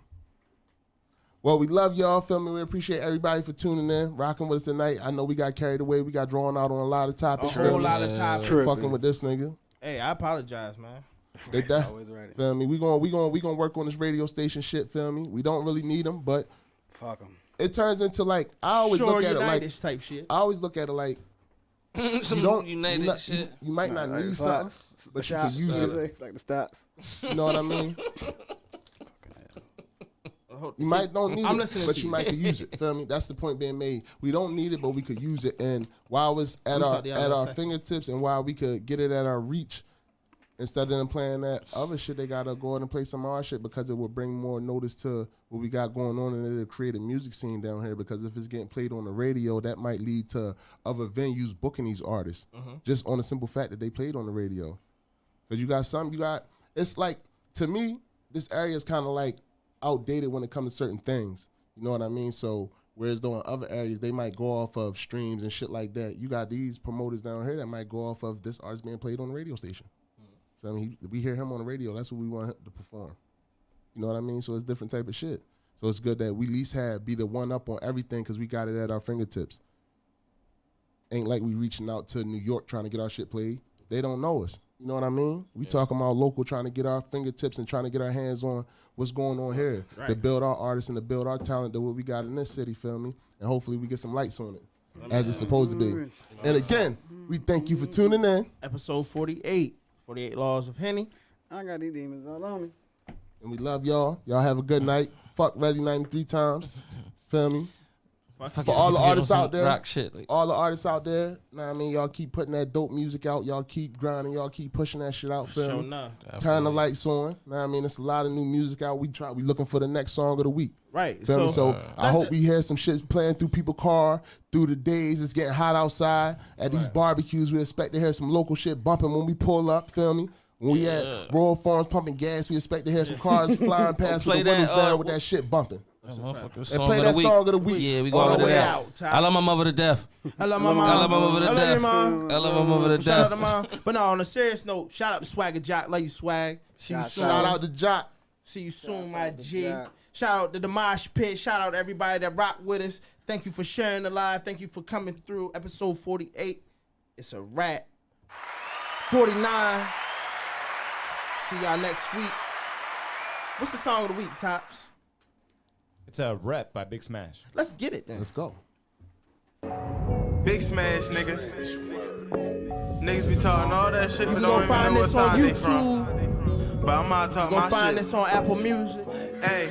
Speaker 5: Well, we love y'all. Feel me? We appreciate everybody for tuning in, rocking with us tonight. I know we got carried away. We got drawn out on a lot of topics.
Speaker 1: A whole lot of topics.
Speaker 5: Fucking with this nigga.
Speaker 1: Hey, I apologize, man.
Speaker 5: They
Speaker 10: always ready.
Speaker 5: Feel me? We gonna work on this radio station shit. Feel me? We don't really need them, but
Speaker 10: fuck them.
Speaker 5: It turns into like I always look at it like
Speaker 1: type shit.
Speaker 5: I always look at it like
Speaker 7: Some
Speaker 5: you don't
Speaker 7: United shit.
Speaker 5: You might not need something. but you could use it.
Speaker 10: It's like the stops.
Speaker 5: You know what I mean? You might don't need it, but you might could use it. Feel me? That's the point being made. We don't need it, but we could use it. And while it's at our fingertips and while we could get it at our reach, instead of them playing that other shit, they gotta go out and play some of our shit because it will bring more notice to what we got going on, and it'll create a music scene down here. Because if it's getting played on the radio, that might lead to other venues booking these artists just on the simple fact that they played on the radio. Because it's like, to me, this area is kind of like outdated when it comes to certain things. You know what I mean? So whereas though in other areas they might go off of streams and shit like that, you got these promoters down here that might go off of this artist being played on the radio station. So I mean, we hear him on the radio. That's what we want him to perform. You know what I mean? So it's different type of shit. So it's good that we at least be the one up on everything because we got it at our fingertips. Ain't like we reaching out to New York trying to get our shit played. They don't know us. You know what I mean? We talking about local, trying to get our fingertips and trying to get our hands on what's going on here to build our artists and to build our talent to what we got in this city, feel me? And hopefully we get some lights on it, as it's supposed to be. And again, we thank you for tuning in.
Speaker 1: Episode 48, 48 Laws of Henny.
Speaker 10: I got these demons all on me.
Speaker 5: And we love y'all. Y'all have a good night. Fuck Ready 93 times. Feel me? For all the artists out there, all the artists out there, know what I mean, y'all keep putting that dope music out. Y'all keep grinding. Y'all keep pushing that shit out. Feel me? Turn the lights on. Know what I mean, it's a lot of new music out. We looking for the next song of the week.
Speaker 1: Right.
Speaker 5: Feel me? So I hope we hear some shit playing through people's car through the days. It's getting hot outside. At these barbecues, we expect to hear some local shit bumping when we pull up. Feel me? When we at Royal Farms pumping gas, we expect to hear some cars flying past with the windows down with that shit bumping.
Speaker 7: And
Speaker 5: play that song of the week.
Speaker 7: Yeah, we go all the way out. I love my mother to death.
Speaker 1: I love my mom.
Speaker 7: I love my mother to
Speaker 1: I love
Speaker 7: death.
Speaker 1: your mom.
Speaker 7: I love my mother to
Speaker 1: Shout out
Speaker 7: death.
Speaker 1: to mom. But no, on a serious note, shout out to Swagger Jock. Love you, Swag. See you soon.
Speaker 5: Shout out to Jock.
Speaker 1: See you soon, my G. Shout out to the Mosh Pit. Shout out to everybody that rock with us. Thank you for sharing the live. Thank you for coming through. Episode 48. It's a wrap. 49. See y'all next week. What's the song of the week, Tops?
Speaker 8: It's a Rep by Big Smash.
Speaker 1: Let's get it then.
Speaker 5: Let's go.
Speaker 6: Big Smash, nigga. Niggas be talking all that shit, but
Speaker 1: You
Speaker 6: don't
Speaker 1: gonna
Speaker 6: even
Speaker 1: find
Speaker 6: know what
Speaker 1: this on
Speaker 6: side they from.
Speaker 1: YouTube.
Speaker 6: But I'm out talking
Speaker 1: You
Speaker 6: my
Speaker 1: gonna find
Speaker 6: shit.
Speaker 1: this on Apple Music.
Speaker 6: Hey,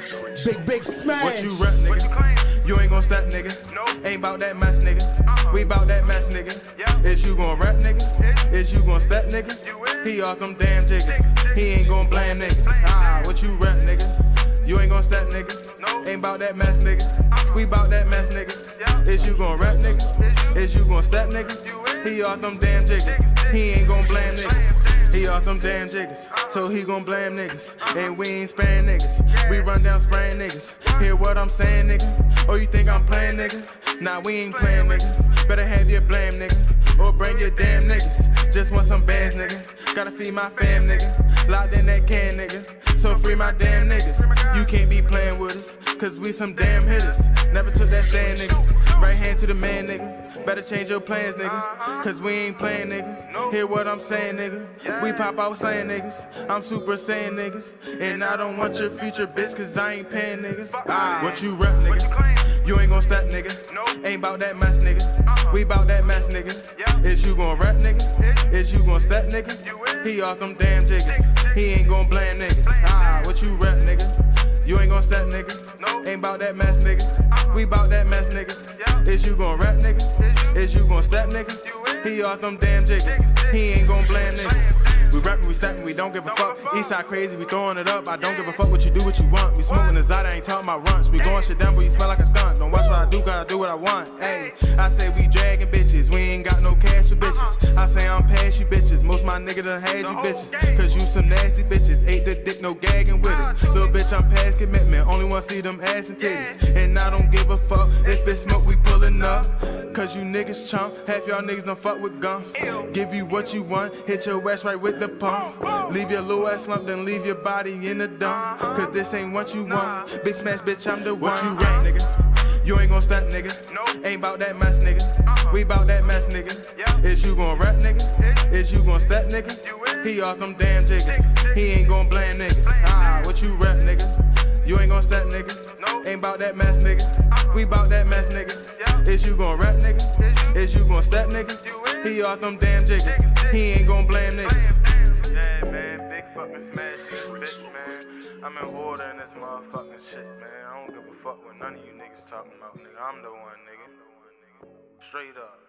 Speaker 1: Big Smash.
Speaker 6: what you rep, nigga? You ain't gon' step, nigga. Ain't bout that mess, nigga. We bout that mess, nigga. Is you gon' rap, nigga? Is you gon' step, nigga? He off them damn jiggers. He ain't gon' blame niggas. What you rep, nigga? You ain't gon' step, nigga. Ain't bout that mess, nigga. We bout that mess, nigga. Is you gon' rap, nigga? Is you gon' step, nigga? He off them damn jiggers. He ain't gon' blame niggas. He off them damn jiggers, so he gon' blame niggas. And we ain't sparing niggas. We run down spraying niggas. Hear what I'm saying, nigga? Oh, you think I'm playing, nigga? Nah, we ain't playing, nigga. Better have your blame, nigga. Or bring your damn niggas. Just want some bands, nigga. Gotta feed my fam, nigga. Locked in that can, nigga. So free my damn niggas. You can't be playing with us, cause we some damn hitters. Never took that stand, nigga. Right hand to the man, nigga. Better change your plans, nigga. Cause we ain't playing, nigga. Hear what I'm saying, nigga. We pop out saying niggas. I'm super saiyan niggas. And I don't want your future bitch, cause I ain't paying niggas. What you rep, nigga? You ain't gon' step, nigga. Ain't bout that mess, nigga. We bout that mess, nigga. Is you gon' rap, nigga? Is you gon' step, nigga? He off them damn jiggers. He ain't gon' blame niggas. What you rep, nigga? You ain't gon' step, nigga. Ain't bout that mess, nigga. We bout that mess, nigga. Is you gon' rap, nigga? Is you gon' step, nigga? He off them damn jiggers. He ain't gon' blame niggas. We rapping, we stepping, we don't give a fuck. Eastside crazy, we throwing it up. I don't give a fuck what you do, what you want. We smoking the Zada, ain't talking about runts. We going shit down, but you smell like a skunk. Don't watch what I do, cause I do what I want. Ayy, I say we dragging bitches, we ain't got no cash for bitches. I say I'm past you bitches, most my niggas done had you bitches. Cause you some nasty bitches, ate the dick, no gagging with it. Little bitch, I'm past commitment, only wanna see them ass and titties. And I don't give a fuck, if it's smoke, we pulling up. Cause you niggas chump, half y'all niggas done fuck with gums. Give you what you want, hit your ass right with the pump. Leave your little ass slump, then leave your body in the dump. Cause this ain't what you want. Big Smash, bitch, I'm the one. What you rap, nigga? You ain't gon' step, nigga. Ain't bout that mess, nigga. We bout that mess, nigga. Is you gon' rap, nigga? Is you gon' step, nigga? He off them damn jiggers. He ain't gon' blame niggas. What you rap, nigga? You ain't gon' step, nigga. Ain't bout that mess, nigga. We bout that mess, nigga. Is you gon' rap, nigga? Is you gon' step, nigga? He off them damn jiggers. He ain't gon' blame niggas. Yeah, man, big fucking smash this bitch, man. I'm in order in this motherfucking shit, man. I don't give a fuck what none of you niggas talking about, nigga. I'm the one, nigga. Straight up.